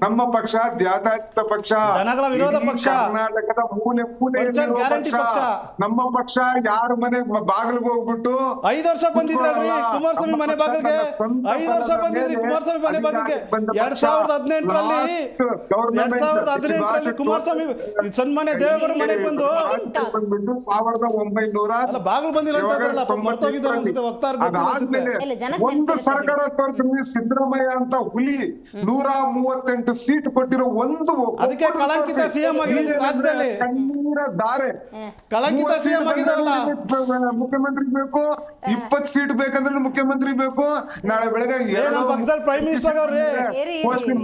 ನಮ್ಮ ಪಕ್ಷ ಜಾತ್ಯತೀತ ಪಕ್ಷ, ಜನಗಳ ವಿರೋಧ ಇಡೀ ಪಕ್ಷ, ಕರ್ನಾಟಕದ ಮೂಲೆ ಮೂಲೆಯಲ್ಲಿರುವ ಗ್ಯಾರಂಟಿ ಪಕ್ಷ. ಪಕ್ಷ. ನಮ್ಮ ಪಕ್ಷ ಯಾರ ಮನೆ ಬಾಗಿಲಿಗೆ ಹೋಗ್ಬಿಟ್ಟು 5 ವರ್ಷ ಬಂದಿದ್ರಲ್ರಿ ಕುಮಾರಸ್ವಾಮಿ ಮನೆ ಬಾಗಿಲಿಗೆ. 5 ವರ್ಷ ಬಂದಿದ್ರಿ ಕುಮಾರಸ್ವಾಮಿ ಮನೆ ಬಾಗಿಲಿಗೆ. 2018ರಲ್ಲಿ 2018ರಲ್ಲಿ ಕುಮಾರಸ್ವಾಮಿ ಸನ್ಮಾನ್ಯ ದೇವೇಗೌಡರ ಮನೆಗೆ ಬಂದು ಬಂದ್ಬಿಟ್ಟು 1900 ಅಲ್ಲ ಬಾಗಿಲು ಬಂದಿಲ್ಲ ಅಂತ ಮರ್ತೋಗಿದ್ದಾರೆ ಅನ್ಸುತ್ತೆ ವಕ್ತಾರ. ಒಂದು ಸರ್ಕಾರ ತೋರಿಸಿ ಸಿದ್ದರಾಮಯ್ಯ ಅಂತ ಹುಲಿ 138 ಸೀಟ್ ಕೊಟ್ಟಿರೋ ಒಂದು ಅದಕ್ಕೆ ಕಳಂಕಿತ ಸಿಎಂ ಆಗಿದೆ ರಾಜ್ಯದಲ್ಲಿ. ಕಣ್ಣೀರ ಧಾರೆ. ಕಳಂಕಿತ ಸಿಎಂ ಆಗಿದಾರಲ್ಲ. ಮುಖ್ಯಮಂತ್ರಿ ಬೇಕು, 20 ಸೀಟ್ ಬೇಕಂದ್ರೆ ಮುಖ್ಯಮಂತ್ರಿ ಬೇಕು. ನಾಳೆ ಬೆಳಗ್ಗೆ ನಮ್ಮ ಪಕ್ಷದಲ್ಲಿ ಪ್ರೈಮ್ ಮಿನಿಸ್ಟರ್ ಅವ್ರಿ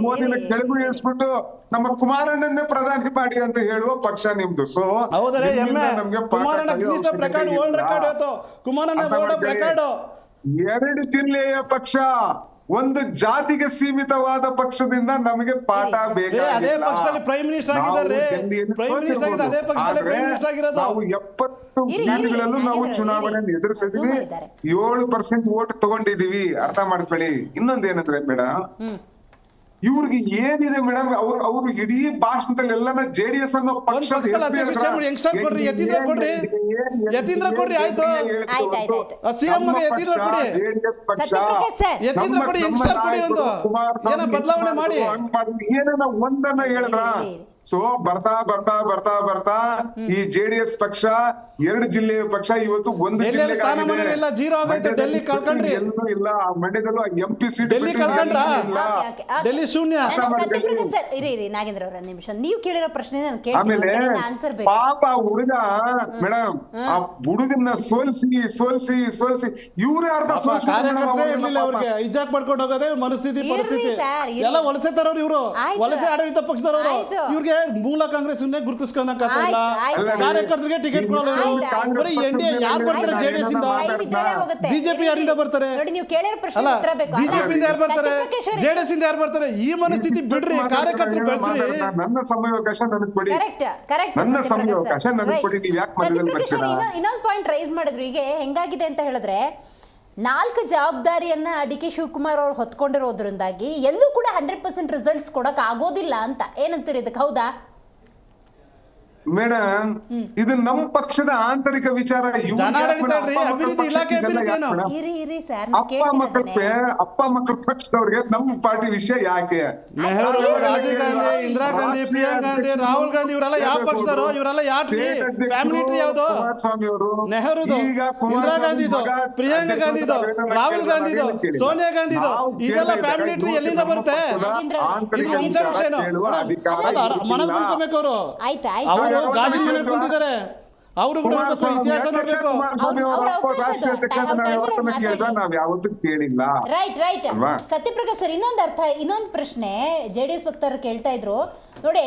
ಮೋದಿನ ಕೆಳಗು ಇಳಿಸ್ಬಿಟ್ಟು ನಮ್ಮ ಕುಮಾರಣ್ಣನ್ನೇ ಪ್ರಧಾನಿ ಮಾಡಿ ಅಂತ ಹೇಳುವ ಪಕ್ಷ ನಿಮ್ದು. ಸೊ ಹೌದರೆ ಎಮ್ಮೆ ಕುಮಾರಣ್ಣ ಗಿನ್ನಿಸ್ ರೆಕಾರ್ಡ್, ವರ್ಲ್ಡ್ ರೆಕಾರ್ಡ್ ಇವತ್ತು ಕುಮಾರಣ್ಣ ವರ್ಲ್ಡ್ ರೆಕಾರ್ಡ್. 2 ಜಿಲ್ಲೆಯ ಪಕ್ಷ, ಒಂದು ಜಾತಿಗೆ ಸೀಮಿತವಾದ ಪಕ್ಷದಿಂದ ನಮಗೆ ಪಾಠ ಬೇಕಾಗಿಲ್ಲ. ಅದೇ ಪಕ್ಷದಲ್ಲಿ ಪ್ರೈಮ್ ಮಿನಿಸ್ಟರ್ ಆಗಿದ್ದಾರೆ. ಪ್ರೈಮ್ ಮಿನಿಸ್ಟರ್ ಆಗಿದ್ದು ಅದೇ ಪಕ್ಷದಲ್ಲಿ ಪ್ರೈಮ್ ಮಿನಿಸ್ಟರ್ ಆಗಿರೋದು. ನಾವು 70 ಸೀಟ್ಗಳಲ್ಲೂ ನಾವು ಚುನಾವಣೆಯನ್ನು ಎದುರಿಸಿದ್ವಿ. 7% ವೋಟ್ ತಗೊಂಡಿದೀವಿ. ಅರ್ಥ ಮಾಡ್ಕೊಳ್ಳಿ. ಇನ್ನೊಂದೇನಂದ್ರೆ ಮೇಡಮ್, ಇವ್ರಿಗೆ ಏನಿದೆ ಮೇಡಮ್, ಅವ್ರು ಇಡೀ ಭಾಷಣದಲ್ಲಿ ಎಲ್ಲಾನ JDS ಅನ್ನೋ ಪಕ್ಷ ಯಂಗ್ಸ್ಟರ್ ಕೊಡ್ರಿ, ಯತೀಂದ್ರ ಕೊಡ್ರಿ, ಯತೀಂದ್ರ ಕೊಡ್ರಿ. ಆಯ್ತು ಸಿಎಂ ಯತೀಂದ್ರ ಕೊಡಿ, ಯತೀಂದ್ರ ಕೊಡಿ, ಯಂಗ್ಸ್ಟರ್ ಕೊಡಿ. ಒಂದು ಏನೋ ಬದಲಾವಣೆ ಮಾಡಿ ಏನೇನ ಒಂದನ್ನ ಹೇಳಿದ್ರ. ಸೊ ಬರ್ತಾ ಬರ್ತಾ ಬರ್ತಾ ಬರ್ತಾ ಈ JDS ಪಕ್ಷ 2 ಜಿಲ್ಲೆಯ ಪಕ್ಷ ಇವತ್ತು ಒಂದು ಜಿಲ್ಲೆ ಸ್ಥಾನಮಾನ ಜೀರೋ ಆಗೈತೆ. ಡೆಲ್ಲಿ ಕಳ್ಕೊಂಡ್ರಿ, ಎಲ್ಲೂ ಇಲ್ಲ. ಮಂಡ್ಯದಲ್ಲೂ MP ಸೀಟ್ ಡೆಲ್ಲಿ ಕಳ್ಕೊಂಡ್ರ, ಡೆಲ್ಲಿ ಶೂನ್ಯ. ಇರಿ ನಾಗೇಂದ್ರ ಅವರ ನಿಮಿಷ, ನೀವು ಕೇಳಿರೋ ಪ್ರಶ್ನೆ ನಾನು ಆಮೇಲೆ ಆನ್ಸರ್ ಪಾಪ ಹುಡುಗ ಮೇಡಮ್, ಆ ಹುಡುಗನ್ನ ಸೋಲ್ಸಿ ಸೋಲ್ಸಿ ಸೋಲ್ಸಿ ಇವ್ರೇ ಅರ್ಧ ಕಾರ್ಯಕರ್ತರೇ ಇರ್ಲಿಲ್ಲ ಅವ್ರಿಗೆ. ಹಿಜಾಕ್ ಮಾಡ್ಕೊಂಡು ಹೋಗೋದೇ ಪರಿಸ್ಥಿತಿ. ಎಲ್ಲ ವಲಸೆ ತರೋರು ಇವರು, ವಲಸೆ ಆಡಳಿತ ಪಕ್ಷದವರು. ಇವ್ರಿಗೆ ಮೂಲ ಕಾಂಗ್ರೆಸ್ ಗುರುತಿಸ್ಕೊಂಡಂಗ ಇಲ್ಲ. ಕಾರ್ಯಕರ್ತರಿಗೆ ಟಿಕೆಟ್ ಕೊಡಲ್ಲ ಇವರು. ಬರೀ NDA ಯಾರು ಬರ್ತಾರೆ JDS ಇಂದ? ಬಿಜೆಪಿ ಯಾರಿಂದ ಬರ್ತಾರೆ? ಅಲ್ಲ, ಬಿಜೆಪಿ ಇಂದ ಯಾರು ಬರ್ತಾರೆ? JDS ಇಂದ ಯಾರು ಬರ್ತಾರೆ? ಈ ಮನಸ್ಥಿತಿ ಬಿಡ್ರಿ, ಕಾರ್ಯಕರ್ತರು ಬೆಳೆಸ್ರಿ. ನನ್ನ ಸಮಯಾವಕಾಶ ನನಗೆ ಕೊಡಿ, ನನ್ನ ಸಮಯಾವಕಾಶ ನನಗೆ ಕೊಡಿ. ನೀವು ಯಾಕೆ ಮಧ್ಯದಲ್ಲಿ ಬರ್ತೀರಾ? ಇನ್ನೊಂದು ಪಾಯಿಂಟ್ ರೈಸ್ ಮಾಡಿದ್ರು. ಈಗ ಹೆಂಗಾಗಿದೆ ಅಂತ ಹೇಳಿದ್ರೆ, 4 ಜವಾಬ್ದಾರಿಯನ್ನ DK ಶಿವಕುಮಾರ್ ಅವ್ರು ಹೊತ್ಕೊಂಡಿರೋದ್ರಿಂದಾಗಿ ಎಲ್ಲೂ ಕೂಡ 100% ರಿಸಲ್ಟ್ಸ್ ಕೊಡಕ್ ಆಗೋದಿಲ್ಲ ಅಂತ ಏನಂತೀರಿ ಇದಕ್ಕೆ, ಹೌದಾ? ಮೇಡಮ್, ಇದು ನಮ್ಮ ಪಕ್ಷದ ಆಂತರಿಕ ವಿಚಾರ. ಅಭಿವೃದ್ಧಿ ಇಲಾಖೆ ಅಪ್ಪ ಮಕ್ಕಳ ಪಕ್ಷದವ್ರಿಗೆ ನಮ್ಮ ಪಾರ್ಟಿ ವಿಷಯ ಯಾಕೆ? ನೆಹರು, ರಾಜೀವ್ ಗಾಂಧಿ, ಇಂದಿರಾ ಗಾಂಧಿ, ಪ್ರಿಯಾಂಕಾ ಗಾಂಧಿ, ರಾಹುಲ್ ಗಾಂಧಿ ಇವರೆಲ್ಲ ಯಾವ ಪಕ್ಷದವರು? ಇವರೆಲ್ಲ ಯಾರು? ಫ್ಯಾಮಿಲಿ ಟ್ರೀ ಯಾವ್ದು? ನೆಹರುದು, ಇಂದಿರಾ ಗಾಂಧಿದು, ಪ್ರಿಯಾಂಕಾ ಗಾಂಧಿದು, ರಾಹುಲ್ ಗಾಂಧಿದು, ಸೋನಿಯಾ ಗಾಂಧಿದು, ಇದೆಲ್ಲ ಫ್ಯಾಮಿಲಿ ಟ್ರೀ ಎಲ್ಲಿಂದ ಬರುತ್ತೆ? ಮನದ್ ಕುಂತ್ಕೋಬೇಕು ಅವರು. ಅವರು ಗಾಜಿ ಮನೆ ಕುಂತಿದ್ದಾರೆ. ಅವರು ಕೂಡ ಇತಿಹಾಸ ನೋಡ್ಬೇಕು. ರೈಟ್. ಸತ್ಯಪ್ರಕಾಶ್ ಸರ್, ಇನ್ನೊಂದು ಪ್ರಶ್ನೆ JDS ವಕ್ತಾರರು ಕೇಳ್ತಾ ಇದ್ರು ನೋಡಿ.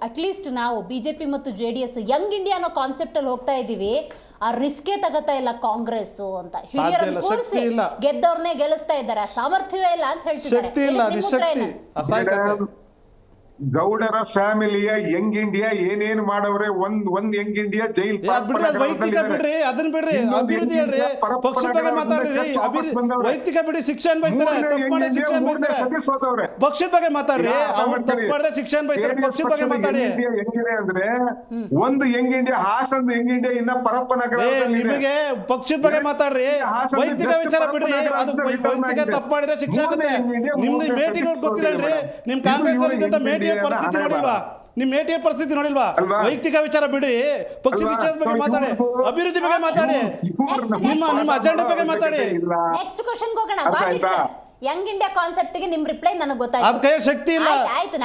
ಅಟ್ಲೀಸ್ಟ್ ನಾವು ಬಿಜೆಪಿ ಮತ್ತು JDS ಯಂಗ್ ಇಂಡಿಯಾ ಅನ್ನೋ ಕಾನ್ಸೆಪ್ಟ್ ಅಲ್ಲಿ ಹೋಗ್ತಾ ಇದೀವಿ. ಆ ರಿಸ್ಕೇ ತಗೋತಾ ಇಲ್ಲ ಕಾಂಗ್ರೆಸ್ ಅಂತ. ಹಿರಿಯರನ್ನು ಕೂರಿಸಿ ಗೆದ್ದವ್ರನ್ನೇ ಗೆಲ್ಲಿಸ್ತಾ ಇದ್ದಾರೆ. ಸಾಮರ್ಥ್ಯವೇ ಇಲ್ಲ ಅಂತ ಹೇಳ್ತಿದ್ದಾರೆ. ಗೌಡರ ಫ್ಯಾಮಿಲಿಯ ಯಂಗ್ ಇಂಡಿಯಾ ಏನೇನ್ ಮಾಡವ್ರೆ ಒಂದ್ ಯಂಗ್ ಇಂಡಿಯಾ ಜೈಲ್ ಅದ್ ಬಿಡ್ರಿ, ಅದ್ ವೈಯಕ್ತಿಕ ಬಿಡ್ರಿ, ಅದನ್ನ ಬಿಡ್ರಿ, ಅಭಿವೃದ್ಧಿ ಹೇಳ್ರಿ, ಪಕ್ಷದ ಬಗ್ಗೆ ಮಾತಾಡ್ರಿ, ವೈಯಕ್ತಿಕ ಬಿಡಿ, ಶಿಕ್ಷಣ ಬೈತಾರೆ, ತಪ್ಪು ಮಾಡಿ ಶಿಕ್ಷಣ ಬೈತಾರೆ, ಪಕ್ಷದ ಬಗ್ಗೆ ಮಾತಾಡ್ರಿ, ಅವ್ರು ತಪ್ಪು ಮಾಡಿದ್ರೆ ಶಿಕ್ಷಣ ಬೈತಾರೆ, ಪಕ್ಷದ ಬಗ್ಗೆ ಮಾತಾಡಿ. ಹೆಂಗಿದೆ ಅಂದ್ರೆ ಒಂದು young India, Hassan young India ಇನ್ನ ಪರಪ್ಪನಗರ ನಿಮಗೆ ಪಕ್ಷದ ಬಗ್ಗೆ ಮಾತಾಡ್ರಿ, ವೈಯಕ್ತಿಕ ವಿಚಾರ ಬಿಡ್ರಿ, ಅದು ವೈಯಕ್ತಿಕ ತಪ್ಪು ಮಾಡಿದ್ರೆ ಶಿಕ್ಷಣ ಆಗುತ್ತೆ. ನಿಮ್ದು ಭೇಟಿಗಳು ಗೊತ್ತಿಲ್ಲನ್ರಿ, ನಿಮ್ ಕಾಂಗ್ರೆಸ್ ಅಲ್ಲಿ ಇದ್ದಂತ ಮೇಟಿಯ ಪರಿಸ್ಥಿತಿ ನೋಡಿಲ್ವಾ, ನಿಮ್ ಮೇಟಿಯ ಪರಿಸ್ಥಿತಿ ನೋಡಿಲ್ವಾ? ವೈಯಕ್ತಿಕ ವಿಚಾರ ಬಿಡಿ, ಪಕ್ಷದ ವಿಚಾರದ ಬಗ್ಗೆ ಮಾತಾಡಿ, ಅಭಿವೃದ್ಧಿ ಬಗ್ಗೆ ಮಾತಾಡಿ, ನಿಮ್ಮ ಅಜೆಂಡಾ ಬಗ್ಗೆ ಮಾತಾಡಿ. ನೆಕ್ಸ್ಟ್ ಕ್ವೆಶ್ಚನ್ ಹೋಗೋಣ. ಯಂಗ್ ಇಂಡಿಯಾ ಕಾನ್ಸೆಪ್ಟ್ ಗೆ ನಿಮ್ ರಿಪ್ಲೈ ನನಗೆ ಗೊತ್ತಾಯ್ತು. ಅದ್ ಕೈ ಶಕ್ತಿ ಇಲ್ಲ,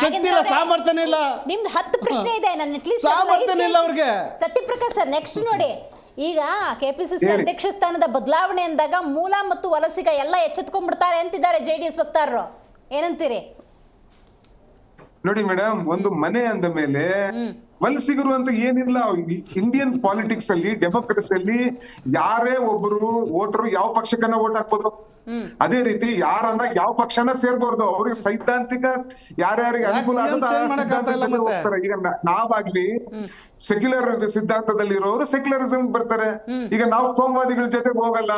ಶಕ್ತಿ ಇಲ್ಲ, ಸಾಮರ್ಥ್ಯ ಇಲ್ಲ, ನಿಮ್ದು 10 ಪ್ರಶ್ನೆ ಇದೆ, ನನ್ನ ಅಟ್ಲೀಸ್ಟ್ ಸಾಮರ್ಥ್ಯ ಇಲ್ಲ ಅವ್ರಿಗೆ. ಸತ್ಯಪ್ರಕಾಶ್ ಸರ್, ನೆಕ್ಸ್ಟ್ ನೋಡಿ, ಈಗ ಕೆಪಿಸಿಸಿ ಅಧ್ಯಕ್ಷ ಸ್ಥಾನದ ಬದಲಾವಣೆ ಅಂದಾಗ ಮೂಲ ಮತ್ತು ವಲಸಿಗ ಎಲ್ಲ ಎಚ್ಚೆತ್ಕೊಂಡ್ಬಿಡ್ತಾರೆ ಅಂತಿದ್ದಾರೆ ಜೆಡಿಎಸ್ ವಕ್ತಾರರು, ಏನಂತೀರಿ? ನೋಡಿ ಮೇಡಮ್, ಒಂದು ಮನೆ ಅಂದ ಮೇಲೆ ವಲಸಿಗರು ಅಂತ ಏನಿಲ್ಲ. ಇಂಡಿಯನ್ ಪಾಲಿಟಿಕ್ಸ್ ಅಲ್ಲಿ, ಡೆಮೋಕ್ರಸಿಯಲ್ಲಿ ಯಾರೇ ಒಬ್ರು ವೋಟರು ಯಾವ ಪಕ್ಷಕ್ಕನ್ನ ವೋಟ್ ಹಾಕ್ಬೋದು. ಅದೇ ರೀತಿ ಯಾರನ್ನ ಯಾವ ಪಕ್ಷನ ಸೇರ್ಬಾರ್ದು, ಅವ್ರಿಗೆ ಸೈದ್ಧಾಂತಿಕ ಯಾರ್ಯಾರಿಗೆ ಅನುಕೂಲ ಆಗುತ್ತೆ. ಈಗ ನಾವಾಗ್ಲಿ ಸೆಕ್ಯುಲರ್ ಸಿದ್ಧಾಂತದಲ್ಲಿರೋರು ಸೆಕ್ಯುಲರಿಸಂ ಬರ್ತಾರೆ, ಈಗ ನಾವು ಕೋಮವಾದಿಗಳ ಜೊತೆ ಹೋಗಲ್ಲ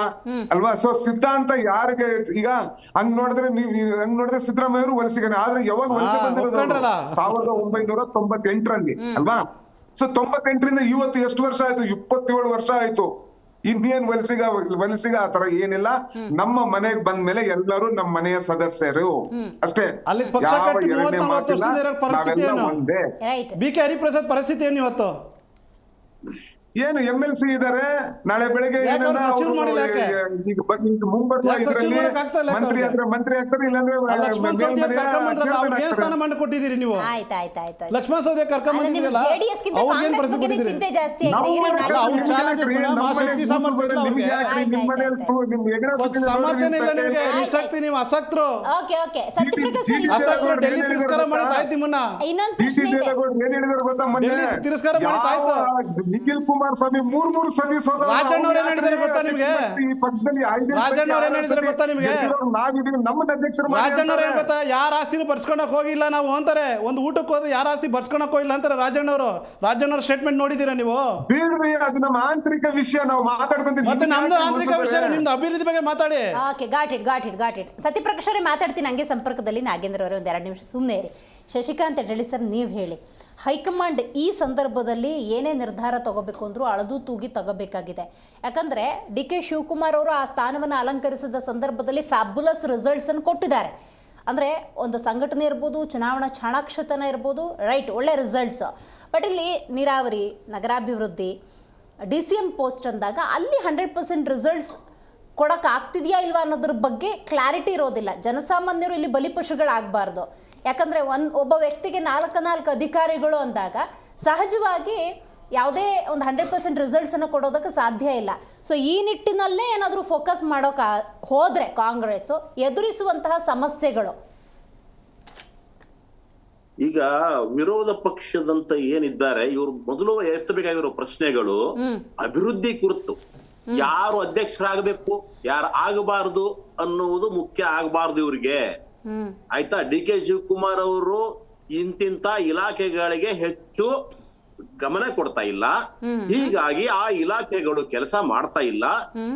ಅಲ್ವಾ. ಸೊ ಸಿದ್ಧಾಂತ ಯಾರಿಗೆ, ಈಗ ಹಂಗ್ ನೋಡಿದ್ರೆ ಸಿದ್ದರಾಮಯ್ಯ ಅವರು ವಲಸಿಗನೆ, ಆದ್ರೆ ಯಾವಾಗ ವಲಸೆ ಬಂದಿರೋದು 1998ರಲ್ಲಿ ಅಲ್ವಾ. ಸೊ 98ರಿಂದ ಇವತ್ತು ಎಷ್ಟು ವರ್ಷ ಆಯ್ತು? 27 ವರ್ಷ ಆಯ್ತು. ಇನ್ನೇನ್ ವಲಸಿಗ ಆತರ ಏನಿಲ್ಲ. ನಮ್ಮ ಮನೆಗ್ ಬಂದ್ಮೇಲೆ ಎಲ್ಲರೂ ನಮ್ಮ ಮನೆಯ ಸದಸ್ಯರು ಅಷ್ಟೇ, ಯಾವ ಎರಡನೇ ಮಾತಿಲ್ಲ, ನಾವೆಲ್ಲ ಒಂದೇ. ಬಿ ಕೆ ಹರಿಪ್ರಸಾದ್ ಪರಿಸ್ಥಿತಿ ಏನು ಇವತ್ತು? ಏನು MLC ಇದಾರೆ, ನಾಳೆ ಬೆಳಗ್ಗೆ ಮುಂಬರುವ ಇದ್ರಲ್ಲಿ ಮಂತ್ರಿ ಆಗ್ತಾರೆ, ಇಲ್ಲಾಂದ್ರೆ ಸ್ಥಾನಮಾನ ಕೊಟ್ಟಿದ್ದೀರಿ ನೀವು. ಲಕ್ಷ್ಮಣ ಸವದಿ ಕರ್ಕೊಂಡ್ಬಂದಿರಲ್ಲ, ಅವ್ರಿಗೇನ್ ಪರಿಸ್ಥಿತಿ ಚಿಂತೆ ಜಾಸ್ತಿ ಸಾಮರ್ಥ್ಯನೇ ಇಲ್ಲ ನಿಮ್ಗೆ, ನಿಸಕ್ತಿ, ನೀವು ಅಸಕ್ತರು, ಅಸಕ್ತರು. ಡೆಲ್ಲಿ ತಿರಸ್ಕಾರ ಮಾಡಿದ್ದಾಯ್ತು, ನಿಮ್ಮನ್ನ ತಿರಸ್ಕಾರ ಮಾಡಿದ್ದಾಯ್ತು. ನಿಖಿಲ್ ಕುಮಾರಸ್ವಾಮಿ 3 ಸತಿ ಸೋತ. ರಾಜಣ್ಣ ಅವ್ರು ಏನ್ ಹೇಳಿದಾರೆ ಗೊತ್ತಾ ನಿಮ್ಗೆ? ಈ ಪಕ್ಷದಲ್ಲಿ ರಾಜಣ್ಣ ಅವ್ರು ಏನ್ ಹೇಳಿದಾರೆ ಗೊತ್ತಾ ನಿಮ್ಗೆ? ನಾವಿದೀವಿ, ನಮ್ಮದ ಅಧ್ಯಕ್ಷರು ರಾಜಣ್ಣ ಅವ್ರು ಏನ್ ಗೊತ್ತಾ? ಯಾರ ಆಸ್ತಿನೂ ಬರ್ಸ್ಕೊಳಕ್ ಹೋಗಿಲ್ಲ ನಾವು ಅಂತಾರೆ. ಒಂದು ಊಟಕ್ಕೆ ಹೋದ್ರೆ ಯಾರ ಆಸ್ತಿ ಬರ್ಸ್ಕೊಳಕ್ ಹೋಗಿಲ್ಲ ಅಂತಾರೆ ರಾಜಣ್ಣ ಅವರು. ರಾಜಣ್ಣ ಅವ್ರ ಸ್ಟೇಟ್ಮೆಂಟ್ ನೋಡಿದೀರಾ ನೀವು? ಬೀಳ್ರಿ, ಅದು ನಮ್ಮ ಆಂತರಿಕ ವಿಷಯ, ನಾವು ಮಾತಾಡ್ಕೊಂತೀವಿ. ಮತ್ತೆ ನಮ್ದು ಆಂತರಿಕ ವಿಷಯ, ನಿಮ್ದು ಅಭಿವೃದ್ಧಿ ಬಗ್ಗೆ ಮಾತಾಡಿ. Okay, got it. ಸತ್ಯಪ್ರಕಾಶ್ ಅವರೇ ಮಾತಾಡ್ತೀನಿ, ಹಂಗೆ ಸಂಪರ್ಕದಲ್ಲಿ ನಾಗೇಂದ್ರ ಅವರೇ ಒಂದ್ 2 ನಿಮಿಷ ಸುಮ್ಮನೆ ಇರಿ. ಶಶಿಕಾಂತ್ ರೆಡ್ಡಿ ಸರ್, ನೀವು ಹೇಳಿ, ಹೈಕಮಾಂಡ್ ಈ ಸಂದರ್ಭದಲ್ಲಿ ಏನೇ ನಿರ್ಧಾರ ತಗೋಬೇಕು ಅಂದ್ರೂ ಅಳದು ತೂಗಿ ತಗೋಬೇಕಾಗಿದೆ. ಯಾಕಂದರೆ DK ಶಿವಕುಮಾರ್ ಅವರು ಆ ಸ್ಥಾನವನ್ನು ಅಲಂಕರಿಸಿದ ಸಂದರ್ಭದಲ್ಲಿ ಫ್ಯಾಬ್ಯುಲಸ್ ರಿಸಲ್ಟ್ಸನ್ನು ಕೊಟ್ಟಿದ್ದಾರೆ. ಅಂದರೆ ಒಂದು ಸಂಘಟನೆ ಇರ್ಬೋದು, ಚುನಾವಣಾ ಚಾಣಾಕ್ಷತನ ಇರ್ಬೋದು, ರೈಟ್, ಒಳ್ಳೆ ರಿಸಲ್ಟ್ಸು. ಬಟ್ ಇಲ್ಲಿ ನೀರಾವರಿ, ನಗರಾಭಿವೃದ್ಧಿ, DCM ಪೋಸ್ಟ್ ಅಂದಾಗ ಅಲ್ಲಿ 100% ರಿಸಲ್ಟ್ಸ್ ಕೊಡೋಕ್ಕಾಗ್ತಿದೆಯಾ ಇಲ್ವಾ ಅನ್ನೋದ್ರ ಬಗ್ಗೆ ಕ್ಲಾರಿಟಿ ಇರೋದಿಲ್ಲ. ಜನಸಾಮಾನ್ಯರು ಇಲ್ಲಿ ಬಲಿಪಶುಗಳಾಗಬಾರ್ದು. ಯಾಕಂದರೆ ಒಬ್ಬ ವ್ಯಕ್ತಿಗೆ 4 ಅಧಿಕಾರಿಗಳು ಅಂದಾಗ ಸಹಜವಾಗಿ ಯಾವುದೇ ಒಂದು 100% ರಿಸಲ್ಟ್ಸನ್ನು ಕೊಡೋದಕ್ಕೆ ಸಾಧ್ಯ ಇಲ್ಲ. ಸೊ ಈ ನಿಟ್ಟಿನಲ್ಲೇ ಏನಾದರೂ ಫೋಕಸ್ ಮಾಡೋಕೆ ಹೋದರೆ ಕಾಂಗ್ರೆಸ್ಸು ಎದುರಿಸುವಂತಹ ಸಮಸ್ಯೆಗಳು, ಈಗ ವಿರೋಧ ಪಕ್ಷದಂತ ಏನಿದ್ದಾರೆ ಇವರು ಮೊದಲು ಎತ್ತಬೇಕಾಗಿರೋ ಪ್ರಶ್ನೆಗಳು ಅಭಿವೃದ್ಧಿ ಕುರಿತು. ಯಾರು ಅಧ್ಯಕ್ಷರಾಗಬೇಕು, ಯಾರು ಆಗಬಾರದು ಅನ್ನುವುದು ಮುಖ್ಯ ಆಗಬಾರ್ದು ಇವ್ರಿಗೆ. ಆಯ್ತಾ? DK ಶಿವಕುಮಾರ್ ಅವರು ಇಂತಿಂತ ಇಲಾಖೆಗಳಿಗೆ ಹೆಚ್ಚು ಗಮನ ಕೊಡ್ತಾ ಇಲ್ಲ, ಹೀಗಾಗಿ ಆ ಇಲಾಖೆಗಳು ಕೆಲಸ ಮಾಡ್ತಾ ಇಲ್ಲ,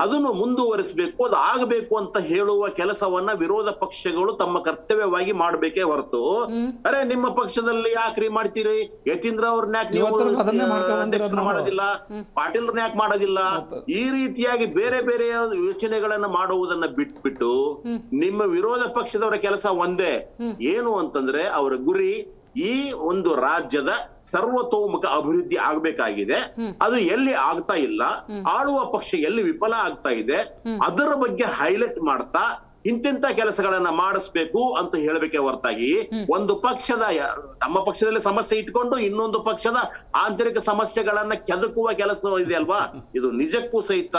ಅದನ್ನು ಮುಂದುವರಿಸಬೇಕು, ಅದು ಆಗಬೇಕು ಅಂತ ಹೇಳುವ ಕೆಲಸವನ್ನ ವಿರೋಧ ಪಕ್ಷಗಳು ತಮ್ಮ ಕರ್ತವ್ಯವಾಗಿ ಮಾಡಬೇಕೇ ಹೊರತು, ಅರೆ ನಿಮ್ಮ ಪಕ್ಷದಲ್ಲಿ ಯಾಕ್ರಿ ಮಾಡ್ತೀರಿ, ಯತೀಂದ್ರ ಅವ್ರನ್ನ ಯಾಕೆ ನೀವು ಅಧ್ಯಕ್ಷರು ಮಾಡೋದಿಲ್ಲ, ಪಾಟೀಲ್ರನ್ನ ಯಾಕೆ ಮಾಡೋದಿಲ್ಲ, ಈ ರೀತಿಯಾಗಿ ಬೇರೆ ಬೇರೆ ಯೋಚನೆಗಳನ್ನ ಮಾಡುವುದನ್ನ ಬಿಟ್ಬಿಟ್ಟು ನಿಮ್ಮ ವಿರೋಧ ಪಕ್ಷದವರ ಕೆಲಸ ಒಂದೇ ಏನು ಅಂತಂದ್ರೆ, ಅವರ ಗುರಿ ಈ ಒಂದು ರಾಜ್ಯದ ಸರ್ವತೋಮುಖ ಅಭಿವೃದ್ಧಿ ಆಗ್ಬೇಕಾಗಿದೆ. ಅದು ಎಲ್ಲಿ ಆಗ್ತಾ ಇಲ್ಲ, ಆಳುವ ಪಕ್ಷ ಎಲ್ಲಿ ವಿಫಲ ಆಗ್ತಾ ಇದೆ, ಅದರ ಬಗ್ಗೆ ಹೈಲೈಟ್ ಮಾಡ್ತಾ ಇಂತಿಂತ ಕೆಲಸಗಳನ್ನ ಮಾಡಿಸ್ಬೇಕು ಅಂತ ಹೇಳಬೇಕೆ ಹೊರತಾಗಿ ಒಂದು ಪಕ್ಷದ ತಮ್ಮ ಪಕ್ಷದಲ್ಲಿ ಸಮಸ್ಯೆ ಇಟ್ಕೊಂಡು ಇನ್ನೊಂದು ಪಕ್ಷದ ಆಂತರಿಕ ಸಮಸ್ಯೆಗಳನ್ನ ಕೆದಕುವ ಕೆಲಸ ಇದೆ ಅಲ್ವಾ, ಇದು ನಿಜಕ್ಕೂ ಸಹಿತ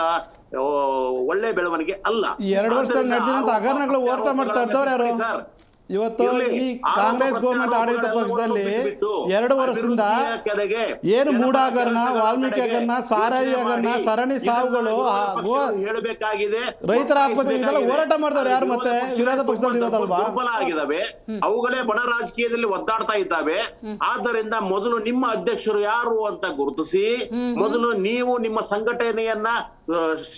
ಒಳ್ಳೆ ಬೆಳವಣಿಗೆ ಅಲ್ಲ. 2 ವರ್ಷದಲ್ಲಿ ನಡೆದಿರೋ ಹಗರಣಗಳು ಹೋರಾಟ ಮಾಡ್ತಾ ಇದ್ದವ್ರು ಯಾರು? ಇವತ್ತು ಈ ಕಾಂಗ್ರೆಸ್ ಗೌರ್ಮೆಂಟ್ ಆಡಳಿತ ಪಕ್ಷದಲ್ಲಿ 2 ವರ್ಷದಿಂದ ಏನು ಮೂಡಾಗರಣ, ವಾಲ್ಮೀಕಿ ಹಗರಣ, ಸಾರಾಯಿ ಹಗರಣ, ಸರಣಿ ಸಾವುಗಳು, ಹೇಳಬೇಕಾಗಿದೆ. ರೈತರ ಆತ್ಮಹತ್ಯೆ ಇದೆಲ್ಲ ಹೋರಾಟ ಮಾಡಿದವರು ಯಾರು? ಮತ್ತೆ ವಿರೋಧ ಪಕ್ಷದಲ್ಲಿ ಇರೋದಲ್ವಾ? ದುರ್ಬಲ ಆಗಿದಾವೆ, ಅವುಗಳೇ ಬಣ ರಾಜಕೀಯದಲ್ಲಿ ಒದ್ದಾಡ್ತಾ ಇದ್ದಾವೆ. ಆದ್ದರಿಂದ ಮೊದಲು ನಿಮ್ಮ ಅಧ್ಯಕ್ಷರು ಯಾರು ಅಂತ ಗುರುತಿಸಿ, ಮೊದಲು ನೀವು ನಿಮ್ಮ ಸಂಘಟನೆಯನ್ನ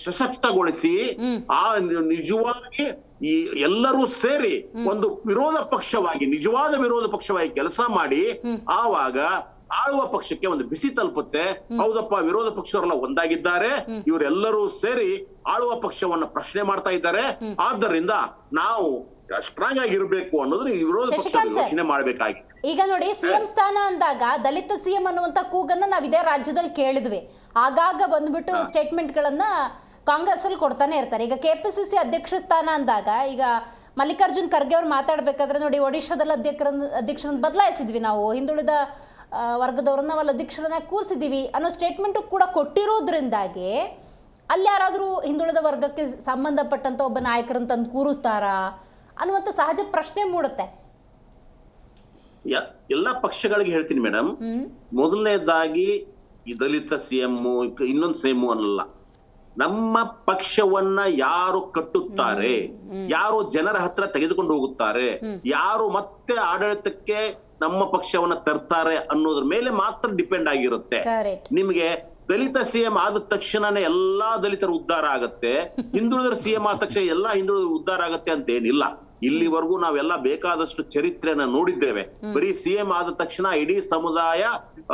ಸಶಕ್ತಗೊಳಿಸಿ, ಆ ನಿಜವಾಗಿ ಈ ಎಲ್ಲರೂ ಸೇರಿ ಒಂದು ವಿರೋಧ ಪಕ್ಷವಾಗಿ, ನಿಜವಾದ ವಿರೋಧ ಪಕ್ಷವಾಗಿ ಕೆಲಸ ಮಾಡಿ, ಆವಾಗ ಆಳುವ ಪಕ್ಷಕ್ಕೆ ಒಂದು ಬಿಸಿ ತಲುಪುತ್ತೆ. ಹೌದಪ್ಪ, ವಿರೋಧ ಪಕ್ಷದವರೆಲ್ಲ ಒಂದಾಗಿದ್ದಾರೆ, ಇವರೆಲ್ಲರೂ ಸೇರಿ ಆಳುವ ಪಕ್ಷವನ್ನ ಪ್ರಶ್ನೆ ಮಾಡ್ತಾ ಇದ್ದಾರೆ. ಆದ್ದರಿಂದ ನಾವು ಸ್ಟ್ರಾಂಗ್ ಆಗಿರ್ಬೇಕು ಅನ್ನೋದು ಈ ವಿರೋಧ ಪಕ್ಷ ಯೋಚನೆ ಮಾಡಬೇಕಾಗಿದೆ. ಈಗ ನೋಡಿ, ಸಿಎಂ ಸ್ಥಾನ ಅಂದಾಗ ದಲಿತ ಸಿಎಂ ಅನ್ನುವಂತ ಕೂಗನ್ನ ನಾವು ಇದೇ ರಾಜ್ಯದಲ್ಲಿ ಕೇಳಿದ್ವಿ. ಆಗಾಗ ಬಂದ್ಬಿಟ್ಟು ಸ್ಟೇಟ್ಮೆಂಟ್ಗಳನ್ನ ಕಾಂಗ್ರೆಸ್ ಅಲ್ಲಿ ಕೊಡ್ತಾನೆ ಇರ್ತಾರೆ. ಈಗ ಕೆಪಿಸಿಸಿ ಅಧ್ಯಕ್ಷ ಸ್ಥಾನ ಅಂದಾಗ, ಈಗ ಮಲ್ಲಿಕಾರ್ಜುನ್ ಖರ್ಗೆ ಅವ್ರು ಮಾತಾಡ್ಬೇಕಾದ್ರೆ ನೋಡಿ, ಒಡಿಶಾದಲ್ಲಿ ಅಧ್ಯಕ್ಷರನ್ನ ಬದಲಾಯಿಸಿದ್ವಿ, ನಾವು ಹಿಂದುಳಿದ ವರ್ಗದವ್ರನ್ನ ನಾವು ಅಧ್ಯಕ್ಷರನ್ನ ಕೂರಿಸಿದೀವಿ ಅನ್ನೋ ಸ್ಟೇಟ್ಮೆಂಟು ಕೂಡ ಕೊಟ್ಟಿರೋದ್ರಿಂದಾಗಿ ಅಲ್ಲಿ ಯಾರಾದರೂ ಹಿಂದುಳಿದ ವರ್ಗಕ್ಕೆ ಸಂಬಂಧಪಟ್ಟಂತ ಒಬ್ಬ ನಾಯಕರನ್ನ ತಂದು ಕೂರಿಸ್ತಾರಾ ಅನ್ನುವಂಥ ಸಹಜ ಪ್ರಶ್ನೆ ಮೂಡುತ್ತೆ. ಎಲ್ಲ ಪಕ್ಷಗಳಿಗೆ ಹೇಳ್ತೀನಿ ಮೇಡಮ್, ಮೊದಲನೇದಾಗಿ ಈ ದಲಿತ ಸಿಎಂ ಇನ್ನೊಂದು ಸಿಎಂ ಅನ್ನಲ್ಲ, ನಮ್ಮ ಪಕ್ಷವನ್ನ ಯಾರು ಕಟ್ಟುತ್ತಾರೆ, ಯಾರು ಜನರ ಹತ್ರ ತೆಗೆದುಕೊಂಡು ಹೋಗುತ್ತಾರೆ, ಯಾರು ಮತ್ತೆ ಆಡಳಿತಕ್ಕೆ ನಮ್ಮ ಪಕ್ಷವನ್ನ ತರ್ತಾರೆ ಅನ್ನೋದ್ರ ಮೇಲೆ ಮಾತ್ರ ಡಿಪೆಂಡ್ ಆಗಿರುತ್ತೆ. ನಿಮ್ಗೆ ದಲಿತ ಸಿಎಂ ಆದ ತಕ್ಷಣನೇ ಎಲ್ಲಾ ದಲಿತರು ಉದ್ಧಾರ ಆಗತ್ತೆ, ಹಿಂದುಳಿದ ಸಿಎಂ ಆದ ತಕ್ಷಣ ಎಲ್ಲಾ ಹಿಂದುಳಿದ ಉದ್ಧಾರ ಆಗತ್ತೆ ಅಂತ ಏನಿಲ್ಲ. ಇಲ್ಲಿವರೆಗೂ ನಾವೆಲ್ಲ ಬೇಕಾದಷ್ಟು ಚರಿತ್ರೆಯನ್ನ ನೋಡಿದ್ದೇವೆ. ಬರೀ ಸಿಎಂ ಆದ ತಕ್ಷಣ ಇಡೀ ಸಮುದಾಯ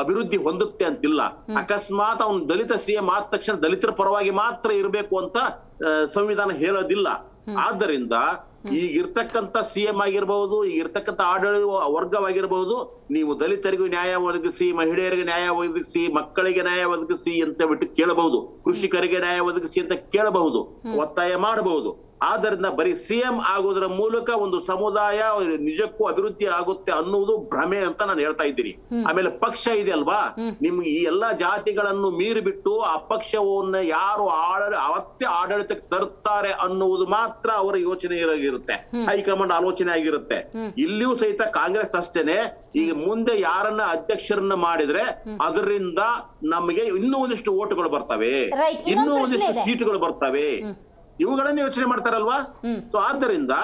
ಅಭಿವೃದ್ಧಿ ಹೊಂದುತ್ತೆ ಅಂತಿಲ್ಲ. ಅಕಸ್ಮಾತ್ ಅವನು ದಲಿತ ಸಿಎಂ ಆದ ತಕ್ಷಣ ದಲಿತರ ಪರವಾಗಿ ಮಾತ್ರ ಇರಬೇಕು ಅಂತ ಸಂವಿಧಾನ ಹೇಳೋದಿಲ್ಲ. ಆದ್ದರಿಂದ ಈಗಿರ್ತಕ್ಕಂಥ ಸಿಎಂ ಆಗಿರ್ಬಹುದು, ಈಗಿರ್ತಕ್ಕಂಥ ಆಡಳಿತ ವರ್ಗವಾಗಿರ್ಬಹುದು, ನೀವು ದಲಿತರಿಗೂ ನ್ಯಾಯ ಒದಗಿಸಿ, ಮಹಿಳೆಯರಿಗೆ ನ್ಯಾಯ ಒದಗಿಸಿ, ಮಕ್ಕಳಿಗೆ ನ್ಯಾಯ ಒದಗಿಸಿ ಅಂತ ಬಿಟ್ಟು ಕೇಳಬಹುದು, ಕೃಷಿಕರಿಗೆ ನ್ಯಾಯ ಒದಗಿಸಿ ಅಂತ ಕೇಳಬಹುದು, ಒತ್ತಾಯ ಮಾಡಬಹುದು. ಆದ್ದರಿಂದ ಬರೀ ಸಿಎಂ ಆಗೋದ್ರ ಮೂಲಕ ಒಂದು ಸಮುದಾಯ ನಿಜಕ್ಕೂ ಅಭಿವೃದ್ಧಿ ಆಗುತ್ತೆ ಅನ್ನುವುದು ಭ್ರಮೆ ಅಂತ ನಾನು ಹೇಳ್ತಾ ಇದ್ದೀನಿ. ಆಮೇಲೆ ಪಕ್ಷ ಇದೆ ಅಲ್ವಾ, ನಿಮ್ಗೆ ಈ ಎಲ್ಲಾ ಜಾತಿಗಳನ್ನು ಮೀರಿಬಿಟ್ಟು ಆ ಪಕ್ಷವನ್ನ ಯಾರು ಅವತ್ತೇ ಆಡಳಿತಕ್ಕೆ ತರ್ತಾರೆ ಅನ್ನುವುದು ಮಾತ್ರ ಅವರ ಯೋಚನೆ ಇರುತ್ತೆ, ಹೈಕಮಾಂಡ್ ಆಲೋಚನೆ ಆಗಿರುತ್ತೆ. ಇಲ್ಲಿಯೂ ಸಹಿತ ಕಾಂಗ್ರೆಸ್ ಅಷ್ಟೇನೆ. ಈಗ ಮುಂದೆ ಯಾರನ್ನ ಅಧ್ಯಕ್ಷರನ್ನ ಮಾಡಿದ್ರೆ ಅದರಿಂದ ನಮಗೆ ಇನ್ನೂ ಒಂದಿಷ್ಟು ಓಟುಗಳು ಬರ್ತವೆ, ಇನ್ನೂ ಒಂದಿಷ್ಟು ಸೀಟುಗಳು ಬರ್ತವೆ, ಇವುಗಳನ್ನ ಯೋಚನೆ ಮಾಡ್ತಾರಲ್ವಾ. ಸೊ ಆದ್ದರಿಂದ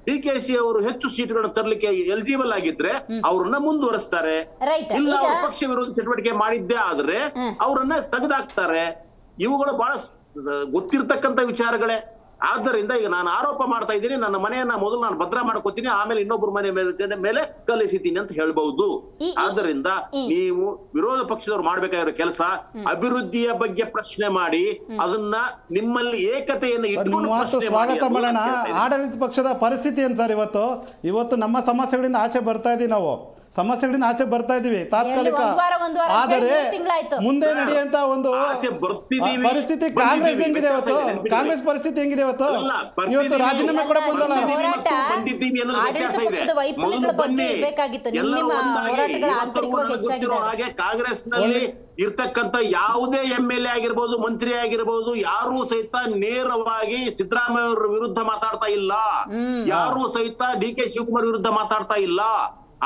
ಡಿಕೆಶಿ ಅವರು ಹೆಚ್ಚು ಸೀಟ್ಗಳನ್ನು ತರಲಿಕ್ಕೆ ಎಲಿಜಿಬಲ್ ಆಗಿದ್ರೆ ಅವ್ರನ್ನ ಮುಂದುವರಿಸ್ತಾರೆ. ಇಲ್ಲ ಅವ್ರ ಪಕ್ಷ ವಿರೋಧ ಚಟುವಟಿಕೆ ಮಾಡಿದ್ದೇ ಆದ್ರೆ ಅವರನ್ನ ತೆಗೆದಾಕ್ತಾರೆ. ಇವುಗಳು ಬಹಳ ಗೊತ್ತಿರ್ತಕ್ಕಂಥ ವಿಚಾರಗಳೇ. ಆದ್ದರಿಂದ ಈಗ ನಾನು ಆರೋಪ ಮಾಡ್ತಾ ಇದ್ದೀನಿ, ನನ್ನ ಮನೆಯನ್ನ ಮೊದಲು ನಾನು ಭದ್ರ ಮಾಡ್ಕೋತೀನಿ, ಆಮೇಲೆ ಇನ್ನೊಬ್ಬರ ಮನೆ ಮೇಲೆ ಕಲಿಸಿತೀನಿ ಅಂತ ಹೇಳ್ಬಹುದು. ಆದ್ದರಿಂದ ನೀವು ವಿರೋಧ ಪಕ್ಷದವ್ರು ಮಾಡ್ಬೇಕಾಗಿರೋ ಕೆಲಸ ಅಭಿವೃದ್ಧಿಯ ಬಗ್ಗೆ ಪ್ರಶ್ನೆ ಮಾಡಿ, ಅದನ್ನ ನಿಮ್ಮಲ್ಲಿ ಏಕತೆಯನ್ನು ಇಟ್ಕೊಂಡು ಸ್ವಾಗತ ಮಾಡೋಣ. ಆಡಳಿತ ಪಕ್ಷದ ಪರಿಸ್ಥಿತಿ ಏನ್ ಸರ್? ಇವತ್ತು ನಮ್ಮ ಸಮಸ್ಯೆಗಳಿಂದ ಆಚೆ ಬರ್ತಾ ಇದೀವಿ, ನಾವು ಸಮಸ್ಯೆಗಳಿಂದ ಆಚೆ ಬರ್ತಾ ಇದೀವಿ ತಾತ್ಕಾಲಿಕ. ಆದರೆ ಮುಂದೆ ನಡೆಯುವಂತ ಒಂದು ಪರಿಸ್ಥಿತಿ ಕಾಂಗ್ರೆಸ್ ಹೆಂಗಿದೆ ಇವತ್ತು? ಕಾಂಗ್ರೆಸ್ ಪರಿಸ್ಥಿತಿ ಹೆಂಗಿದೆ ಇವತ್ತು ರಾಜೀನಾಮೆ ಕೂಡ ಬಂದಲ್ಲ. ಕಾಂಗ್ರೆಸ್ ನಲ್ಲಿ ಇರ್ತಕ್ಕಂಥ ಯಾವುದೇ MLA ಆಗಿರ್ಬೋದು, ಮಂತ್ರಿ ಆಗಿರ್ಬೋದು, ಯಾರೂ ಸಹಿತ ನೇರವಾಗಿ ಸಿದ್ದರಾಮಯ್ಯ ಅವರ ವಿರುದ್ಧ ಮಾತಾಡ್ತಾ ಇಲ್ಲ, ಯಾರೂ ಸಹಿತ DK ಶಿವಕುಮಾರ್ ವಿರುದ್ಧ ಮಾತಾಡ್ತಾ ಇಲ್ಲ.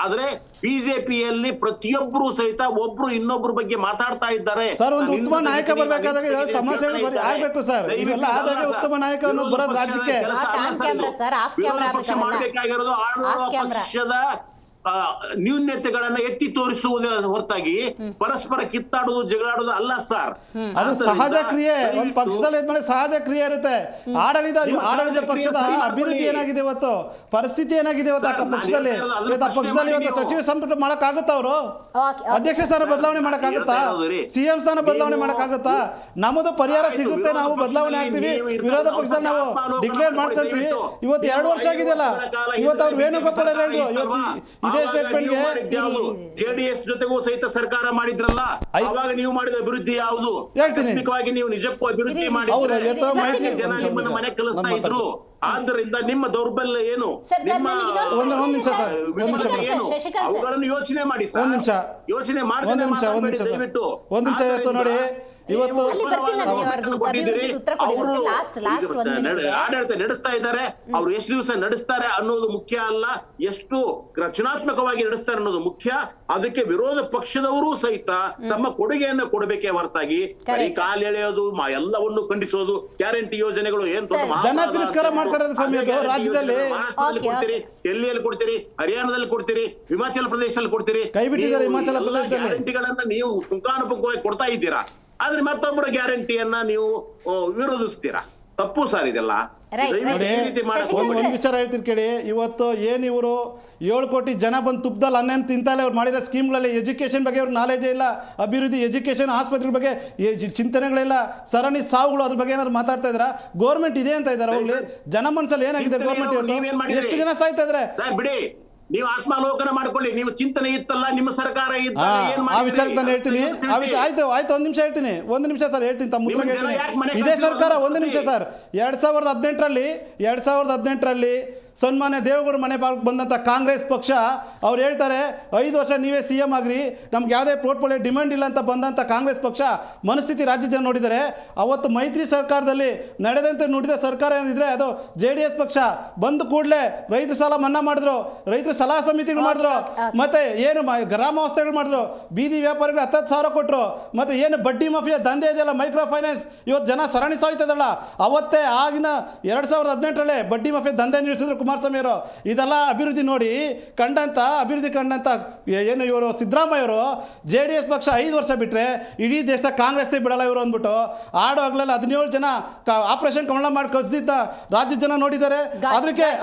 ಆದ್ರೆ ಬಿಜೆಪಿಯಲ್ಲಿ ಪ್ರತಿಯೊಬ್ಬರು ಸಹಿತ ಒಬ್ರು ಇನ್ನೊಬ್ರ ಬಗ್ಗೆ ಮಾತಾಡ್ತಾ ಇದ್ದಾರೆ. ಸರ್, ಒಂದು ಉತ್ತಮ ನಾಯಕ ಬರ್ಬೇಕಾದಾಗ ಸಮಸ್ಯೆಗಳು ಆಗ್ಬೇಕು ಸರ್. ಇವೆಲ್ಲ ಆದಾಗ ಉತ್ತಮ ನಾಯಕ ಬರೋದು ರಾಜ್ಯಕ್ಕೆ ಮಾಡಬೇಕಾಗಿರೋದು ಆಳುವ ಪಕ್ಷದ ನ್ಯೂನ್ಯತೆಗಳನ್ನ ಎತ್ತಿ ತೋರಿಸುವುದೇ ಹೊರತಾಗಿ ಪರಸ್ಪರ ಕಿತ್ತಾಡುವುದು, ಜಗಳಾಡುವುದು ಅಲ್ಲ ಸರ್. ಅದು ಸಹಜ ಕ್ರಿಯೆ. ಒಂದು ಪಕ್ಷದಲ್ಲಿ ಇದ್ಮೇಲೆ ಸಹಜ ಕ್ರಿಯೆ ಇರುತ್ತೆ. ಆಡಳಿತ ಪಕ್ಷದ ಅಭಿವೃದ್ಧಿ ಏನಾಗಿದೆ ಇವತ್ತು, ಪರಿಸ್ಥಿತಿ ಏನಾಗಿದೆ ಇವತ್ತು ಪಕ್ಷದಲ್ಲಿ ಇವತ್ತು ಸಚಿವ ಸಂಪುಟ ಮಾಡಕ್ಕಾಗುತ್ತಾ? ಅವರು ಅಧ್ಯಕ್ಷ ಸ್ಥಾನ ಬದಲಾವಣೆ ಮಾಡಕ್ಕಾಗುತ್ತಾ? ಸಿಎಂ ಸ್ಥಾನ ಬದಲಾವಣೆ ಮಾಡಕ್ಕಾಗುತ್ತಾ? ನಮ್ಮದು ಪರಿಹಾರ ಸಿಗುತ್ತೆ, ನಾವು ಬದಲಾವಣೆ ಆಗ್ತೀವಿ, ವಿರೋಧ ಪಕ್ಷದಲ್ಲಿ ನಾವು ಡಿಕ್ಲೇರ್ ಮಾಡ್ಕೊಳ್ತೀವಿ. ಇವತ್ತು 2 ವರ್ಷ ಆಗಿದೆಯಲ್ಲ, ಇವತ್ತು ಅವ್ರು ವೇಣುಗೋಪಾಲ್ ಹೇಳಿದ್ರು, ಇವತ್ತು ಜೆಡಿಎಸ್ ಜೊತೆಗೂ ಸಹಿತ ಸರ್ಕಾರ ಮಾಡಿದ್ರಲ್ಲ, ಅವಾಗ ನೀವು ಮಾಡಿದ ಅಭಿವೃದ್ಧಿ ಯಾವುದು? ನೀವು ನಿಜಕ್ಕೂ ಅಭಿವೃದ್ಧಿ ಮಾಡಿ ಜನ ನಿಮ್ಮನ್ನ ಮನೆ ಕಲಿಸ್ತಾ ಇದ್ರು. ಆದ್ದರಿಂದ ನಿಮ್ಮ ದೌರ್ಬಲ್ಯ ಏನು, ಅವುಗಳನ್ನು ಯೋಚನೆ ಮಾಡಿ. ಯೋಚನೆ ಮಾಡಿ. ದಯವಿಟ್ಟು ಒಂದು ನಿಮಿಷ ಇವತ್ತು ನೋಡಿ, ಇವತ್ತು ಅಲ್ಲಿ ಬರ್ತೀನಿ ನಾನು, ಅವ್ರದ್ದು ಅಭಿವೃದ್ಧಿ ಉತ್ತರ ಕೊಡಿ. ಲಾಸ್ಟ್ ಒಂದು minute. ಆಡಳಿತ ನಡೆಸ್ತಾ ಇದ್ದಾರೆ, ಅವ್ರು ಎಷ್ಟು ದಿವಸ ನಡೆಸ್ತಾರೆ ಅನ್ನೋದು ಮುಖ್ಯ ಅಲ್ಲ, ಎಷ್ಟು ರಚನಾತ್ಮಕವಾಗಿ ನಡೆಸ್ತಾರೆ ಅನ್ನೋದು ಮುಖ್ಯ. ಅದಕ್ಕೆ ವಿರೋಧ ಪಕ್ಷದವರು ಸಹಿತ ತಮ್ಮ ಕೊಡುಗೆಯನ್ನು ಕೊಡಬೇಕೇ ಹೊರತಾಗಿ ಬರೀ ಕಾಲು ಎಳೆಯೋದು ಎಲ್ಲವನ್ನು ಖಂಡಿಸೋದು, ಗ್ಯಾರಂಟಿ ಯೋಜನೆಗಳು ಏನ್ ಜನ ತಿರಸ್ಕಾರ ಮಾಡ್ತಾರೆ ಸಮಯದ ರಾಜ್ಯದಲ್ಲಿ. ಕೊಡ್ತೀರಿ, ಡೆಲ್ಲಿಯಲ್ಲಿ ಕೊಡ್ತೀರಿ, ಹರಿಯಾಣದಲ್ಲಿ ಕೊಡ್ತೀರಿ, ಹಿಮಾಚಲ ಪ್ರದೇಶದಲ್ಲಿ ಕೊಡ್ತೀರಿ, ಕೈ ಬಿಟ್ಟಿದ್ದಾರೆ ಹಿಮಾಚಲ ಎಲ್ಲ ಪ್ರದೇಶದಲ್ಲಿ. ಗ್ಯಾರಂಟಿಗಳನ್ನ ನೀವು ಪುಂಖಾನುಪುಂಖವಾಗಿ ಕೊಡ್ತಾ ಇದ್ದೀರಾ, ಆದ್ರೆ ಮತ್ತೊಬ್ಬರ ಗ್ಯಾರಂಟಿಯನ್ನ ನೀವು ವಿರೋಧಿಸ್ತೀರಾ. ತಪ್ಪು ಸರ್ ಇದೆಲ್ಲ. ನೋಡಿ, ಒಂದು ವಿಚಾರ ಹೇಳ್ತೀನಿ ಕೇಳಿ. ಇವತ್ತು ಏನು ಇವರು 7 ಕೋಟಿ ಜನ ಬಂದು ತುಪ್ಪದಲ್ಲಿ ಅನ್ನೇನು ತಿಂತಾಲೆ ಅವ್ರು ಮಾಡಿರೋ ಸ್ಕೀಮ್ಗಳಲ್ಲಿ ಎಜುಕೇಷನ್ ಬಗ್ಗೆ ಅವ್ರಿಗೆ ನಾಲೆಜೇ ಇಲ್ಲ, ಅಭಿವೃದ್ಧಿ, ಎಜುಕೇಷನ್, ಆಸ್ಪತ್ರೆ ಬಗ್ಗೆ ಚಿಂತನೆಗಳಿಲ್ಲ, ಸರಣಿ ಸಾವುಗಳು ಅದ್ರ ಬಗ್ಗೆ ಏನಾದ್ರು ಮಾತಾಡ್ತಾ ಇದ್ರ? ಗೋರ್ಮೆಂಟ್ ಇದೆ ಅಂತ ಇದಾರೆ ಅವ್ರಿಗೆ? ಜನ ಮನಸ್ಸಲ್ಲಿ ಏನಾಗಿದೆ ಗೋರ್ಮೆಂಟ್? ಎಷ್ಟು ಜನ ಸಾಯ್ತಾ ಇದ್ರೆ? ಸರ್ ಬಿಡಿ, ನೀವು ಆತ್ಮಾವಲೋಕನ ಮಾಡ್ಕೊಳ್ಳಿ. ನೀವು ಚಿಂತನೆ ಇತ್ತಲ್ಲ, ನಿಮ್ಮ ಸರ್ಕಾರ ಆ ವಿಚಾರಕ್ಕೆ ನಾನು ಹೇಳ್ತೀನಿ. ಆಯ್ತು ಒಂದು ನಿಮಿಷ ಹೇಳ್ತೀನಿ, ಒಂದು ನಿಮಿಷ ಸರ್ ಹೇಳ್ತೀನಿ, ತಮ್ಮ ಮುಖ್ಯವಾಗಿ ಹೇಳ್ತೀನಿ. ಇದೇ ಸರ್ಕಾರ, ಒಂದು ನಿಮಿಷ ಸರ್, 2018ರಲ್ಲಿ ಸನ್ಮಾನ್ಯ ದೇವೇಗೌಡ ಮನೆ ಪಾಲಕ್ಕೆ ಬಂದಂಥ ಕಾಂಗ್ರೆಸ್ ಪಕ್ಷ ಅವ್ರು ಹೇಳ್ತಾರೆ 5 ವರ್ಷ ನೀವೇ CM ಆಗ್ರಿ, ನಮ್ಗೆ ಯಾವುದೇ ಪೋರ್ಟ್ಫೋಲಿಯೋ ಡಿಮ್ಯಾಂಡ್ ಇಲ್ಲ ಅಂತ ಬಂದಂಥ ಕಾಂಗ್ರೆಸ್ ಪಕ್ಷ ಮನಸ್ಥಿತಿ ರಾಜ್ಯ ಜನ ನೋಡಿದ್ದಾರೆ. ಅವತ್ತು ಮೈತ್ರಿ ಸರ್ಕಾರದಲ್ಲಿ ನಡೆದಂತೆ ನುಡಿದ ಸರ್ಕಾರ ಏನಿದ್ರೆ ಅದು JDS ಪಕ್ಷ. ಬಂದು ಕೂಡಲೇ ರೈತರ ಸಾಲ ಮನ್ನಾ ಮಾಡಿದ್ರು, ರೈತರ ಸಲಹಾ ಸಮಿತಿಗಳು ಮಾಡಿದ್ರು, ಮತ್ತೆ ಏನು ಗ್ರಾಮ ವಾಸ್ತವ್ಯಗಳು ಮಾಡಿದ್ರು, ಬೀದಿ ವ್ಯಾಪಾರಿಗಳು 10,000 ಕೊಟ್ಟರು, ಮತ್ತೆ ಏನು ಬಡ್ಡಿ ಮಾಫಿಯಾ ದಂಧೆ ಇದೆಯಲ್ಲ, ಮೈಕ್ರೋ ಫೈನಾನ್ಸ್, ಇವತ್ತು ಜನ ಸರಣಿ ಸಾಯ್ತದಲ್ಲ, ಅವತ್ತೇ ಆಗಿನ 2018ರಲ್ಲೇ ಬಡ್ಡಿ ಮಾಫಿಯಾ ದಂಧೆ ನಿಲ್ಲಿಸಿದ್ರು ಕುಮಾರಸ್ವಾಮಿ ಅವರು. ಇದೆಲ್ಲ ಅಭಿವೃದ್ಧಿ ನೋಡಿ ಅಭಿವೃದ್ಧಿ ಕಂಡಂತ ಏನು ಇವರು ಸಿದ್ದರಾಮಯ್ಯವರು JDS ಪಕ್ಷ 5 ವರ್ಷ ಬಿಟ್ಟರೆ ಇಡೀ ದೇಶದ ಕಾಂಗ್ರೆಸ್ನೇ ಬಿಡಲ್ಲ ಇವರು ಅಂದ್ಬಿಟ್ಟು ಆಡೋ ಆಗ್ಲಲ್ಲ 17 ಜನ ಆಪರೇಷನ್ ಕಮಲ ಮಾಡಿ ಕಳಿಸಿದ್ದ ರಾಜ್ಯ ಜನ ನೋಡಿದ್ದಾರೆ.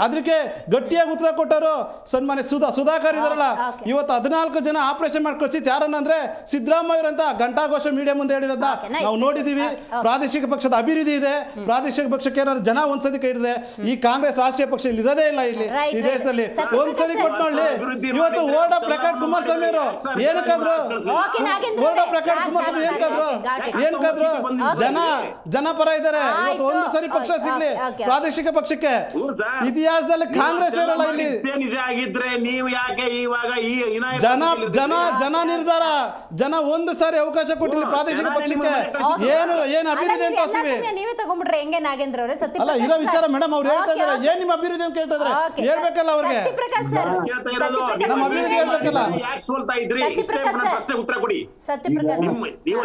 ಅದಕ್ಕೆ ಗಟ್ಟಿಯಾಗಿ ಉತ್ತರ ಕೊಟ್ಟವರು ಸನ್ಮಾನ್ಯ ಸುಧಾಕರ್ ಇದಾರಲ್ಲ, ಇವತ್ತು 14 ಜನ ಆಪರೇಷನ್ ಮಾಡಿ ಕಳಿಸಿದ್ದು ಯಾರನ್ನ ಅಂದ್ರೆ ಸಿದ್ದರಾಮಯ್ಯರು ಅಂತ ಘಂಟಾಘೋಷ ಮೀಡಿಯಾ ಮುಂದೆ ಹೇಳಿರೋದ ನಾವು ನೋಡಿದೀವಿ. ಪ್ರಾದೇಶಿಕ ಪಕ್ಷದ ಅಭಿವೃದ್ಧಿ ಇದೆ, ಪ್ರಾದೇಶಿಕ ಪಕ್ಷಕ್ಕೆ ಏನಾದ್ರು ಜನ ಒಂದ್ಸತಿ ಕೈ ಹಿಡಿದ್ರೆ ಈ ಕಾಂಗ್ರೆಸ್ ರಾಷ್ಟ್ರೀಯ ಪಕ್ಷ ಇಲ್ಲಿ ಇರೋದೇ ಇಲ್ಲ. ಇಲ್ಲಿ ಈ ದೇಶದಲ್ಲಿ ಒಂದ್ಸರಿ ಕೊಟ್ಟು ನೋಡಿ. ಇವತ್ತು ಓಡ ಪ್ರಕಾಶ್ ಕುಮಾರಸ್ವಾಮಿ ಅವರು ಏನಕ್ಕಾದ್ರು ಓಡ ಪ್ರಕಾಶ್ ಕುಮಾರಸ್ವಾಮಿ ಏನಕ್ಕಾದ್ರು ಜನ ಪರ ಇದ್ದಾರೆ. ಇವತ್ತು ಒಂದು ಸರಿ ಪಕ್ಷ ಸಿಗ್ಲಿ ಪ್ರಾದೇಶಿಕ ಪಕ್ಷಕ್ಕೆ, ಇತಿಹಾಸದಲ್ಲಿ ಕಾಂಗ್ರೆಸ್ ಇರಲ್ಲ ಇಲ್ಲಿ. ನಿಜ ಆಗಿದ್ರೆ ನೀವು ಯಾಕೆ ಇವಾಗ ಈ ಜನ ನಿರ್ಧಾರ, ಜನ ಒಂದು ಸಾರಿ ಅವಕಾಶ ಕೊಟ್ಟಿಲ್ಲ ಪ್ರಾದೇಶಿಕ ಪಕ್ಷಕ್ಕೆ. ಏನು ಅಭಿವೃದ್ಧಿ ಅಂತ ನೀವೇ ತಗೊಂಡ್ಬಿಟ್ರೆ ಹೆಂಗೆ ನಾಗೇಂದ್ರ ಅವರೇ? ಅಲ್ಲ ಇರೋ ವಿಚಾರ ಮೇಡಮ್ ಅವ್ರು ಹೇಳ್ತಾ ಇದಾರೆ, ಏನ್ ನಿಮ್ಮ ಅಭಿವೃದ್ಧಿ ಅಂತ ಕೇಳ್ತಾ ಇದಾರೆ, ಹೇಳ್ಬೇಕಲ್ಲ ಅವ್ರಿಗೆ ನಮ್ಮ ಅಭಿವೃದ್ಧಿ ಹೇಳ್ಬೇಕಲ್ಲ. ಯಾಕೆ ಸೋಲ್ತಾ ಇದ್ರಿ? ಪ್ರಶ್ನೆ ಉತ್ತರ ಕೊಡಿ. ನೀವು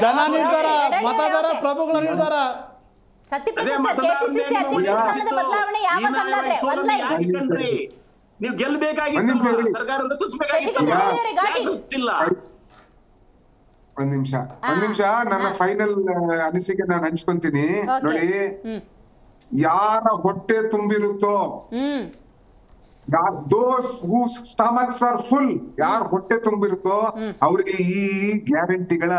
ಜನ ನಿರ್ಧಾರ, ಮತದಾರ ಪ್ರಭುಗಳ ನಿರ್ಧಾರ. ನೀವು ಗೆಲ್ಬೇಕಾಗಿತ್ತು, ಸರ್ಕಾರ ರಚಿಸಬೇಕಾಗಿಲ್ಲ. ಒಂದ್ ನಿಮಿಷ ನನ್ನ ಫೈನಲ್ ಅನಿಸಿಕೆ ನಾನು ಹಂಚ್ಕೊಂತೀನಿ ನೋಡಿ. ಯಾರ ಹೊಟ್ಟೆ ತುಂಬಿರುತ್ತೋ, ದೋಸ್ ಹೂ ಸ್ಟಮಕ್ಸ್ ಆರ್ ಫುಲ್, ಯಾರ ಹೊಟ್ಟೆ ತುಂಬಿರುತ್ತೋ ಅವ್ರಿಗೆ ಈ ಗ್ಯಾರಂಟಿಗಳ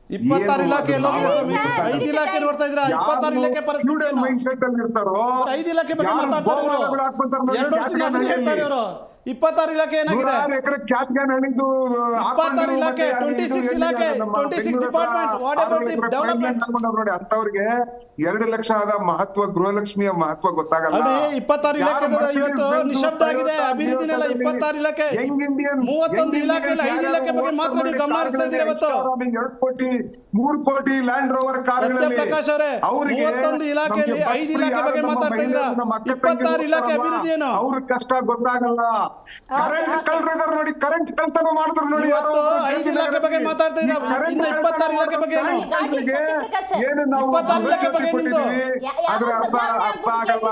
26 ಇಲಾಖೆ 5 ಇಲಾಖೆ ನೋಡ್ತಾ ಇದ್ರ, 26 ಇಲಾಖೆ ಪರಿಸ್ಥಿತಿ ಮೈಂಡ್ ಸೆಟ್ ಅಲ್ಲಿ ಇರ್ತಾರೋ 5 ಇಲಾಖೆ ಬಗ್ಗೆ ಮಾತಾಡ್ತಾರೆ ಇವರು. 2 ವರ್ಷದಿಂದ ಹೇಳ್ತಾರೆ ಇವರು. 26 ಇಲಾಖೆ ಏನಾಗಿದೆ? 26 ಇಲಾಖೆ, 26 ಇಲಾಖೆ, 26 department. What about the development? ನೋಡಿ ಅಂತವ್ರಿಗೆ 2 ಲಕ್ಷ ಆದ ಮಹತ್ವ, ಗೃಹಲಕ್ಷ್ಮಿಯ ಮಹತ್ವ ಗೊತ್ತಾಗಲ್ಲ. 26 ಇಲಾಖೆ ಇವತ್ತು ನಿಶಬ್ದ ಆಗಿದೆ. ಅಭಿವೃದ್ಧಿನೆಲ್ಲ 26 ಇಲಾಖೆ, 31 ಇಲಾಖೆ, 5 ಇಲಾಖೆ ಬಗ್ಗೆ ಮಾತ್ರ ನೀವು ಗಮನ ಹರಿಸ್ತಾ ಇದ್ದೀರಿ ಇವತ್ತು. 2 ಕೋಟಿ 3 ಕೋಟಿ ಲ್ಯಾಂಡ್ ರೋವರ್ ಕಾರ್ಗಳಲ್ಲಿ ಪ್ರಕಾಶ್ ಅವರೇ 31 ಇಲಾಖೆಯಲ್ಲಿ 5 ಇಲಾಖೆ ಬಗ್ಗೆ ಮಾತಾಡ್ತಾ ಇದ್ದೀರಾ. 26 ಇಲಾಖೆ ಅಭಿವೃದ್ಧಿ ಏನು? ಅವ್ರ ಕಷ್ಟ ಗೊತ್ತಾಗಲ್ಲ. ಕರೆಂಟ್ ಕಳ್ರಿದಾರ ನೋಡಿ, ಕರೆಂಟ್ ಕಳ್ತನ ಮಾಡಿದ್ರು ನೋಡಿ. 5 ಇಲಾಖೆ ಬಗ್ಗೆ ಮಾತಾಡ್ತಾ ಇದ್ದೀರಾ, ಇನ್ನು 26 ಇಲಾಖೆ ಬಗ್ಗೆ ಏನು? ಏನು ನಾವು 26 ಇಲಾಖೆ ಬಗ್ಗೆ ಅದ್ರ ಅರ್ಥ ಆಗಲ್ಲ.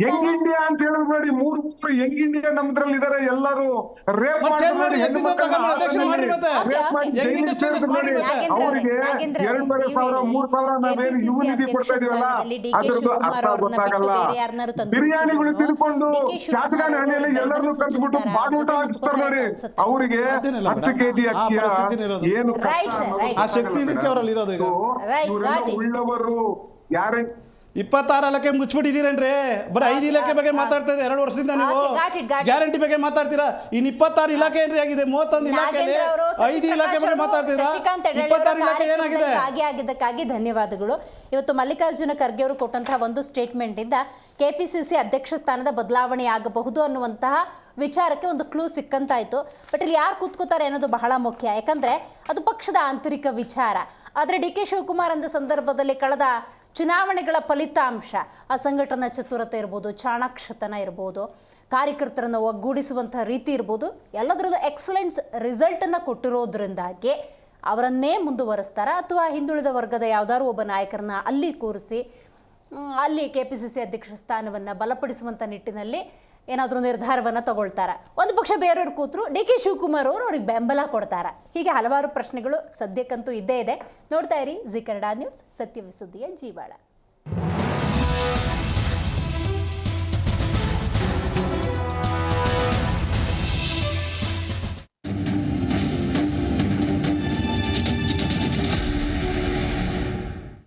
ಯಂಗ್ ಇಂಡಿಯಾ ಅಂತ ಹೇಳಿದ್ರು ನೋಡಿ, 3 ಯಂಗ್ ಇಂಡಿಯಾ ನಮ್ದ್ರಲ್ಲಿ ಇದಾರೆ. ಎಲ್ಲರೂ ರೇಪ್ ಮಾಡಿ ನೋಡಿ, ಹೆಣ್ಣು ಮಕ್ಕಳನ್ನ ರೇಪ್ ಮಾಡಿ ಜೈಲಿಗೆ ಸೇರಿದ್ರು ನೋಡಿ. ಅವರಿಗೆ 2,500 3,000 ನಾವೇನು ಯುವ ನಿಧಿ ಕೊಡ್ತಾ ಇದೀವಲ್ಲ, ಅದ್ರದ್ದು ಅರ್ಥ ಗೊತ್ತಾಗಲ್ಲ. ಬಿರಿಯಾನಿಗಳು ತಿನ್ಕೊಂಡು ಕ್ಯಾತ್ಗಾನಿ ಹಣ್ಣಿಯಲ್ಲಿ ಎಲ್ಲರನ್ನು ಕಟ್ಬಿಟ್ಟು ಬಾಡೂಟ ಹಾಕಿಸ್ತಾರೆ ನೋಡಿ. ಅವರಿಗೆ 10 kg ಅಕ್ಕಿಯ ಏನು ಆ ಶಕ್ತಿ ಇದಕ್ಕೆ ಅವರಲ್ಲಿ ಇರೋದು. ಇವರೆಲ್ಲ ಉಳ್ಳವರು ಯಾರೇ 26 ಇಲಾಖೆ ಮುಚ್ಚಿಬಿಟ್ಟಿದ್ದೀರೇನ್ರಿ? ಬರೀ 5 ಇಲಾಖೆ ಬಗ್ಗೆ ಮಾತಾಡ್ತಾ ಇದ್ದಾರೆ 2 ವರ್ಷದಿಂದ ನೀವು. Okay, got it. ಗ್ಯಾರಂಟಿ ಬಗ್ಗೆ ಮಾತಾಡ್ತೀರಾ, ಇನ್ನು 26 ಇಲಾಖೆ ಏನ್ರಿ ಆಗಿದೆ? 31 ಇಲಾಖೆಯಲ್ಲಿ 5 ಇಲಾಖೆ ಬಗ್ಗೆ ಮಾತಾಡ್ತೀರಾ, 26 ಇಲಾಖೆ ಏನಾಗಿದೆ? ಆಗಿದ್ದಕ್ಕಾಗಿ ಧನ್ಯವಾದಗಳು. ಇವತ್ತು ಮಲ್ಲಿಕಾರ್ಜುನ ಖರ್ಗೆ ಅವರು ಕೊಟ್ಟಂತಹ ಒಂದು ಸ್ಟೇಟ್ಮೆಂಟ್ ಇಂದ ಕೆಪಿಸಿಸಿ ಅಧ್ಯಕ್ಷ ಸ್ಥಾನದ ಬದಲಾವಣೆ ಆಗಬಹುದು ಅನ್ನುವಂತಹ ವಿಚಾರಕ್ಕೆ ಒಂದು ಕ್ಲೂ ಸಿಕ್ಕಂತಾಯ್ತು. ಬಟ್ ಇಲ್ಲಿ ಯಾರು ಕೂತ್ಕೋತಾರೆ ಅನ್ನೋದು ಬಹಳ ಮುಖ್ಯ, ಯಾಕಂದ್ರೆ ಅದು ಪಕ್ಷದ ಆಂತರಿಕ ವಿಚಾರ. ಆದರೆ ಡಿ ಕೆ ಶಿವಕುಮಾರ್ ಅಂದ ಸಂದರ್ಭದಲ್ಲಿ ಕಳೆದ ಚುನಾವಣೆಗಳ ಫಲಿತಾಂಶ, ಆ ಸಂಘಟನಾ ಚತುರತೆ ಇರ್ಬೋದು, ಚಾಣಾಕ್ಷತನ ಇರ್ಬೋದು, ಕಾರ್ಯಕರ್ತರನ್ನು ಒಗ್ಗೂಡಿಸುವಂಥ ರೀತಿ ಇರ್ಬೋದು, ಎಲ್ಲದರಲ್ಲೂ ಎಕ್ಸಲೆನ್ಸ್ ರಿಸಲ್ಟನ್ನು ಕೊಟ್ಟಿರೋದ್ರಿಂದಾಗಿ ಅವರನ್ನೇ ಮುಂದುವರಿಸ್ತಾರ ಅಥವಾ ಹಿಂದುಳಿದ ವರ್ಗದ ಯಾವುದಾದ್ರು ಒಬ್ಬ ನಾಯಕರನ್ನ ಅಲ್ಲಿ ಕೂರಿಸಿ ಅಲ್ಲಿ KPCC ಅಧ್ಯಕ್ಷ ಸ್ಥಾನವನ್ನು ಬಲಪಡಿಸುವಂಥ ನಿಟ್ಟಿನಲ್ಲಿ ಏನಾದರೂ ನಿರ್ಧಾರವನ್ನು ತಗೊಳ್ತಾರೆ. ಒಂದು ಪಕ್ಷ ಬೇರೆಯವ್ರು ಕೂತರು ಡಿ ಕೆ ಶಿವಕುಮಾರ್ ಅವರು ಅವ್ರಿಗೆ ಬೆಂಬಲ ಕೊಡ್ತಾರೆ. ಹೀಗೆ ಹಲವಾರು ಪ್ರಶ್ನೆಗಳು ಸದ್ಯಕ್ಕಂತೂ ಇದ್ದೇ ಇದೆ. ನೋಡ್ತಾ ಇರಿ ಜಿ ಕನ್ನಡ ನ್ಯೂಸ್, ಸತ್ಯವಿಸುದ್ದಿಯ ಜೀವಾಳ.